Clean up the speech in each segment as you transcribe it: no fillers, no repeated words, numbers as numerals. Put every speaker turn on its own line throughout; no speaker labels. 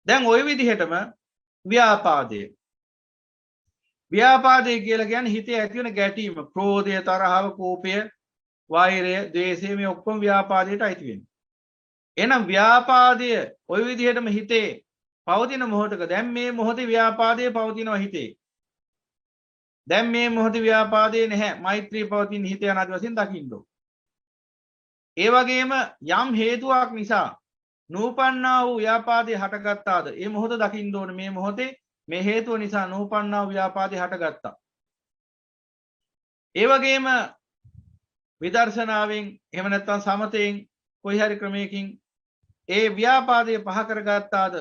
දැන් ওই විදිහටම ව්‍යාපාදය කියලා කියන්නේ හිතේ ඇති වෙන ගැටීම, ක්‍රෝධය, තරහව, කෝපය, වෛරය, ද්වේෂය මේ ඔක්කොම ව්‍යාපාදයට අයිති වෙනවා. එහෙනම් ව්‍යාපාදය ওই විදිහටම හිතේ පවතින මොහොතක දැන් මේ මොහොතේ ව්‍යාපාදයේ පවතිනවා හිතේ. දැන් මේ මොහොතේ ව්‍යාපාදේ නැහැ. මෛත්‍රී පවතින හිත යන ආදි වශයෙන් දකින්න ඕන. ඒ වගේම යම් හේතුවක් නිසා නූපන්නා වූ ව්‍යාපාදේ හටගත්තාද ඒ මොහොත දකින්න ඕන. මේ මොහොතේ මේ හේතුව නිසා නූපන්නා වූ ව්‍යාපාදේ හටගත්තා. ඒ වගේම විදර්ශනාවෙන් එහෙම නැත්නම් සමතෙන් කොයි හරි ක්‍රමයකින් ඒ ව්‍යාපාදේ පහ කරගත්තාද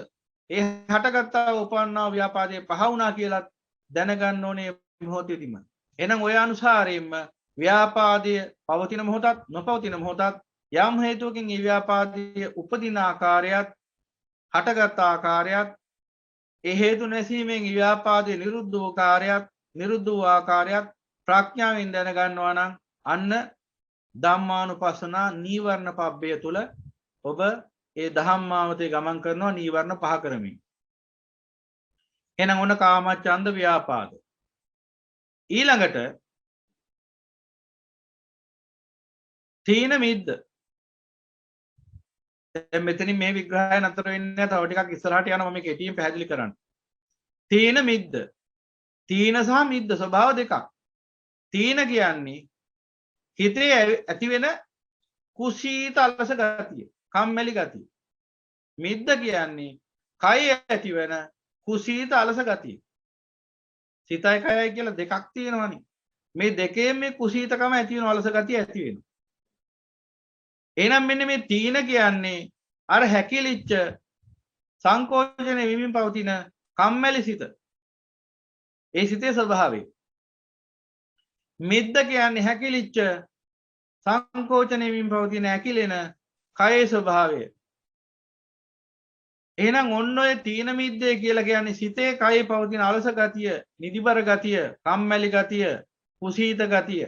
ඒ හටගත්තා උපන්නා ව්‍යාපාදේ පහ වුණා කියලා දැනගන්න ඕනේ මොහොතේදීම. එහෙනම් ඔය අනුසාරයෙන්ම ව්‍යාපාදයේ පවතින මොහොතත් නොපවතින මොහොතත් යම් හේතුවකින් ඒ ව්‍යාපාදයේ උපදින ආකාරයත් හටගත් ආකාරයත් ඒ හේතු නැසීමෙන් ව්‍යාපාදයේ නිරුද්ධ වූ කාර්යයත් නිරුද්ධ වූ ආකාරයත් ප්‍රඥාවෙන් දැනගන්නවා නම් අන්න ධම්මානුපස්සනා නීවරණ පබ්බය තුල ඔබ ඒ ධම්මාවතේ ගමන් කරනවා නීවරණ පහ කරමින්. එහෙනම් ඔන්න කාමච්ඡන්ද ව්‍යාපාද. ඊළඟට තීන මිද්ද. දැන් මෙතනින් මේ විග්‍රහය නතර වෙන්නේ නැහැ. තව ටිකක් ඉස්සරහට යනවා. මම මේක කෙටියෙන් පැහැදිලි කරන්න. තීන මිද්ද. තීන සහ මිද්ද ස්වභාව දෙකක්. තීන කියන්නේ හිතේ ඇති වෙන කුසීත අලස ගතිය, කම්මැලි ගතිය. මිද්ද කියන්නේ කය ඇති වෙන කුසීත අලස ගතිය. සිතයි කයයි කියලා දෙකක් තියෙනවනේ. මේ දෙකේම මේ කුසීතකම ඇති වෙන අලස ගතිය ඇති වෙනවා. එහෙනම් මෙන්න මේ තීන කියන්නේ අර හැකිලිච්ච සංකෝචන වෙමින් පවතින කම්මැලි සිත. ඒ සිතේ ස්වභාවය. මිද්ද කියන්නේ හැකිලිච්ච සංකෝචන වෙමින් පවතින ඇකිලෙන කයේ ස්වභාවය. එහෙනම් ඔන්න ඔය තීන මිද්දේ කියලා කියන්නේ සිතේ කයේ පවතින අලස ගතිය, නිදිබර ගතිය, කම්මැලි ගතිය, කුසීත ගතිය.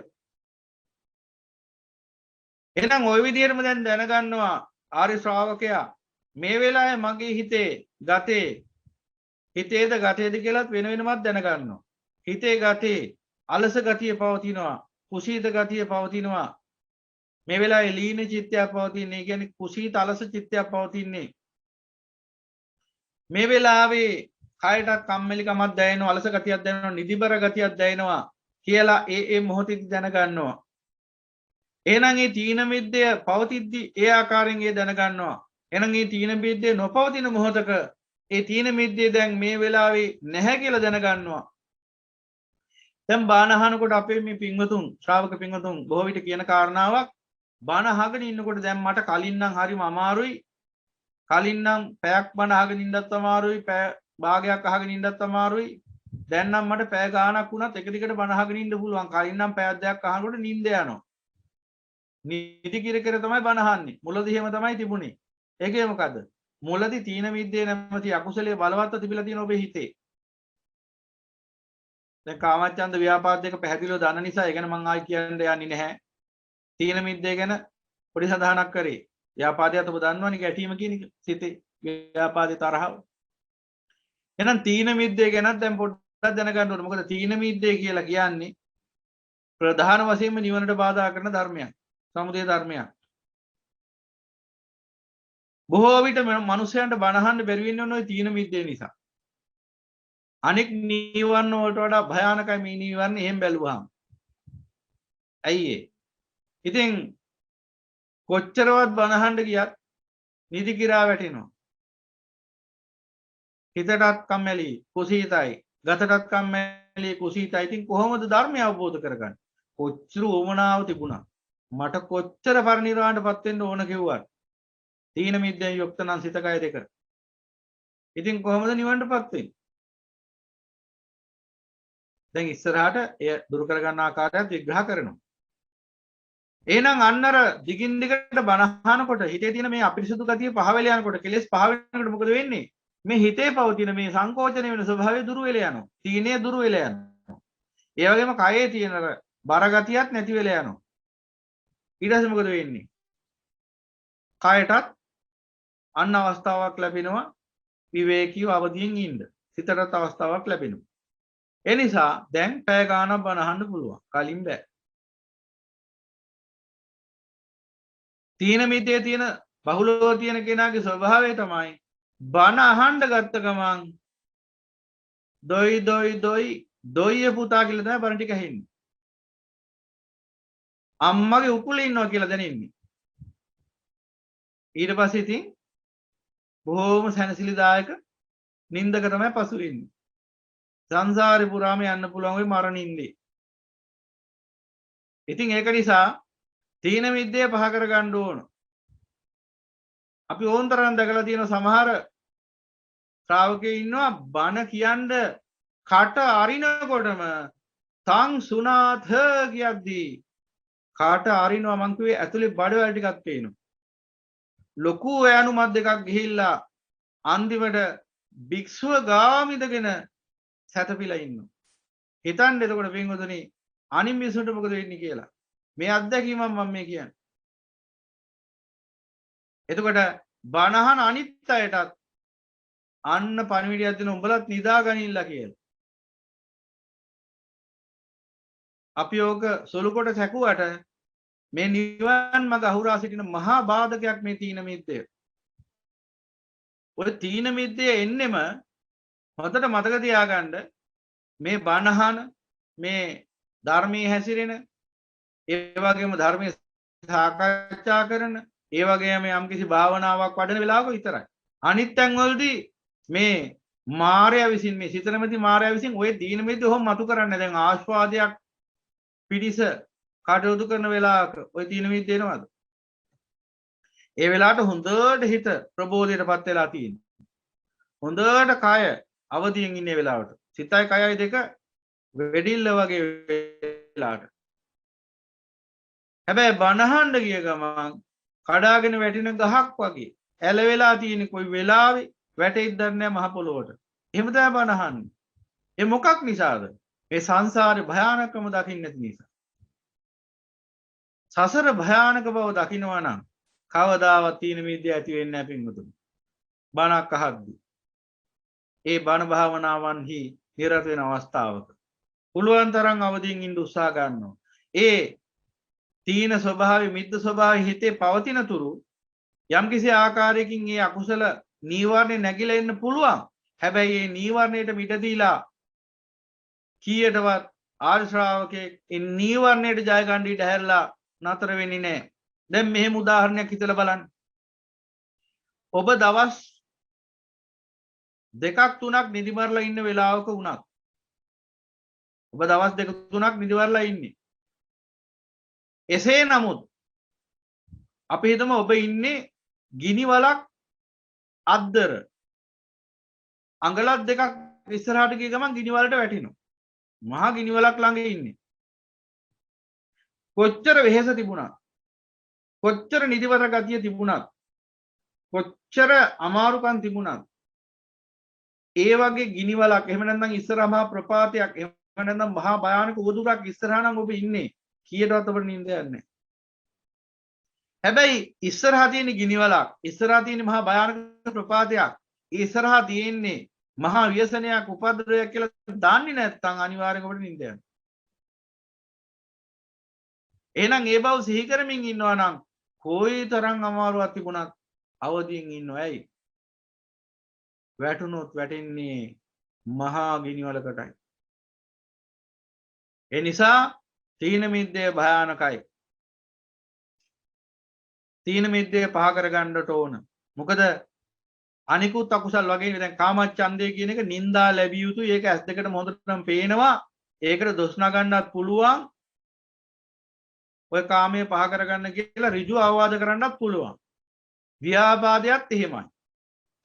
එහෙනම් ওই විදිහටම දැන් දැනගන්නවා ආර්ය ශ්‍රාවකයා මේ වෙලාවේ මගේ හිතේ ගතේ හිතේද ගතේද කියලාත් වෙන වෙනමත් දැනගන්නවා. හිතේ ගතේ අලස ගතිය පවතිනවා, කුසීත ගතිය පවතිනවා. මේ වෙලාවේ ලීන චිත්තයක් පවතින්නේ. කියන්නේ කුසීත අලස චිත්තයක් පවතින්නේ. මේ වෙලාවේ කයටත් කම්මැලිකමක් දැනෙනවා, අලස ගතියක් දැනෙනවා, නිදිබර ගතියක් දැනෙනවා කියලා ඒ මොහොතේදී දැනගන්නවා. එහෙනම් මේ තීන මිද්දය පවතිද්දි ඒ ආකාරයෙන් ඒ දැනගන්නවා. එහෙනම් මේ තීන මිද්දේ නොපවතින මොහොතක ඒ තීන මිද්දේ දැන් මේ වෙලාවේ නැහැ කියලා දැනගන්නවා. දැන් බාන අහනකොට අපේ මේ පින්වතුන් ශ්‍රාවක පින්වතුන් බොහෝ විට කියන කාරණාවක් බාන අහගෙන ඉන්නකොට දැන් මට කලින් නම් හරිම අමාරුයි. කලින් නම් පැයක් බාන අහගෙන ඉන්නත් අමාරුයි. පැය භාගයක් අහගෙන ඉන්නත් අමාරුයි. දැන් නම් මට පැය ගාණක් වුණත් එක දිගට බාන අහගෙන ඉන්න පුළුවන්. කලින් නම් පැයක් දෙකක් අහනකොට නිින්ද යනවා. නිදි කිර කර තමයි බණ අහන්නේ. මුලදී එහෙම තමයි තිබුණේ. ඒකේ මොකද? මුලදී තීන මිද්දේ නැමැති අකුසලයේ බලවත්ව තිබිලා තියෙන ඔබේ හිතේ. දැන් කාමච්ඡන්ද ව්‍යාපාද දෙක පැහැදිලිව දන්න නිසා ඒ ගැන මම ආයි කියන්න යන්නේ නැහැ. තීන මිද්දේ ගැන පොඩි සඳහනක් කරේ. ව්‍යාපාදයට ඔබ දන්නවනේ ගැටීම කියන එක. සිතේ ව්‍යාපාදේ තරහව. එහෙනම් තීන මිද්දේ ගැනත් දැන් පොඩ්ඩක් දැනගන්න ඕනේ. මොකද තීන මිද්දේ කියලා කියන්නේ ප්‍රධාන වශයෙන්ම නිවනට බාධා කරන ධර්මයක්. සමුදය ධර්මයක්. බොහෝ විට මනුස්සයන්ට බනහන්න බැරි වෙන්නේ ඔය තීන මිද්දේ නිසා. අනෙක් නීවරණ වලට වඩා භයානකයි මේ නීවරණ එහෙම බැලුවාම. ඇයි ඒ? ඉතින් කොච්චරවත් බනහන්න ගියත් නිදි කිරා වැටෙනවා. හිතටත් කම්මැලි, කුසීතයි, ගතටත් කම්මැලි, කුසීතයි. ඉතින් කොහොමද ධර්මය අවබෝධ කරගන්නේ? කොච්චර උවමනාව තිබුණා. මට කොච්චර පරිණිරවාණයටපත් වෙන්න ඕන කිව්වත් තීන මිද්දෙන් යුක්ත නම් සිත කය දෙක. ඉතින් කොහොමද නිවන්නටපත් වෙන්නේ? දැන් ඉස්සරහට එය දුරු කරගන්න ආකාරයත් විග්‍රහ කරනවා. එහෙනම් අන්නර දිගින් දිගට බනහනකොට හිතේ තියෙන මේ අපිරිසුදු ගතිය පහ වෙලා යනකොට කෙලෙස් පහ වෙනකොට මොකද වෙන්නේ? මේ හිතේ පවතින මේ සංකෝචන වෙන ස්වභාවය දුරු වෙලා යනවා. තීනේ දුරු වෙලා යනවා. ඒ වගේම කයේ තියෙන බර ගතියත් නැති වෙලා යනවා. ඊට පස්සේ මොකද වෙන්නේ? කයටත් අන්න අවස්ථාවක් ලැබෙනවා විවේකීව අවදියෙන් ඉන්න. සිතට අවස්ථාවක් ලැබෙනවා. ඒ නිසා දැන් පැය ගාණක් බණ අහන්න පුළුවන්. කලින් බෑ. තීන මිද්දේ තියෙන බහුලව තියෙන කෙනාගේ ස්වභාවය තමයි බණ අහන්න ගත්ත ගමන් දොයිය පුතා කියලා තමයි බණ ටික ඇහෙන්නේ. අම්මගේ උකුලේ ඉන්නවා කියලා දැනෙන්නේ. ඊට පස්සේ ඉතින් බොහෝම සැනසිලිදායක නින්දක තමයි පසු වෙන්නේ. සංසාරේ පුරාම යන්න පුළුවන් ওই මරණින්දේ. ඉතින් ඒක නිසා තීන මිද්දේ පහ කර ගන්න ඕන. අපි ඕන්තරම් දැකලා තියෙන සමහර ශ්‍රාවකයෝ ඉන්නවා බණ කියන්න කට අරිනකොටම තං සුනාථ කියද්දී කට අරිනවා මං කිව්වේ ඇතුලේ බඩවැල් ටිකක් පේනවා. ලොකු ඈනුමත් දෙකක් ගිහිල්ලා අන්තිමට භික්ෂුව ගාමිදගෙන සැතපීලා ඉන්නවා. හිතන්න එතකොට පින්වතුනි අනිත් මිනිසුන්ට මොකද වෙන්නේ කියලා. මේ අත්දැකීම මම මේ කියන්නේ. එතකොට බණහන අනිත් අයටත් අන්න පණිවිඩයක් දෙන උඹලත් නිදා ගනින්න කියලා. අපි ඕක සොළු කොට සැකුවට මේ නිවන් මඟ අහුරා සිටින මහා බාධකයක් මේ තීන මිද්දය. ඔය තීන මිද්දය එන්නෙම හොඳට මතක තියාගන්න මේ බණහන මේ ධර්මයේ හැසිරෙන ඒ වගේම ධර්මයේ සාකච්ඡා කරන ඒ වගේම යම්කිසි භාවනාවක් වඩන වෙලාවක විතරයි. අනිත් තැන්වලදී මේ මායя විසින් මේ සිතනමැති මායя විසින් ওই තීන මිද්ද ඔහොම මතු කරන්නේ. දැන් ආස්වාදයක් පිටිස කටයුතු කරන වෙලාවක ওই තීන මිද්ද එනවද? ඒ වෙලාවට හොඳට හිත ප්‍රබෝධයටපත් වෙලා තියෙනවා. හොඳට කය අවදියෙන් ඉන්නේ වෙලාවට. සිතයි කයයි දෙක වෙඩිල්ල වගේ වෙලාවට. හැබැයි බනහන්න ගිය ගමන් කඩාගෙන වැටෙන ගහක් වගේ ඇලවෙලා තියෙන කොයි වෙලාවෙ වැටෙයිද දන්නේ නැහැ මහ පොළොවට. එහෙම තමයි බනහන්නේ. ඒ මොකක් නිසාද? මේ සංසාරේ භයානකම දකින්න නැති නිසා. සසර භයානක බව දකින්නවා නම් කවදාවත් තීන මිද්දේ ඇති වෙන්නේ නැහැ පින්වතුනි. බණක් අහද්දී. ඒ බණ භාවනාවන්හි නිරත වෙන අවස්ථාවක පුළුවන් තරම් අවදියෙන් ඉන්න උත්සාහ ගන්නවා. ඒ තීන ස්වභාවය මිද්ද ස්වභාවය හිතේ පවතින තුරු යම්කිසි ආකාරයකින් මේ අකුසල නීවරණේ නැగిලා එන්න පුළුවන්. හැබැයි මේ නීවරණයට මිට දීලා කීයටවත් ආර්ය ශ්‍රාවකෙක් ඒ නීවරණයට ජය ගන්න ඊට හැරලා නතර වෙන්නේ නැහැ. දැන් මෙහෙම උදාහරණයක් හිතලා බලන්න. ඔබ දවස් දෙකක් තුනක් නිදිමරලා ඉන්න වෙලාවක වුණත් ඔබ දවස් දෙක තුනක් නිදිමරලා ඉන්නේ. එසේ නමුත් අපි හිතමු ඔබ ඉන්නේ ගිනි වලක් අද්දර අඟලක් දෙකක් ඉස්සරහට ගිය ගමන් ගිනි වලට වැටෙනවා. මහා ගිනි වලක් ළඟ ඉන්නේ. කොච්චර වෙහෙස තිබුණත් කොච්චර නිදිවර ගතිය තිබුණත් කොච්චර අමාරුකම් තිබුණත් ඒ වගේ ගිනි වලක් එහෙම නැත්නම් ඉස්සරහා මහා ප්‍රපාතයක් එහෙම නැත්නම් මහා භයානක උවදුරක් ඉස්සරහා නම් ඔබ ඉන්නේ කීයටවත් ඔබට නිින්ද යන්නේ නැහැ. හැබැයි ඉස්සරහා තියෙන ගිනි වලක් ඉස්සරහා තියෙන මහා භයානක ප්‍රපාතයක් ඉස්සරහා තියෙන්නේ මහා ව්‍යසනයක් උපද්‍රවයක් කියලා දන්නේ නැත්නම් අනිවාර්යෙන් ඔබට නිින්ද යනවා. එහෙනම් ඒ බව සිහි කරමින් ඉන්නවා නම් කොයිතරම් අමාරුවක් තිබුණත් අවදියෙන් ඉන්නවා. ඇයි? වැටුනොත් වැටෙන්නේ මහා ගිනි වලකටයි. ඒ නිසා තීන මිද්දේ භයානකයි. තීන මිද්දේ පහ කර ගන්නට ඕන. මොකද අනිකුත් අකුසල් වගේ දැන් කාමච්ඡන්දය කියන එක නිന്ദා ලැබිය යුතුයි. ඒක ඇස් දෙකටම හොඳටම පේනවා. ඒකට දොස් නගන්නත් පුළුවන්. ඔය කාමයේ පහ කරගන්න කියලා ඍජු අවවාද කරන්නත් පුළුවන්. ව්‍යාපාදයක් එහෙමයි.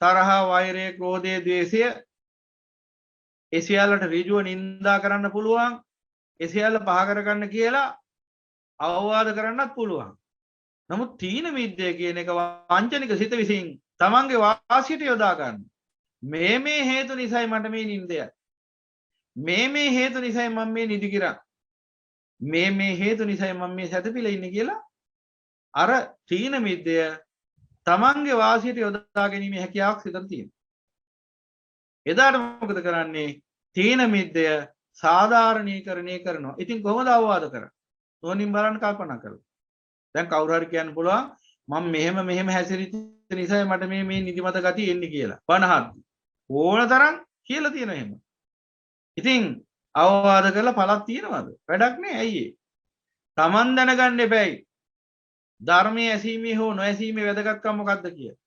තරහ, වෛරය, ක්‍රෝධය, ද්වේෂය ඒ සියල්ලට ඍජුව නිඳා කරන්න පුළුවන්. ඒ සියල්ල පහ කරගන්න කියලා අවවාද කරන්නත් පුළුවන්. නමුත් තීන මිද්දේ කියන එක වංචනික සිත විසින් තමන්ගේ වාසියට යොදා ගන්න. මේ හේතු නිසායි මට මේ නිින්දය. මේ හේතු නිසායි මම මේ නිදි කිරා. මේ හේතු නිසායි මම මේ සැතපීලා ඉන්නේ කියලා අර තීන මිද්දය තමන්ගේ වාසියට යොදා ගැනීමේ හැකියාවක් සිතට තියෙනවා. එදාට මොකද කරන්නේ? තීන මිද්දය සාධාරණීකරණය කරනවා. ඉතින් කොහොමද අවවාද කරන්නේ? ඕනින් බලන්න කල්පනා කරලා. දැන් කවුරු හරි කියන්න පුළුවන් මම මෙහෙම හැසිරිච්ච නිසා මට මේ නිදිමත ගතිය එන්නේ කියලා. බනහත් ඕන තරම් කියලා තියෙනවා එහෙම. ඉතින් අවවාද කරලා පළක් තියනවද? වැඩක් නෑ. ඇයි ඒ? Taman දැනගන්න එපැයි. ධර්මයේ ඇසීමේ හෝ නොඇසීමේ වැදගත්කම මොකක්ද කියලා.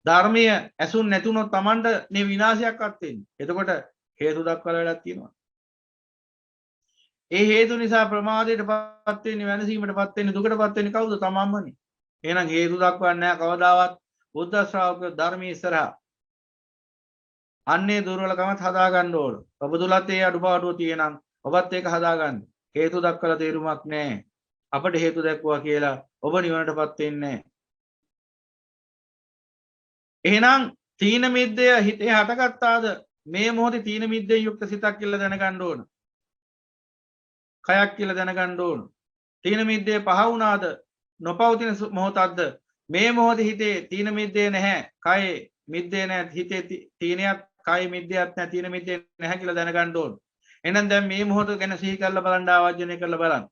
ධර්මයේ ඇසුන් නැතුනොත් Tamanට මේ විනාශයක්වත් වෙන්නේ. එතකොට හේතු දක්වලා වැඩක් තියෙනවා. ඒ හේතු නිසා ප්‍රමාදයටපත් වෙන්නේ, වෙනසීමටපත් වෙන්නේ, දුකටපත් වෙන්නේ කවුද? තමන්මනේ. එහෙනම් හේතු දක්වන්නේ නැහැ කවදාවත් බුද්ධ ශ්‍රාවක ධර්මයේ ඉස්සරහා. අන්නේ දුර්වලකමත් හදා ගන්න ඕන. ඔබ තුලත් ඒ අඩුපාඩුව තියෙනම් ඔබත් ඒක හදාගන්න. හේතු දක්වලා තේරුමක් නැහැ. අපිට හේතු දැක්වුවා කියලා ඔබ නිවනටපත් වෙන්නේ නැහැ. එහෙනම් තීන මිද්දය හිතේ හටගත්තාද? මේ මොහොතේ තීන මිද්දෙන් යුක්ත සිතක් කියලා දැනගන්න ඕන. කයක් කියලා දැනගන්න ඕන. තීන මිද්දේ පහ වුණාද? නොපවතින මොහොතක්ද? මේ මොහොතේ හිතේ තීන මිද්දේ නැහැ. කයේ මිද්දේ නැහැ. හිතේ තීනයක් කයේ මිද්දයක් නැහැ. තීන මිද්දේ නැහැ කියලා දැනගන්න ඕන. එහෙනම් දැන් මේ මොහොත ගැන සිහි කරලා බලන්න, ආවර්ජනය කරලා බලන්න.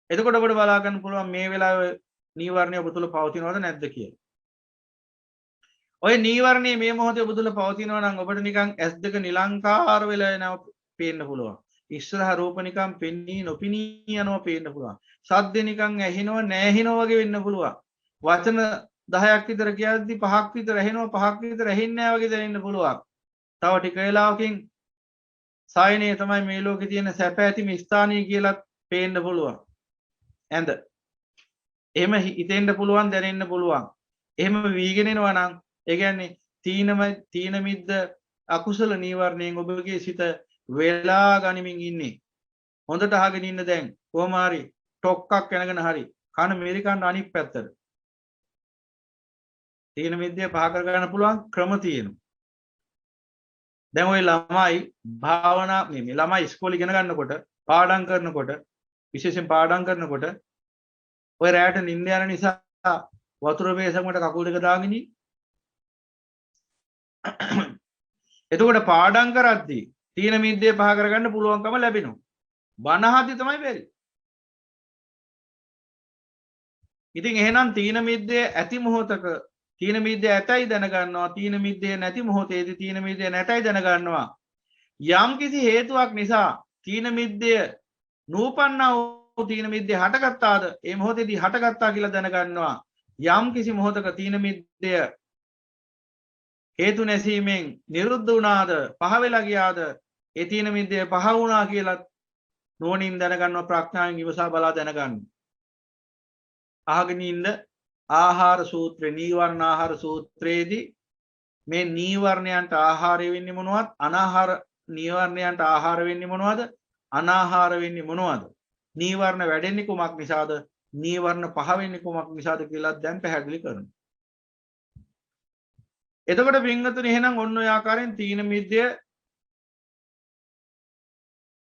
එතකොට ඔබට බලා ගන්න පුළුවන් මේ වෙලාවේ නීවරණය ඔබ තුල පවතිනවද නැද්ද කියලා. ඔය නීවරණයේ මේ මොහොතේ ඔබ තුල පවතිනවා නම් ඔබට නිකන් S2 නිලංකාර වෙලා යනවා පේන්න පුළුවන්. ඉස්සරහ රූප නිකන් පෙනී නොපෙනී යනවා පේන්න පුළුවන්. සද්ද නිකන් ඇහෙනව නැහෙනව වගේ වෙන්න පුළුවන්. වචන 10ක් විතර කියද්දි 5ක් විතර ඇහෙනව 5ක් විතර ඇහෙන්නේ නැහැ වගේ දැනෙන්න පුළුවන්. තව ටික වෙලාවකින් සායනේ තමයි මේ ලෝකේ තියෙන සැප ඇතිම ස්ථානීය කියලා පේන්න පුළුවන්. ඇඳ. එහෙම හිතෙන්න පුළුවන්, දැනෙන්න පුළුවන්. එහෙම වීගෙන එනවා නම් ඒ කියන්නේ තීන මිද්ද අකුසල නීවරණයෙන් ඔබගේ සිත වෙලා ගනිමින් ඉන්නේ. හොඳට අහගෙන ඉන්න දැන් කොහොම හරි ටොක්ක්ක් යනගෙන හරි කන මෙරිකන්න අනිත් පැත්තට. තීන මිද්දේ පහ කර ගන්න පුළුවන් ක්‍රම තියෙනවා. දැන් ওই ළමයි භාවනා මේ ළමයි ඉස්කෝලේ ඉගෙන ගන්නකොට පාඩම් කරනකොට විශේෂයෙන් පාඩම් කරනකොට ඔය රැයට නිින්ද යන නිසා වතුර බේසකට කකුල් දෙක දාගෙන ඉන්නේ. එතකොට පාඩම් කරද්දී තීන මිද්දේ පහ කරගන්න පුළුවන්කම ලැබෙනවා. බනහදි තමයි බැරි. ඉතින් එහෙනම් තීන මිද්දේ ඇති මොහොතක තීන මිද්දේ ඇතයි දැනගන්නවා. තීන මිද්දේ නැති මොහොතේදී තීන මිද්දේ නැතයි දැනගන්නවා. යම් කිසි හේතුවක් නිසා තීන මිද්දේ නූපන්නා වූ තීන මිද්දේ හටගත්තාද? ඒ මොහොතේදී හටගත්තා කියලා දැනගන්නවා. යම් කිසි මොහොතක තීන මිද්දේ හේතු නැසීමෙන් නිරුද්ධ වුණාද? පහ වෙලා ගියාද? ඒ තීන මිද්දේ පහ වුණා කියලා නුවණින් දැනගන්නවා. ප්‍රඥාවෙන් ඉවසා බලා දැනගන්න. අහගෙන ඉන්න ආහාර සූත්‍රේ, නීවරණ ආහාර සූත්‍රයේදී මේ නීවරණයන්ට ආහාරය වෙන්නේ මොනවද? අනාහාර නීවරණයන්ට ආහාර වෙන්නේ මොනවද? අනාහාර වෙන්නේ මොනවද? නීවරණ වැඩෙන්නේ කුමක් නිසාද? නීවරණ පහ වෙන්නේ කුමක් නිසාද කියලා දැන් පැහැදිලි කරනවා. එතකොට පින්වතුනි එහෙනම් ඔන්න ඔය ආකාරයෙන් තීන මිද්දය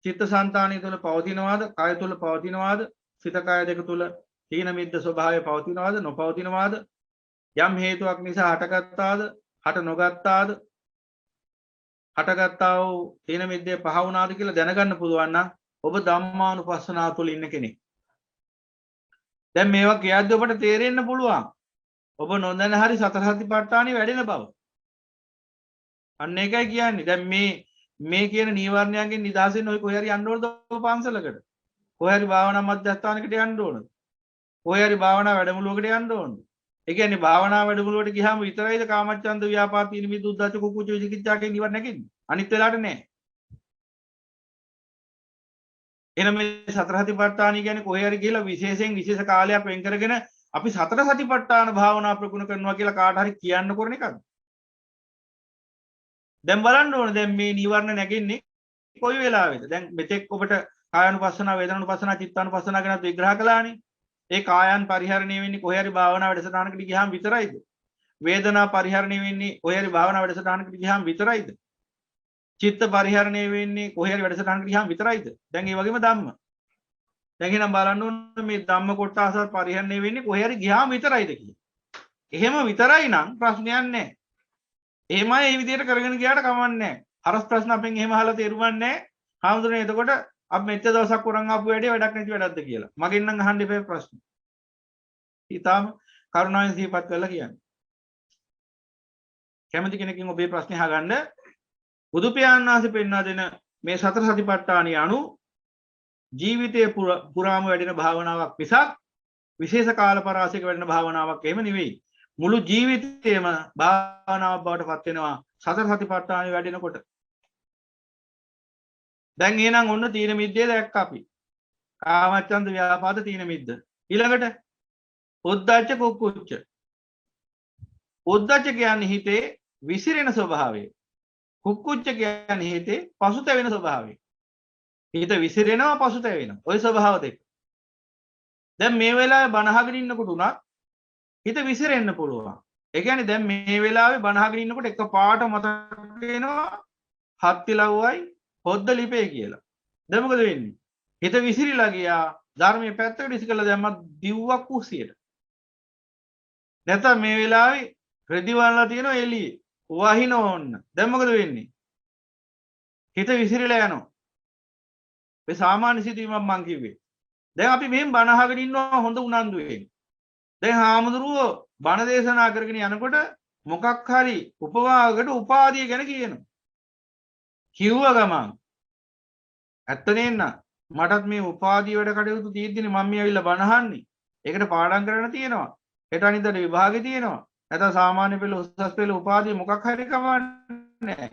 චිත්තසංතානිය තුළ පවතිනවාද? කය තුළ පවතිනවාද? සිත කය දෙක තුළ තීන මිද්ද ස්වභාවය පවතිනවාද? නොපවතිනවාද? යම් හේතුවක් නිසා හටගත්තාද? හට නොගත්තාද? හටගත්තා වූ තීන මිද්දේ පහ වුණාද කියලා දැනගන්න පුළුවන් නම් ඔබ ධම්මානුපස්සනාව තුළ ඉන්න කෙනෙක්. දැන් මේවා කියද්දී ඔබට තේරෙන්න පුළුවන්. ඔබ නොදැන හරි සතර සතිපට්ඨානෙ වැඩෙන බව. අන්න ඒකයි කියන්නේ. දැන් මේ කියන නීවරණයන්ගෙන් නිදහස් වෙන්න ඔය කොහේ හරි යන්න ඕනද? ඔබ පන්සලකට. කොහේ හරි භාවනා මධ්‍යස්ථානකට යන්න ඕනද? කොහේ හරි භාවනා වැඩමුළුවකට යන්න ඕනද? ඒ කියන්නේ භාවනා වැඩමුළුවට ගියාම විතරයිද කාමච්ඡන්ද ව්‍යාපාද තීන මිද්ද උද්ධච්ච කුක්කුච්ච විචිකිච්ඡා කියන නිවරණ නැගෙන්නේ. අනිත් වෙලාවට නෑ. එහෙනම් මේ සතර සතිපට්ඨාන කියන්නේ කොහේ හරි ගිහලා විශේෂයෙන් විශේෂ කාලයක් වෙන් කරගෙන අපි සතර සතිපට්ඨාන භාවනා ප්‍රගුණ කරනවා කියලා කාට හරි කියන්න කරන එකද? දැන් බලන්න ඕනේ දැන් මේ නිවර්ණ නැගෙන්නේ කොයි වෙලාවෙද? දැන් මෙතෙක් ඔබට කායानुපස්සනා, වේදනානුපස්සනා, චිත්තානුපස්සනා ගැන විග්‍රහ කළානේ. ඒ කායන් පරිහරණය වෙන්නේ කොහේ හරි භාවනා වැඩසටහනකට ගියාම විතරයිද? වේදනා පරිහරණය වෙන්නේ කොහේ හරි භාවනා වැඩසටහනකට ගියාම විතරයිද? චිත්ත පරිහරණය වෙන්නේ කොහේ හරි වැඩසටහනකට ගියාම විතරයිද? දැන් ඒ වගේම ධම්ම. දැන් එහෙනම් බලන්න ඕනේ මේ ධම්ම කොටස පරිහරණය වෙන්නේ කොහේ හරි ගියාම විතරයිද කියලා. එහෙම විතරයි නම් ප්‍රශ්නයක් නැහැ. එහෙමයි මේ විදිහට කරගෙන ගියාට කමන්නේ නැහැ. හරස් ප්‍රශ්න අපෙන් එහෙම අහලා තේරුම්න්නේ නැහැ. හාමුදුරනේ එතකොට අපි මෙච්චර දවසක් කරන් ආපු වැඩේ වැඩක් නැති වැඩක්ද කියලා. මගෙන් නම් අහන්න එපා ප්‍රශ්න. ඊටාම කරුණාවෙන් සිහිපත් කරලා කියන්න. කැමති කෙනකින් ඔබේ ප්‍රශ්නේ අහගන්න. බුදු පියාණන් වහන්සේ පෙන්වා දෙන මේ සතර සතිපට්ඨානිය අනු ජීවිතයේ පුරාම වැඩෙන භාවනාවක් මිසක් විශේෂ කාල පරාසයක වැඩෙන භාවනාවක් එහෙම නෙවෙයි. මුළු ජීවිතේම භාවනාවක් බවට පත් වෙනවා සතර සතිපට්ඨානිය වැඩෙනකොට. දැන් එහෙනම් ඔන්න තීන මිද්දේ දැක්ක අපි. කාමච්ඡන්ද ව්‍යාපාද තීන මිද්ද. ඊළඟට උද්ධච්ච කුක්කුච්ච. උද්ධච්ච කියන්නේ හිතේ විසිරෙන ස්වභාවය. කුක්කුච්ච කියන්නේ හිතේ පසුතැවෙන ස්වභාවය. හිත විසිරෙනවා පසුතැවෙනවා. ওই ස්වභාව දෙක. දැන් මේ වෙලාවේ බණ අහගෙන ඉන්නකොට උනත් හිත විසිරෙන්න පුළුවන්. ඒ කියන්නේ දැන් මේ වෙලාවේ බණ අහගෙන ඉන්නකොට එකපාරට මතක වෙනවා හත්තිලව්වයි හොද්ද ලිපේ කියලා. දැන් මොකද වෙන්නේ? හිත විසිරිලා ගියා. ධර්මයේ පැත්තකට ඉස්කලා දැම්මත් දිව්වක් කුසියට. නැත්නම් මේ වෙලාවේ රෙදි වලලා තියෙනවා එළියේ. වහින ඕන්න. දැන් මොකද වෙන්නේ? හිත විසිරිලා යනවා. මේ සාමාන්‍ය සිදුවීමක් මං කිව්වේ. දැන් අපි මෙහෙම බණ අහගෙන ඉන්නවා හොඳ උනන්දුවෙන්. දැන් හාමුදුරුවෝ බණ දේශනා කරගෙන යනකොට මොකක් හරි උපවාගකට උපාධිය ගැන කියනවා. කිව්ව ගමන් ඇත්ත නේන්න මටත් මේ උපාධිය වැඩ කටයුතු තියෙද්දිනේ මම මේ ඇවිල්ලා බණ අහන්නේ. ඒකට පාඩම් කරන්න තියෙනවා. හෙට අනිද්දාට විභාගේ තියෙනවා. නැත්නම් සාමාන්‍ය පෙළ උසස් පෙළ උපාධිය මොකක් හරි කවන්නේ.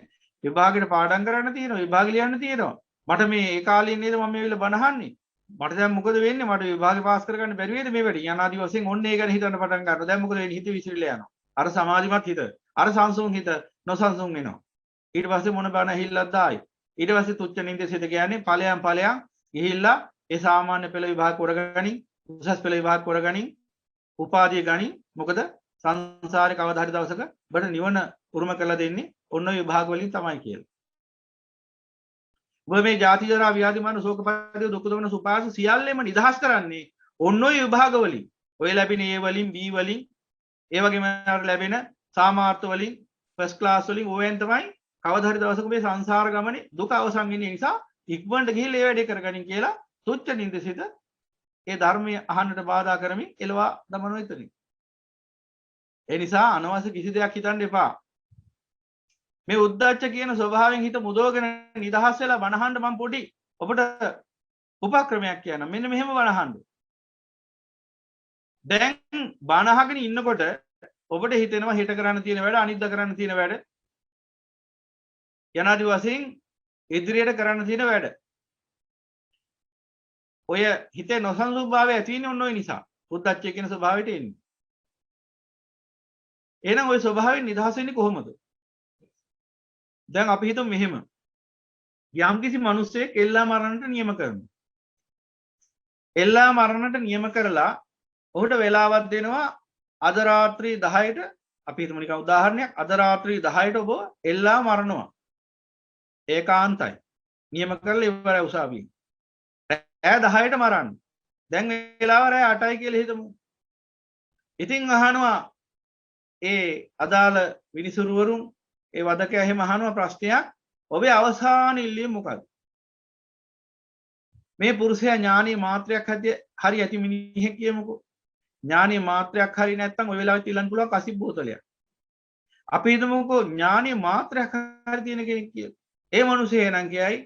විභාගෙට පාඩම් කරන්න තියෙනවා. විභාග ලියන්න තියෙනවා. මට මේ ඒ කාලේ නේද මම මේ ඇවිල්ලා බණ අහන්නේ. මට දැන් මොකද වෙන්නේ? මට විභාගේ පාස් කරගන්න බැරි වේද මේ වැඩි? යනාදී වශයෙන් ඔන්න ඒ ගැන හිතන්න පටන් ගන්නවා. දැන් මොකද වෙන්නේ? හිත විසිරිලා යනවා. අර සමාධිමත් හිත, අර සංසුන් හිත නොසන්සුන් වෙනවා. ඊට පස්සේ මොන බණ ඇහිල්ලක්ද ආයි. ඊට පස්සේ තුච්ච නින්දේ සිට කියන්නේ ඵලයන් ගිහිල්ලා ඒ සාමාන්‍ය පෙළ විභාග කරගනින්, උසස් පෙළ විභාග කරගනින්, උපාධිය ගනින්. මොකද සංසාරේ කවදා හරි දවසක ඔබට නිවන උරුම කරලා දෙන්නේ ඔන්න ඔය විභාග වලින් තමයි කියලා. ඔබ මේ ජාති ජරා ව්‍යාධි මරණ ශෝක පරිදේ දුක් දොමන සුපාස සියල්ලෙම නිදහස් කරන්නේ ඔන්න ඔය විභාග වලින්. ඔය ලැබෙන A වලින් B වලින් ඒ වගේම ලැබෙන සාමාර්ථ වලින් ෆස්ට් ක්ලාස් වලින් ඕවෙන් තමයි කවදා හරි දවසක මේ සංසාර ගමනේ දුක අවසන් වෙන්නේ. නිසා ඉක්මනට ගිහිල්ලා ඒ වැඩේ කරගනින් කියලා තුච්ච නින්දසිත ඒ ධර්මයේ අහන්නට බාධා කරමින් එලවා දමනවා එතනින්. ඒ නිසා අනවශ්‍ය කිසි දෙයක් හිතන්න එපා. මේ උද්දච්ච කියන ස්වභාවයෙන් හිත මුදවගෙන නිදහස් වෙලා බණහන්න මම පොඩි ඔබට උපක්‍රමයක් කියනවා. මෙන්න මෙහෙම බණහන්න. දැන් බණ අහගෙන ඉන්නකොට ඔබට හිතෙනවා හෙට කරන්න තියෙන වැඩ අනිද්දා කරන්න තියෙන වැඩ යනාදී වශයෙන් ඉදිරියට කරන්න තියෙන වැඩ. ඔය හිතේ නොසන්සුන්භාවය ඇති වෙන්නේ ඔන්න ඔය නිසා. උද්දච්චය කියන ස්වභාවයට එන්නේ. එහෙනම් ওই ස්වභාවයෙන් නිදහස් වෙන්නේ කොහොමද? දැන් අපි හිතමු මෙහෙම. යම්කිසි මිනිස්සෙක් එල්ලා මරන්නට නියම කරනවා. එල්ලා මරන්නට නියම කරලා ඔහුට වෙලාවක් දෙනවා අද රාත්‍රී 10ට අපි හිතමු නිකන් උදාහරණයක් අද රාත්‍රී 10ට ඔබ එල්ලා මරනවා. ඒකාන්තයි. නියම කරලා ඉවරයි උසාවියෙන්. ඈ 10ට මරන්න. දැන් වෙලාව රෑ 8යි කියලා හිතමු. ඉතින් අහනවා ඒ අදාළ විනිසුරුවරුන් ඒ වදකයා එහෙම අහනවා ප්‍රශ්නයක් ඔබේ අවසාන ඉල්ලීම මොකක්ද? මේ පුරුෂයා ඥානීය මාත්‍රයක් හරි ඇති මිනිහෙක් කියමුකෝ. ඥානීය මාත්‍රයක් හරි නැත්නම් ඔය වෙලාවෙත් ඉල්ලන්න පුළුවන් කසිප් බෝතලයක්. අපි හිතමුකෝ ඥානීය මාත්‍රයක් හරි තියෙන කෙනෙක් කියලා. ඒ මිනිහේ නම් කියයි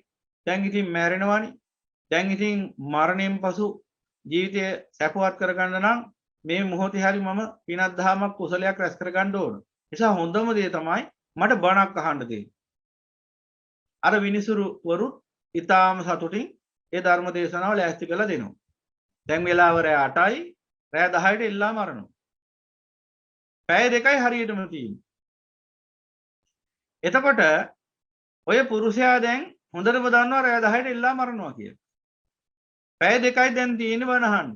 දැන් ඉතින් මැරෙනවනේ. දැන් ඉතින් මරණයෙන් පසු ජීවිතය සැපවත් කරගන්න නම් මේ මොහොතේ හරි මම පිනක් දහමක් කුසලයක් රැස් කරගන්න ඕන. නිසා හොඳම දේ තමයි මට බණක් අහන්න දෙන්න. අර විනිසුරුවරු ඊටාම සතුටින් ඒ ධර්ම දේශනාව ලෑස්ති කරලා දෙනවා. දැන් වෙලාව රෑ 8යි රෑ 10ට එල්ලා මරනවා. පැය දෙකයි හරියටම තියෙන්නේ. එතකොට ඔය පුරුෂයා දැන් හොඳටම දන්නවා රෑ 10ට එල්ලා මරනවා කියලා. පැය දෙකයි දැන් තියෙන්නේ බණ අහන්න.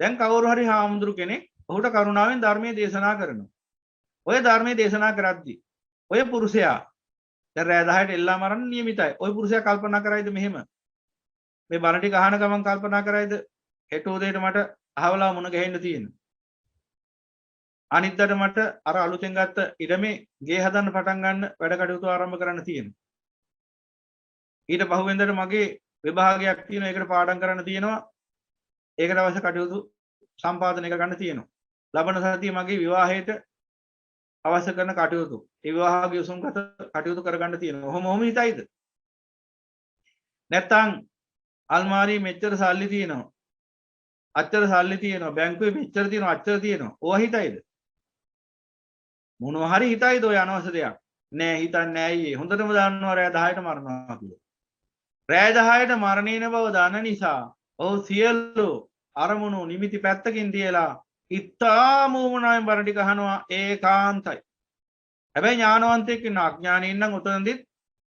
දැන් කවුරු හරි හාමුදුරු කෙනෙක් ඔහුට කරුණාවෙන් ධර්මයේ දේශනා කරනවා. ඔය ධර්මයේ දේශනා කරද්දී ඔය පුරුෂයා දැන් රෑ 10ට එල්ලා මරන්න නියමිතයි. ඔය පුරුෂයා කල්පනා කරයිද මෙහෙම? මේ බණ ටික අහන ගමන් කල්පනා කරයිද හෙට උදේට මට අහවලා මුණ ගැහෙන්න තියෙන. අනිද්දාට මට අර අලුතෙන් ගත්ත ඉඩමේ ගේ හදන්න පටන් ගන්න වැඩ කටයුතු ආරම්භ කරන්න තියෙනවා. ඊට පහුවෙන්දට මගේ විභාගයක් තියෙනවා. ඒකට පාඩම් කරන්න තියෙනවා. ඒකට අවශ්‍ය කටයුතු සම්පාදනය කරගන්න තියෙනවා. ලබන සතියේ මගේ විවාහයට අවශ්‍ය කරන කටයුතු ඒ විවාහගේ උසුම්ගත කටයුතු කරගන්න තියෙනවා. ඔහොම හිතයිද? නැත්තම් අල්මාරියේ මෙච්චර සල්ලි තියෙනවා. අච්චර සල්ලි තියෙනවා. බැංකුවේ මෙච්චර තියෙනවා. අච්චර තියෙනවා. ඕවා හිතයිද? මොනවා හරි හිතයිද ඔය අනවශ්‍ය දෙයක්? නෑ හිතන්නේ නෑ අයියේ. හොඳටම දන්නවා රෑ 10ට මරනවා කියලා. රෑ 10ට මරණේන බව දන්න නිසා ඔහු සියලු අරමුණු නිමිති පැත්තකින් තියලා ඉතාම උමනාවෙන් බණ ටික අහනවා ඒකාන්තයි. හැබැයි ඥානවන්තයෙක් ඉන්න අඥානීන් නම් උතනදිත්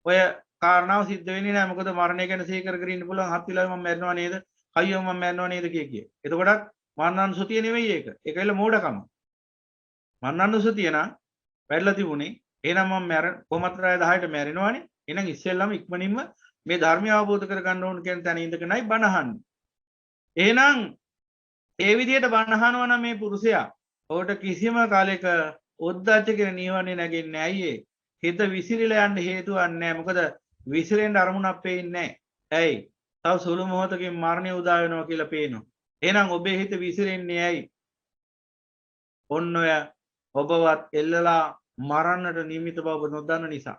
ඔය කාරණාව සිද්ධ වෙන්නේ නැහැ. මොකද මරණය ගැන සිහි කර කර ඉන්න පුළුවන්. හත් විලාවේ මම මැරෙනවා නේද? කයියෝ මම මැරෙනවා නේද කිය. එතකොටත් මරණානුසතිය නෙවෙයි ඒක. ඒකයිල මෝඩකම. මරණානුසතිය නම් වැඩිලා තිබුණේ. එහෙනම් මම කොහොමද රාය 10ට මැරෙනවානේ. එහෙනම් ඉස්සෙල්ලාම ඉක්මනින්ම මේ ධර්මය අවබෝධ කරගන්න ඕන කියන තැන ඉඳගෙනයි බණ අහන්නේ. එහෙනම් ඒ විදිහට බණ අහනවා නම් මේ පුරුෂයා ඔහුට කිසිම කාලයක උද්දච්ච කියන නිවන්නේ නැගෙන්නේ නැහැ අයියේ. හිත විසිරිලා යන්න හේතුවක් නැහැ. මොකද විසිරෙන්න අරමුණක් පේන්නේ නැහැ. ඇයි? තව සුළු මොහොතකින් මරණය උදා වෙනවා කියලා පේනවා. එහෙනම් ඔබේ හිත විසිරෙන්නේ ඇයි? ඔන්න ඔය ඔබවත් එල්ලලා මරන්නට නියමිත බව ඔබ නොදන්න නිසා.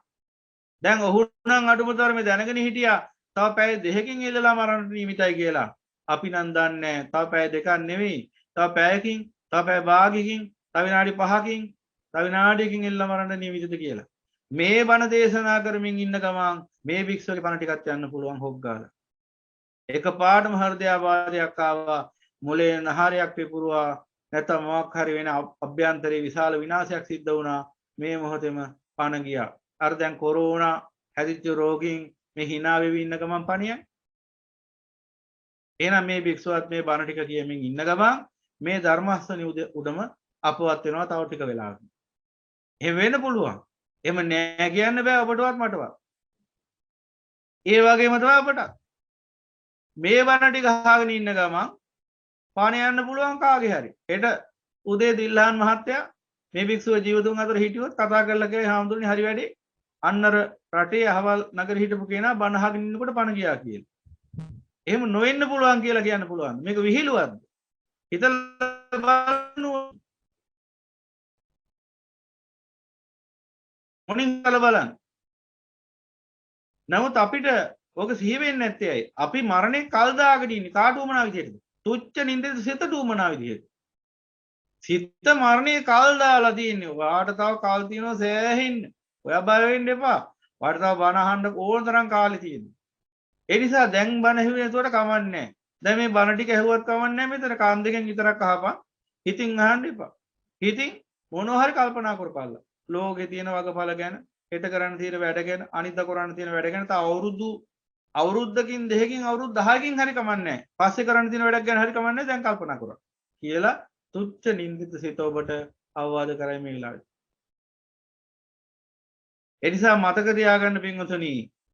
දැන් ඔහු නම් අඩුමතරමේ දැනගෙන හිටියා තව පැය දෙකකින් එල්ලලා මරන්නට නියමිතයි කියලා. අපි නම් දන්නේ නැහැ. තව පැය දෙකක් නෙවෙයි. තව පැයකින්, තව පැය භාගයකින්, තව විනාඩි 5කින්, තව විනාඩියකින් එල්ලලා මරන්න නියමිතද කියලා. මේ බණ දේශනා කරමින් ඉන්න ගමන් මේ භික්ෂුවගේ පණ ටිකක් යන්න පුළුවන් හොග්ගාලා. එකපාරටම හෘදයාබාධයක් ආවා. මොලේ නහරයක් පිපුරුවා. නැත්නම් මොකක් හරි වෙන අභ්‍යන්තරයේ විශාල විනාශයක් සිද්ධ වුණා. මේ මොහොතේම පණ ගියා. අර දැන් කොරෝනා හැදිච්ච රෝගීන් මේ hina වෙවි ඉන්න ගමන් පණියයි. එහෙනම් මේ භික්ෂුවත් මේ බණ ටික කියමින් ඉන්න ගමන් මේ ධර්මස්තනිය උඩම අපවත් වෙනවා තව ටික වෙලාවකින්. එහෙම වෙන්න පුළුවන්. එහෙම නෑ කියන්න බෑ ඔබටවත් මටවත්. ඒ වගේම තමයි ඔබට. මේ බණ ටික අහගෙන ඉන්න ගමන් පාන යන්න පුළුවන් කාගේ හරි. හෙට උදේ දිල්හන් මහත්තයා මේ භික්ෂුව ජීවතුන් අතර හිටියොත් කතා කරලා කියයි හාමුදුරනේ හරි වැඩි. අන්නර රටේ අහවල් නගර හිටපු කෙනා බණ අහගෙන ඉන්නකොට පණ ගියා කියලා. එහෙම නොවෙන්න පුළුවන් කියලා කියන්න පුළුවන්. මේක විහිළුවක්ද? හිතලා බලන්න මොනින් බලන්න. නමුත් අපිට ඕක සිහි වෙන්නේ නැත්තේ ඇයි? අපි මරණේ කල් දාගෙන ඉන්නේ කාට උමනා විදියටද? තුච්ච නින්දේ සිත දුමනා විදියට. සිත මරණේ කල් දාලා තින්නේ. වාට තව කල් තියෙනවා සෑහෙන්න. ඔයා බය වෙන්න එපා. වාට තව බණ අහන්න ඕන තරම් කාලේ තියෙනවා. ඒ නිසා දැන් බණ ඇහුවේ නැතුවට කමන්නේ නැහැ. දැන් මේ බණ ටික ඇහුවත් කමන්නේ නැහැ. මෙතන කාන් දෙකෙන් විතරක් අහපන්. හිතින් අහන්න එපා. හිතින් මොනවා හරි කල්පනා කරපල්ලා. ලෝකේ තියෙන වගඵල ගැන, හෙට කරන්න තියෙන වැඩ ගැන, අනිද්දා කරන්න තියෙන වැඩ ගැන තව අවුරුද්දකින් දෙකකින් අවුරුදු 10කින් හරි කමන්නේ නැහැ. පස්සේ කරන්න තියෙන වැඩක් ගැන හරි කමන්නේ නැහැ. දැන් කල්පනා කරා. කියලා තුච්ච නින්දිත සිත ඔබට අවවාද කරයි මේ වෙලාවේ. ඒ නිසා මතක තියාගන්න පින්වතුනි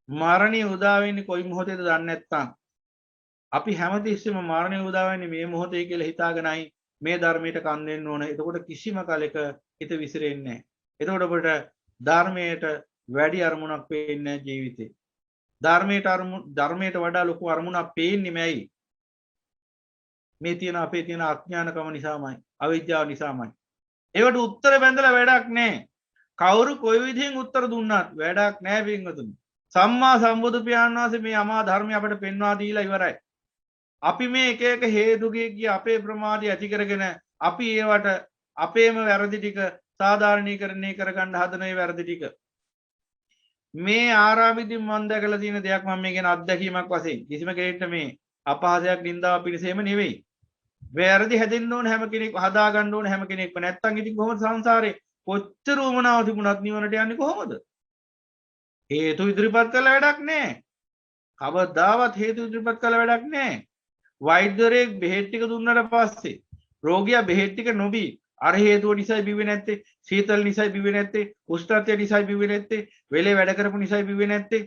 මරණය උදා වෙන්නේ කොයි මොහොතේද දන්නේ නැත්නම් අපි හැමතිස්සෙම මරණය උදා වෙන්නේ මේ මොහොතේ කියලා හිතාගෙනයි මේ ධර්මයට කන් දෙන්න ඕන. එතකොට කිසිම කලෙක හිත විසිරෙන්නේ නැහැ. එතකොට ඔබට ධර්මයට වැඩි අරමුණක් පේන්නේ නැහැ ජීවිතේ. ධර්මයට වඩා ලොකු අරමුණක් පේන්නේ නැයි. මේ තියෙන අපේ තියෙන අඥානකම නිසාමයි, අවිද්‍යාව නිසාමයි. ඒවට උත්තර බැඳලා වැඩක් නැහැ. කවුරු කොයි විදිහෙන් උත්තර දුන්නත් වැඩක් නැහැ පින්වතුනි. සම්මා සම්බුදු පියාණන් වහන්සේ මේ අමා ධර්මය අපට පෙන්වා දීලා ඉවරයි. අපි මේ එක එක හේතුකේ ගිය අපේ ප්‍රමාදය ඇති කරගෙන අපි ඒවට අපේම වැරදි ටික සාධාරණීකරණය කරගන්න හදන ඒ වැරදි ටික මේ ආරාමිතින් මම දැකලා තියෙන දෙයක් මම මේ කියන අත්දැකීමක් වශයෙන් කිසිම කෙනෙක්ට මේ අපහාසයක් නින්දාවක් පිණිසෙම නෙවෙයි. වැරදි හැදෙන්න ඕන හැම කෙනෙක් හදා ගන්න ඕන හැම කෙනෙක්ම නැත්තම් ඉතින් කොහොමද සංසාරේ කොච්චර උමනාව තිබුණත් නිවනට යන්නේ කොහොමද? හේතු ඉදිරිපත් කළ වැඩක් නැහැ. කවදාවත් හේතු ඉදිරිපත් කළ වැඩක් නැහැ. වෛද්‍යවරයෙක් බෙහෙත් ටික දුන්නාට පස්සේ රෝගියා බෙහෙත් ටික නොබී අර හේතුව නිසායි බිව්වේ නැත්තේ, සීතල නිසායි බිව්වේ නැත්තේ, උෂ්ණත්වය නිසායි බිව්වේ නැත්තේ, වෙලේ වැඩ කරපු නිසායි බිව්වේ නැත්තේ,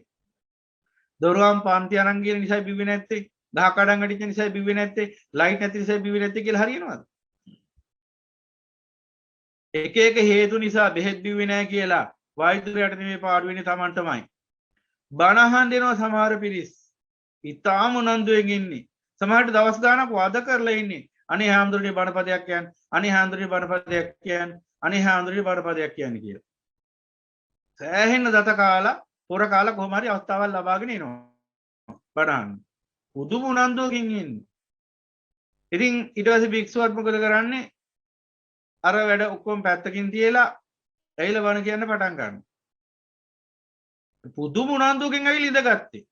දොරවම් පාන්ති අරන් ගිය නිසායි බිව්වේ නැත්තේ, ගහ කඩන් අඩිච්ච නිසායි බිව්වේ නැත්තේ, ලයිට් නැති නිසායි බිව්වේ නැත්තේ කියලා හරියනවද? එක එක හේතු නිසා බෙහෙත් බිව්වේ නැහැ කියලා වෛද්‍යවරයාට නෙමෙයි පාඩු වෙන්නේ Tamanටමයි. බණ අහන් දෙනවා සමහර පිරිස්. ඉතාම උනන්දුවෙන් ඉන්නේ. සමහරට දවස් ගාණක් වද කරලා ඉන්නේ. අනේ හාමුදුරනේ බණපදයක් කියන්න. අනේ හාමුදුරනේ බණපදයක් කියන්න. අනේ හාමුදුරනේ බණපදයක් කියන්න කියලා. සෑහෙන දත කාලා පොර කාලා කොහොම හරි අවස්ථාවක් ලබාගෙන එනවා. බණහන්. පුදුම උනන්දුවකින් ඉන්නේ. ඉතින් ඊට පස්සේ භික්ෂුවත් මොකද කරන්නේ? අර වැඩ ඔක්කොම පැත්තකින් තියලා ඇවිල්ලා බණ කියන්න පටන් ගන්නවා. පුදුම උනන්දුවකින් ඇවිල්ලා ඉඳගත්තේ.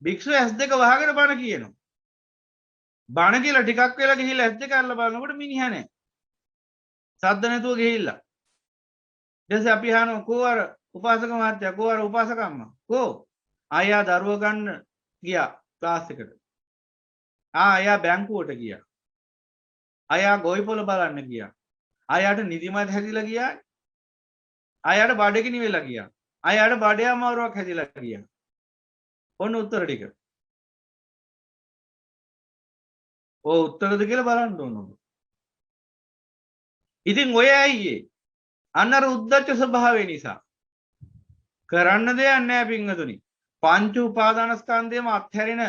භික්ෂුව S2 වහගෙන බණ කියනවා. බණ කියලා ටිකක් වෙලා ගිහිල්ලා S2 අරලා බලනකොට මිනිහා නැහැ. සද්ද නැතුව ගිහිල්ලා. ඊට පස්සේ අපි අහනවා කෝ අර උපාසක මහත්තයා කෝ අර උපාසකම්මා කෝ ආයා දරුව ගන්න ගියා ක්ලාස් එකට. ආයා බැංකුවට ගියා. ආයා ගොවිපොළ බලන්න ගියා. ආයාට නිදිමත හැදිලා ගියා. ආයාට බඩගිනි වෙලා ගියා. ආයාට බඩේ අමාරුවක් හැදිලා ගියා. ඔන්න උත්තර ටික. ඔය උත්තරද කියලා බලන්න ඕන. ඉතින් ඔය ඇයි අන්නර උද්දච්ච ස්වභාවය නිසා කරන්න දෙයක් නැහැ පින්වතුනි. පංච උපාදානස්කන්ධයම අත්හැරෙන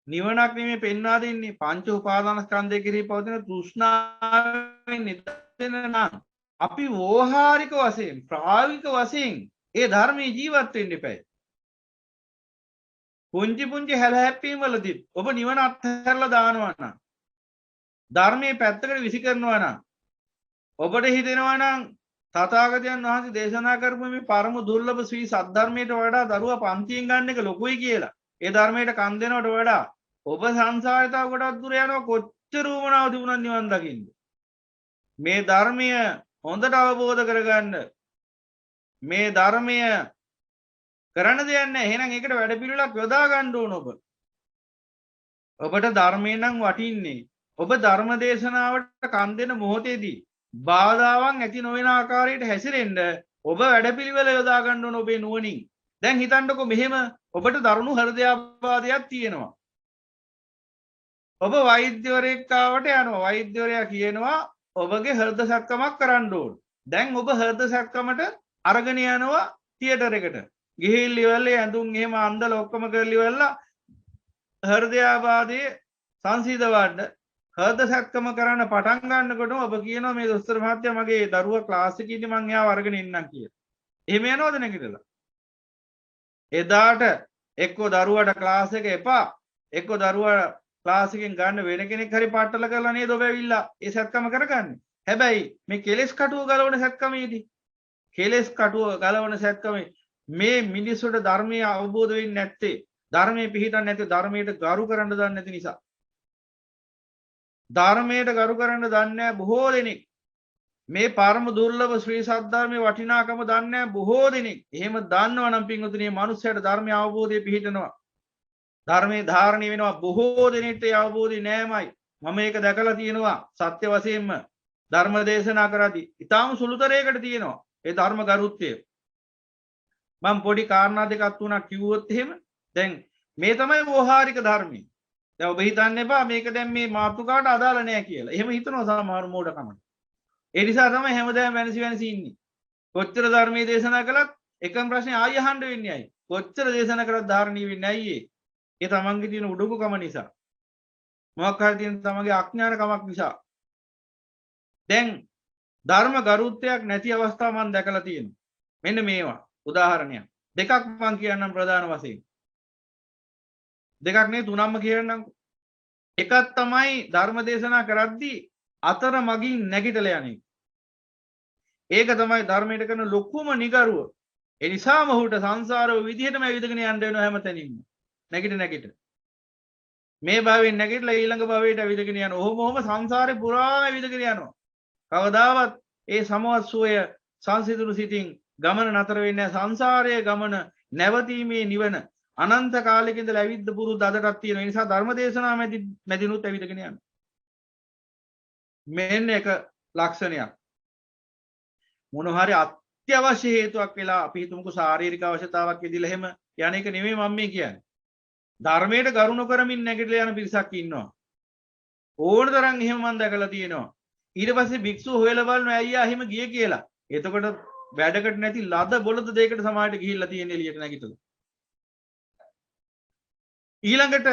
නිවනක් නෙමෙයි පෙන්වා දෙන්නේ. පංච උපාදානස්කන්ධය කෙරෙහි පවතින තෘෂ්ණාවෙන් නිදෙන්න නම් අපි වෝහාරික වශයෙන් ප්‍රායෝගික වශයෙන් ඒ ධර්මයේ ජීවත් වෙන්න එපයි. පුංචි පුංචි හැලහැප්පීම් වලදී ඔබ නිවන අත්හැරලා දානවා නම් ධර්මයේ පැත්තකට විසි කරනවා නම් ඔබට හිතෙනවා නම් තථාගතයන් වහන්සේ දේශනා කරපු මේ පරම දුර්ලභ ශ්‍රී සද්ධර්මයට වඩා දරුවා පන්තියෙන් ගන්න එක ලොකුයි කියලා. ඒ ධර්මයට කන් දෙනවට වඩා ඔබ සංසාරේ තව ගොඩක් දුර යනවා කොච්චර උවමනාව තිබුණත් නිවන් දකින්න. මේ ධර්මය හොඳට අවබෝධ කරගන්න මේ ධර්මය කරන්න දෙයක් නැහැ. එහෙනම් ඒකට වැඩපිළිවෙලක් යොදා ගන්න ඕන ඔබ. ඔබට ධර්මයෙන් නම් වටින්නේ. ඔබ ධර්ම දේශනාවට කන් දෙන මොහොතේදී බාධාවන් ඇති නොවන ආකාරයට හැසිරෙන්න ඔබ වැඩපිළිවෙල යොදා ගන්න ඕන ඔබේ නුවණින්. දැන් හිතන්නකො මෙහෙම ඔබට දරුණු හෘදයාබාධයක් තියෙනවා. ඔබ වෛද්‍යවරයෙක් ආවට යනවා. වෛද්‍යවරයා කියනවා ඔබගේ හෘද සැක්කමක් කරන්න ඕන. දැන් ඔබ හෘද සැක්කමට අරගෙන යනවා තියටර් එකට. ගිහිල්ලා ඉවරලා ඇඳුම් එහෙම අන්දලා ඔක්කොම කරලා ඉවරලා හෘදයාබාධයේ සංසිඳවන්න හෘද සැක්කම කරන්න පටන් ගන්නකොටම ඔබ කියනවා මේ දොස්තර මහත්තයා මගේ දරුවා ක්ලාස් එකේදී මං එයාව අරගෙන ඉන්නම් කියලා. එහෙම යනවද නැගිටලා? එදාට එක්කෝ දරුවාට ක්ලාස් එක එපා එක්කෝ දරුවා ක්ලාස් එකෙන් ගන්න වෙන කෙනෙක් හරි පාටල කරලා නේද ඔබ ඇවිල්ලා ඒ සැක්කම කරගන්නේ. හැබැයි මේ කෙලෙස් කටුව ගලවන සැක්කමේදී කෙලෙස් කටුව ගලවන සැක්කමේ මේ මිනිස්සුන්ට ධර්මය අවබෝධ වෙන්නේ නැත්තේ ධර්මයේ පිහිටන්නේ නැත්තේ ධර්මයට ගරු කරන්න දන්නේ නැති නිසා. ධර්මයට ගරු කරන්න දන්නේ බොහෝ දෙනෙක්. මේ පරම දුර්ලභ ශ්‍රී සද්ධර්මයේ වටිනාකම දන්නේ බොහෝ දෙනෙක්. එහෙම දන්නවා නම් පින්වතුනි මේ මනුස්සයාට ධර්මයේ අවබෝධය පිහිටනවා. ධර්මයේ ධාරණය වෙනවා. බොහෝ දෙනෙක්ට ඒ අවබෝධය නෑමයි. මම ඒක දැකලා තියෙනවා සත්‍ය වශයෙන්ම ධර්ම දේශනා කරද්දී. ඊටාම සුළුතරයකට තියෙනවා ඒ ධර්ම ගරුත්වය. මම පොඩි කාරණා දෙකක් තුනක් කිව්වොත් එහෙම දැන් මේ තමයි වෝහාරික ධර්මය. දැන් ඔබ හිතන්න එපා මේක දැන් මේ මාතෘකාවට අදාළ නෑ කියලා. එහෙම හිතනවා සමහර මෝඩකම. ඒ නිසා තමයි හැමදාම වෙනසි ඉන්නේ. කොච්චර ධර්මයේ දේශනා කළත් එකම ප්‍රශ්නේ ආයෙ අහන්න වෙන්නේ ඇයි? කොච්චර දේශනා කරත් ධාරණීය වෙන්නේ ඇයි ඒ? ඒ තමන්ගේ තියෙන උඩඟුකම නිසා. මොකක් හරි තියෙන තමන්ගේ අඥානකමක් නිසා. දැන් ධර්ම ගරුත්වයක් නැති අවස්ථා මම දැකලා තියෙනවා. මෙන්න මේවා උදාහරණයක්. දෙකක් මම කියන්නම් ප්‍රධාන වශයෙන්. දෙකක් නේ තුනක්ම කියන්නම්. එකක් තමයි ධර්ම දේශනා කරද්දී අතර මගින් නැගිටලා යන්නේ. ඒක තමයි ධර්මයට කරන ලොකුම නිගරුව. ඒ නිසාම ඔහුට සංසාරව විදිහටම ඇවිදගෙන යන්න වෙනවා හැමතැනින්ම. නැගිට. මේ භවයෙන් නැගිටලා ඊළඟ භවයට ඇවිදගෙන යනවා. ඔහොම සංසාරේ පුරාම ඇවිදගෙන යනවා. කවදාවත් ඒ සමවත් සෝය සංසිඳුණු සිතින් ගමන නතර වෙන්නේ සංසාරයේ ගමන නැවතීමේ නිවන අනන්ත කාලයක ඉඳලා ඇවිද්ද පුරුදු අදටත් තියෙන නිසා ධර්ම දේශනා මැදිනුත් ඇවිදගෙන යනවා. මෙන්න එක ලක්ෂණයක්. මොන හරි අත්‍යවශ්‍ය හේතුවක් වෙලා අපි හිතමුකෝ ශාරීරික අවශ්‍යතාවක් ඉදිලා එහෙම යන එක නෙමෙයි මම මේ කියන්නේ. ධර්මයට ගරුණ කරමින් නැගිටලා යන පිරිසක් ඉන්නවා. ඕන තරම් එහෙම මම දැකලා තියෙනවා. ඊට පස්සේ භික්ෂුව හොයලා බලනවා අයියා එහෙම ගියේ කියලා. එතකොට වැඩකට නැති ලද බොළඳ දෙයකට සමාජයට ගිහිල්ලා තියෙන එළියට නැගිටලා. ඊළඟට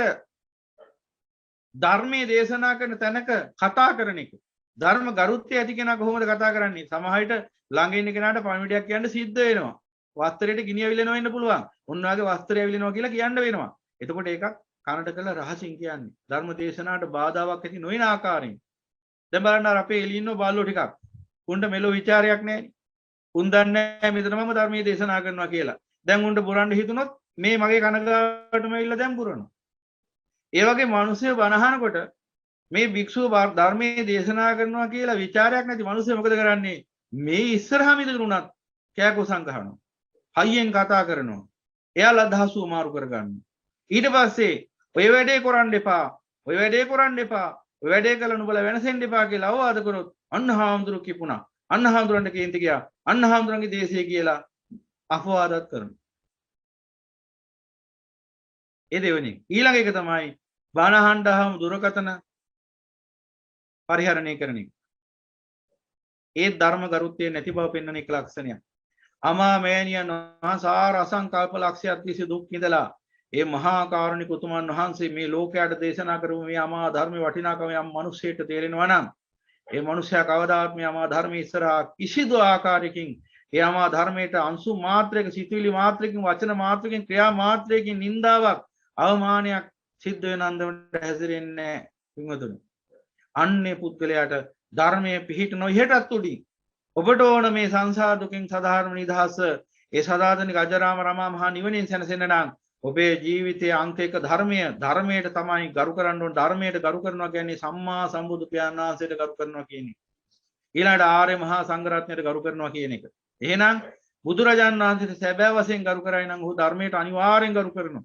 ධර්මයේ දේශනා කරන තැනක කතා කරන එක. ධර්ම ගරුත්වය ඇති කෙනා කොහොමද කතා කරන්නේ? සමහර විට ළඟ ඉන්න කෙනාට පණිවිඩයක් කියන්න සිද්ධ වෙනවා. වස්ත්‍රයට ගිනි ඇවිලෙනවා වෙන්න පුළුවන්. ඔන්නවාගේ වස්ත්‍රය ඇවිලෙනවා කියලා කියන්න වෙනවා. එතකොට ඒකක් කනට කළ රහසින් කියන්නේ. ධර්ම දේශනාවට බාධාවක් ඇති නොවන ආකාරයෙන්. දැන් බලන්න අර අපේ එළිය ඉන්න බාල්ලෝ ටිකක්. උන්ට මෙලෝ ਵਿਚාරයක් නැහැ. උන් දන්නේ නැහැ මෙතන මම ධර්මයේ දේශනා කරනවා කියලා. දැන් උන්ට පුරන්න හිතුනොත් මේ මගේ කනගාටුම ඇවිල්ලා දැන් පුරනවා. ඒ වගේ මිනිස්සු බනහනකොට මේ භික්ෂුව ධර්මයේ දේශනා කරනවා කියලා ਵਿਚාරයක් නැති මිනිස්සු මොකද කරන්නේ? මේ ඉස්සරහා මිදගෙන උනත් කෑකෝ සංගහනවා. හයියෙන් කතා කරනවා. එයාලා අදහසු මාරු කරගන්නවා. ඊට පස්සේ ඔය වැඩේ කරන්න එපා. ඔය වැඩේ කරන්න එපා. ඔය වැඩේ කළා නුඹලා වෙනසෙන්න එපා කියලා අවවාද කරොත් අන්න හාමුදුරු කිපුණා. අන්න හාමුදුරන්ට කේන්ති ගියා. අන්න හාමුදුරන්ගේ දේශය කියලා අපවාදත් කරනවා. ඒ දෙවෙනි. ඊළඟ එක තමයි බණහන්ඩහම දුරකතන පරිහරණය කරන එක. ඒ ධර්ම ගරුත්වය නැති බව පෙන්වන එක ලක්ෂණයක්. අමා මෑණියන් වහන්සේ අසංකල්ප ලක්ෂයක් තිස්සේ දුක් විඳලා ඒ මහා කාරුණික උතුමන් වහන්සේ මේ ලෝකයට දේශනා කරපු මේ අමා ධර්මයේ වටිනාකම යම් මිනිසෙට තේරෙනවා නම් ඒ මිනිසයා කවදාත් මේ අමා ධර්මයේ ඉස්සරහා කිසිදු ආකාරයකින් ඒ අමා ධර්මයට අංශු මාත්‍රයක සිතුවිලි මාත්‍රයකින් වචන මාත්‍රයකින් ක්‍රියා මාත්‍රයකින් නින්දාවක් අවමානයක් සිද්ධ වෙන අන්දමට හැසිරෙන්නේ නැහැ. අන්නේ පුද්ගලයාට ධර්මයේ පිහිට නොහිටත් උඩින් ඔබට ඕන මේ සංසාර දුකින් සදාහරණ නිදහස ඒ සදාතනික අජරාම රමා මහා නිවනින් සැනසෙන්න නම් ඔබේ ජීවිතයේ අංක එක ධර්මයට තමයි ගරු කරන්න ඕන. ධර්මයට ගරු කරනවා කියන්නේ සම්මා සම්බුදු පියාණන් වහන්සේට ගරු කරනවා කියන එක. ඊළඟට ආර්ය මහා සංඝරත්නයට ගරු කරනවා කියන එක. එහෙනම් බුදුරජාණන් වහන්සේට සැබෑ වශයෙන් ගරු කරයි නම් ඔහු ධර්මයට අනිවාර්යෙන් ගරු කරනවා.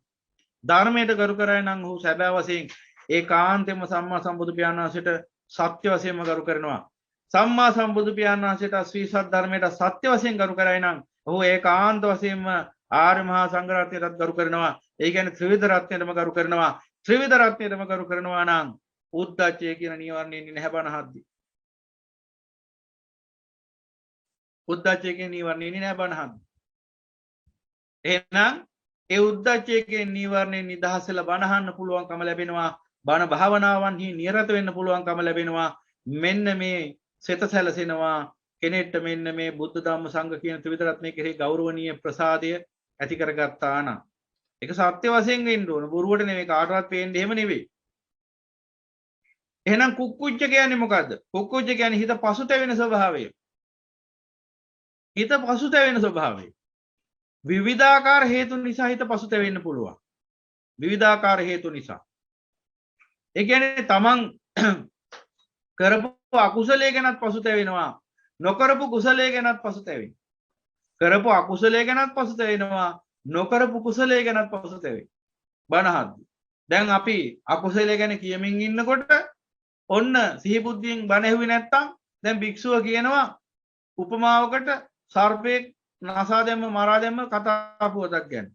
ධර්මයට ගරු කරයි නම් ඔහු සැබෑ වශයෙන් ඒකාන්තයෙන්ම සම්මා සම්බුදු පියාණන් වහන්සේට සත්‍ය වශයෙන්ම ගරු කරනවා. සම්මා සම්බුදු පියාණන් වහන්සේට ශ්‍රී සත්‍ය ධර්මයට සත්‍ය වශයෙන් ගරු කරයි නම් ඔහු ඒකාන්ත වශයෙන්ම ආර්ය මහා සංඝරත්නයටත් ගරු කරනවා. ඒ කියන්නේ ත්‍රිවිධ රත්නයටම ගරු කරනවා. ත්‍රිවිධ රත්නයටම ගරු කරනවා නම් උද්ධච්චය කියන නීවරණය ඉන්නේ නැහැ බණහද්දි. උද්ධච්චය කියන නීවරණය ඉන්නේ නැහැ බණහද්දි. එහෙනම් ඒ උද්ධච්චය කියන නීවරණයෙන් නිදහස් වෙලා බණහන්න පුළුවන්කම ලැබෙනවා. බණ භාවනාවන්හි නිරත වෙන්න පුළුවන්කම ලැබෙනවා. මෙන්න මේ සිත සැලසෙනවා. කෙනෙක්ට මෙන්න මේ බුද්ධ ධම්ම සංඝ කියන ත්‍රිවිධ රත්නයේ කෙරෙහි ගෞරවනීය ප්‍රසාදය ඇති කරගත්තා නම් ඒක සත්‍ය වශයෙන් වෙන්න ඕන. බොරුවට නෙවෙයි කාටවත් පේන්නේ එහෙම නෙවෙයි. එහෙනම් කුක්කුච්ච කියන්නේ මොකද්ද? කුක්කුච්ච කියන්නේ හිත පසුතැවෙන ස්වභාවය. හිත පසුතැවෙන ස්වභාවය. විවිධාකාර හේතු නිසා හිත පසුතැවෙන්න පුළුවන්. විවිධාකාර හේතු නිසා. ඒ කියන්නේ තමන් කරපු අකුසලයේ ගැනත් පසුතැවෙනවා. නොකරපු කුසලයේ ගැනත් පසුතැවෙනවා. කරපු අකුසලයේ ගැනත් පසුතැවෙනවා. නොකරපු කුසලයේ ගැනත් පසුතැවෙනවා. බණහද්දි. දැන් අපි අකුසලයේ ගැන කියමින් ඉන්නකොට ඔන්න සිහි බුද්ධියෙන් බණ ඇහුවේ නැත්තම් දැන් භික්ෂුව කියනවා උපමාවකට සර්පෙක් නසා දැම්ම මරා දැම්ම කතා පුවතක් ගැන.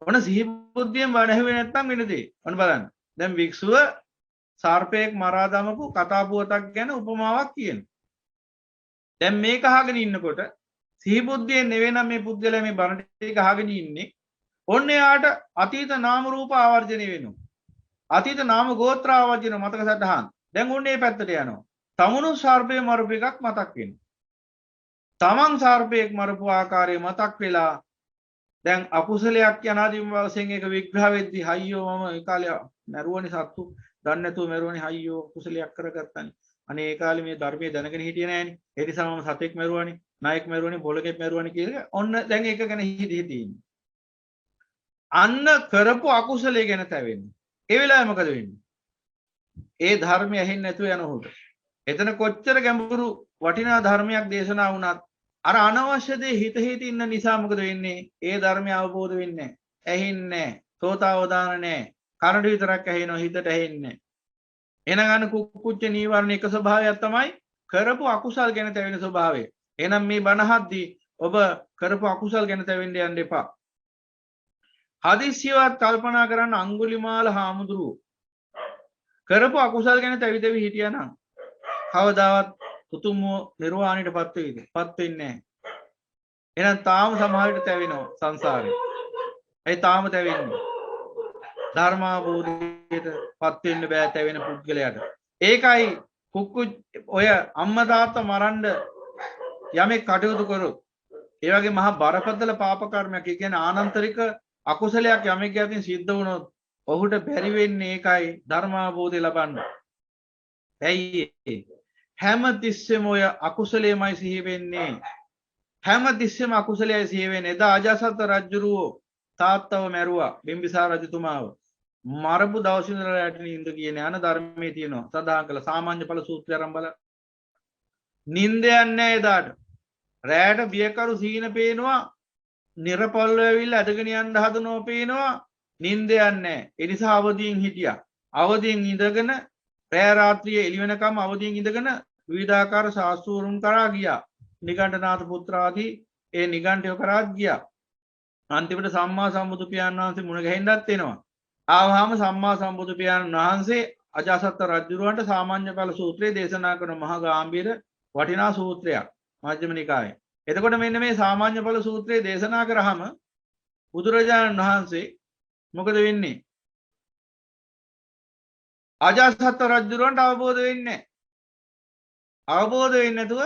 ඔන්න සිහි බුද්ධියෙන් බණ ඇහුවේ නැත්තම් වෙන දේ. ඔන්න බලන්න. දැන් භික්ෂුව සර්පෙක් මරා දමපු කතා පුවතක් ගැන උපමාවක් කියනවා. දැන් මේක අහගෙන ඉන්නකොට සිහි බුද්ධියෙන් නෙවෙයි මේ පුද්ගලයා මේ බණ ටික අහගෙන ඉන්නේ. ඔන්න එයාට අතීත නාම රූප ආවර්ජනය වෙනවා. අතීත නාම ගෝත්‍ර ආවර්ජන මතක සටහන්. දැන් උන්නේ මේ පැත්තට යනවා. තමුණු සර්පේ මරපු එකක් මතක් වෙනවා. තමන් සර්පෙක් මරපු ආකාරය මතක් වෙලා දැන් අකුසලයක් යනාදී වශයෙන් ඒක විග්‍රහ වෙද්දී අයියෝ මම ඒ කාලේ මරුවනේ සත්තු දන්නේ නැතුව මරුවනේ අයියෝ කුසලයක් කරගත්තානේ. අනේ ඒ කාලේ මේ ධර්මයේ දැනගෙන හිටියේ නෑනේ. ඒ නිසා මම සතෙක් මරුවනේ, නායක මරුවනේ, බොලකෙක් මරුවනේ කියලා ඔන්න දැන් ඒක ගැන හිතේ ඉන්නේ. අන්න කරපු අකුසලයේ ගැන තැවෙන්නේ. ඒ වෙලාවේ මොකද වෙන්නේ? ඒ ධර්මය ඇහෙන්නේ නැතුව යනකොට. එතන කොච්චර ගැඹුරු වටිනා ධර්මයක් දේශනා වුණත් අර අනවශ්‍ය දේ හිත ඉන්න නිසා මොකද වෙන්නේ? ඒ ධර්මය අවබෝධ වෙන්නේ නැහැ. ඇහෙන්නේ නැහැ. සෝතාවදාන නැහැ. කනට විතරක් ඇහෙනවා, හිතට ඇහෙන්නේ නැහැ. එහෙනම් අන්න කුක්කුච්ච නීවරණ එක ස්වභාවයක් තමයි කරපු අකුසල් ගැන තැවෙන ස්වභාවය. එහෙනම් මේ බණහද්දී ඔබ කරපු අකුසල් ගැන තැවෙන්න යන්න එපා. හදිස්සියවත් කල්පනා කරන්න අඟුලිමාල හාමුදුරුවෝ කරපු අකුසල් ගැන තැවි හිටියානම් කවදාවත් උතුම් නිර්වාණයටපත් වෙයිද? පත් වෙන්නේ නැහැ. එහෙනම් තාම සමාජයට තැවෙනවා සංසාරේ. ඒ තාම තැවෙන්නේ. ධර්මාභූතයට පත් වෙන්න බෑ තැවෙන පුද්ගලයාට. ඒකයි කුක්කු ඔය අම්මා තාත්තා මරන්න යමෙක් කටයුතු කරොත් ඒ වගේ මහා බරපතල පාප කර්මයක් කියන්නේ ආනන්තරික අකුසලයක් යමෙක් යටින් සිද්ධ වුණොත් ඔහුට බැරි වෙන්නේ ඒකයි ධර්මාභූතය ලබන්න. ඇයි හැම තිස්සෙම ඔය අකුසලයේමයි සිහි වෙන්නේ. හැම තිස්සෙම අකුසලයයි සිහි වෙන්නේ. එදා අජාසත් රජුරෝ තාත්තව මැරුවා බිම්බිසාර රජතුමාව. මරපු දවසේ ඉඳලා රැට නින්ද කියන යන ධර්මයේ තියෙනවා. සදාහන් කළ සාමාන්‍ය ඵල සූත්‍රය අරන් බලන්න. නින්ද යන්නේ නැහැ එදාට. රැට බියකරු සීන පේනවා. නිරපල්ල ඇවිල්ලා අදගෙන යන්න හදනවා පේනවා. නින්ද යන්නේ නැහැ. ඒ නිසා අවදියෙන් හිටියා. අවදියෙන් ඉඳගෙන රෑ රාත්‍රියේ එළි වෙනකම් අවදියෙන් ඉඳගෙන විවිධාකාර ශාස්ත්‍රූරුන් කරා ගියා. නිගණ්ඨනාථ පුත්‍රාදී ඒ නිගණ්ඨයෝ කරාත් ගියා. අන්තිමට සම්මා සම්බුදු පියාණන් වහන්සේ මුණ ගැහෙන්නත් වෙනවා. ආවහම සම්මා සම්බුදු පියාණන් වහන්සේ අජාසත් රජුරවන්ට සාමාන්‍ය ඵල සූත්‍රය දේශනා කරන මහා ගාම්භීර වටිනා සූත්‍රයක් මජ්ක්‍ධිම නිකායේ. එතකොට මෙන්න මේ සාමාන්‍ය ඵල සූත්‍රය දේශනා කරාම බුදුරජාණන් වහන්සේ මොකද වෙන්නේ? අජාසත් රජුරවන්ට අවබෝධ වෙන්නේ නැහැ. අවබෝධ වෙන්නේ නැතුව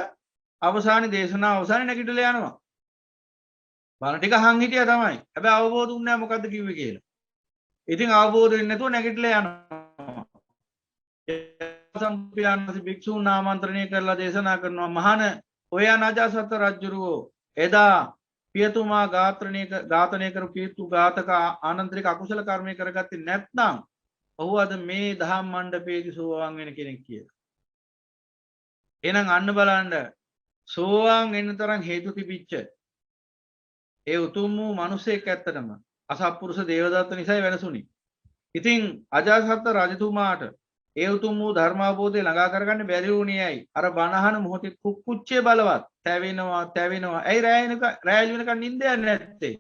අවසානයේ දේශනාව අවසානයේ නැගිටලා යනවා. බණ ටික අහන් හිටියා තමයි. හැබැයි අවබෝධ වුණේ නැහැ මොකද්ද කිව්වේ කියලා. ඉතින් අවබෝධ වෙන්නේ නැතුව නැගිටලා යනවා. සම්පියානසි භික්ෂුන් ආමන්ත්‍රණය කරලා දේශනා කරනවා මහාන ඔය අජාසත් රජුරෝ එදා පියතුමා ඝාතනය කරු කීර්තු ඝාතක ආනන්තරික අකුසල කර්මය කරගත්තේ නැත්නම් ඔහු අද මේ දහම් මණ්ඩපයේදී සෝවාන් වෙන කෙනෙක් කියලා. එහෙනම් අන්න බලන්න සෝවාන් වෙන්න තරම් හේතු තිබිච්ච ඒ උතුම් වූ මිනිසෙක් ඇත්තටම අසත්පුරුෂ දේවදත්ත නිසායි වෙනසුනේ. ඉතින් අජාසත් රජතුමාට ඒ උතුම් වූ ධර්මාභෝධය ළඟා කරගන්න බැරි වුණේ ඇයි? අර බණහන මොහොතේ කුක්කුච්චේ බලවත් තැවෙනවා. ඇයි රැය වෙනකන් නිින්ද යන්නේ නැත්තේ?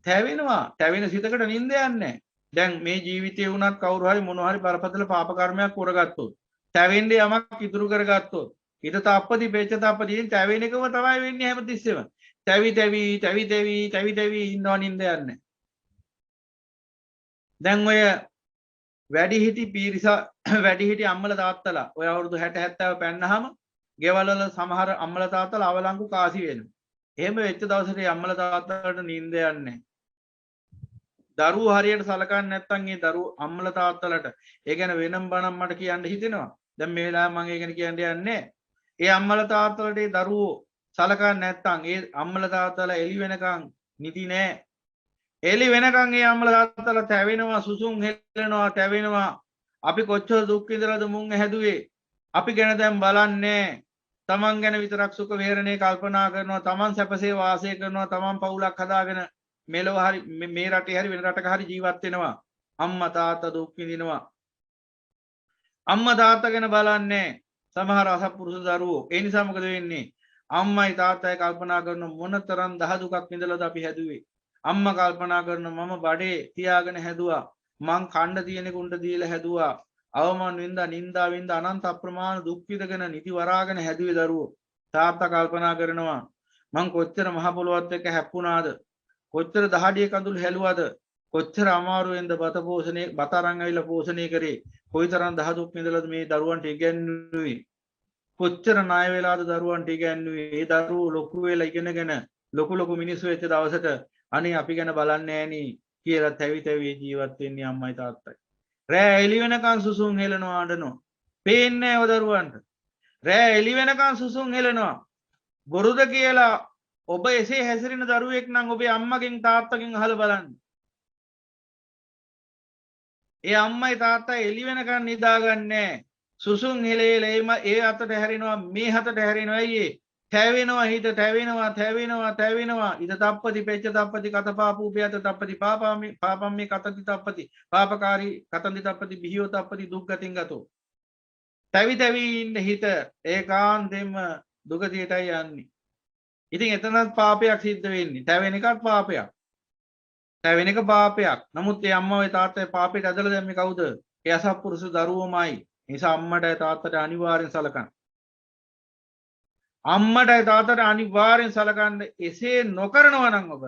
තැවෙන සිතකට නිින්ද යන්නේ. දැන් මේ ජීවිතේ වුණත් කවුරු හරි මොන හරි බරපතල පාප කර්මයක් කරගත්තොත් තැවෙන්නේ යමක් ඉතුරු කරගත්තොත් ඊට තාප්පති පෙච්ච තාප්පති තැවෙන එකම තමයි වෙන්නේ හැමතිස්සෙම. තැවි ඉන්නවා නිින්ද යන්නේ. දැන් ඔය වැඩිහිටි පිරිස වැඩිහිටි අම්මලා තාත්තලා ඔය අවුරුදු 60 70 පැන්නහම ගෙවල් වල සමහර අම්මලා තාත්තලා අවලංගු කාසි වෙනවා. එහෙම වෙච්ච දවසට අම්මලා තාත්තලාට නිින්ද යන්නේ. දරුවෝ හරියට සලකන්නේ නැත්නම් ඒ දරුවෝ අම්මලා තාත්තලාට ඒ ගැන වෙනම බණක් මට කියන්න හිතෙනවා. දැන් මේ වෙලාවේ මම ඒ ගැන කියන්න යන්නේ. ඒ අම්මලා තාත්තලාට ඒ දරුවෝ සලකන්නේ නැත්නම් ඒ අම්මලා තාත්තලා එළි වෙනකන් නිදි නෑ. එළි වෙනකන් ඒ අම්මලා තාත්තලා තැවෙනවා සුසුම් හෙලනවා තැවෙනවා. අපි කොච්චර දුක් විඳලාද මුන් හැදුවේ. අපි ගැන දැන් බලන්නේ. තමන් ගැන විතරක් සුඛ වේරණේ කල්පනා කරනවා. තමන් සැපසේ වාසය කරනවා. තමන් පවුලක් හදාගෙන මෙලොව හරි මේ රටේ හරි වෙන රටක හරි ජීවත් වෙනවා. අම්මා තාත්තා දුක් විඳිනවා. අම්මා තාත්තා ගැන බලන්නේ සමහර අසත්පුරුෂ දරුවෝ. ඒ නිසා මොකද වෙන්නේ? අම්මයි තාත්තයි කල්පනා කරන මොනතරම් දහ දුකක් විඳලාද අපි හැදුවේ. අම්මා කල්පනා කරන මම බඩේ තියාගෙන හැදුවා. මං කණ්ඩ තියෙන කුණ්ඩ දීලා හැදුවා. අවමන් වින්දා නින්දා වින්දා අනන්ත අප්‍රමාණ දුක් විඳගෙන නිදි වරාගෙන හැදුවේ දරුවෝ. තාත්තා කල්පනා කරනවා මං කොච්චර මහ පොළොවත් එක්ක හැප්පුණාද? කොච්චර දහඩිය කඳුළු හැලුවද? කොච්චර අමාරුවෙන්ද බත අරන් ඇවිල්ලා පෝෂණය කරේ? කොයිතරම් දහ දුක් විඳලාද මේ දරුවන්ට ඉගැන්නුවේ? කොච්චර ණය වෙලාද දරුවන්ට ඉගැන්නුවේ? ඒ දරුවෝ ලොකු වෙලා ඉගෙනගෙන ලොකු මිනිස්සු වෙච්ච දවසට අනේ අපි ගැන බලන්නේ නෑනේ කියලා තැවි ජීවත් වෙන්නේ අම්මයි තාත්තයි. රෑ එළි වෙනකන් සුසුම් හෙලනවා අඬනවා. පේන්නේ නෑ දරුවන්ට. රෑ එළි වෙනකන් සුසුම් හෙලනවා. බොරුද කියලා ඔබ එසේ හැසිරෙන දරුවෙක් නම් ඔබේ අම්මගෙන් තාත්තගෙන් අහලා බලන්න. ඒ අම්මයි තාත්තයි එළි වෙනකන් නිදාගන්නේ සුසුම් හෙලේලේම ඒ අතට හැරෙනවා මේ හතට හැරෙනවා. අයියේ තැවෙනවා හිත තැවෙනවා ඉද තප්පති පෙච්ච තප්පති කත පාපූපයත තප්පති පාපම්මේ කතති තප්පති පාපකාරී කතන්ති තප්පති බිහියෝ තප්පති දුක්ගතින් ගතෝ. තැවි ඉන්න හිත ඒකාන්තයෙන්ම දුගතියටයි යන්නේ. ඉතින් එතනත් පාපයක් සිද්ධ වෙන්නේ. තැවෙන එකත් පාපයක්. තැවෙන එක පාපයක්. නමුත් ඒ අම්මා තාත්තයි පාපයට ඇදලා දැම්මේ කවුද? ඒ අසත්පුරුෂ දරුවෝමයි. නිසා අම්මට තාත්තට අනිවාර්යෙන් සලකන්න. අම්මටයි තාත්තට අනිවාර්යෙන් සලකන්න එසේ නොකරනවා නම් ඔබ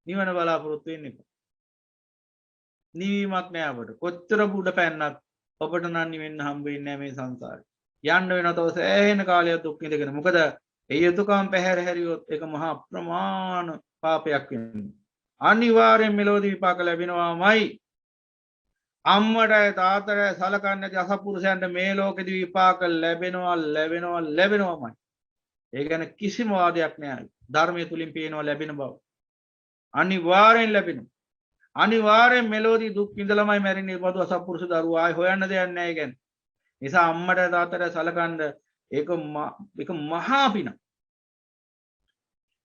නිවන බලාපොරොත්තු වෙන්න එපා. නිවීමක් නෑ අපට. කොච්චර බුඩ පැන්නත් ඔබට නම් නිවෙන්න හම්බ වෙන්නේ නෑ මේ සංසාරේ. යන්න වෙනවා තව සෑහෙන කාලයක් දුක් විඳගෙන. මොකද ඒ යුතුයකම් පැහැර හැරියොත් ඒක මහා ප්‍රමාණ පාපයක් වෙනවා. අනිවාර්යෙන් මෙලොවදී විපාක ලැබෙනවාමයි. අම්මටයි තාත්තටයි සලකන්නේ නැති අසත්පුරුෂයන්ට මේ ලෝකෙදී විපාක ලැබෙනවාමයි. ඒ ගැන කිසිම වාදයක් නෑ. ධර්මයේ තුලින් පේනවා ලැබෙන බව. අනිවාර්යෙන් ලැබෙනවා. අනිවාර්යෙන් මෙලොවදී දුක් විඳලාමයි මැරෙන්නේ. බදු අසත්පුරුෂ දරුවා ආයි හොයන්න දෙයක් නෑ ඒ ගැන. නිසා අම්මට තාත්තට සලකන්න ඒක මහා පිනක්.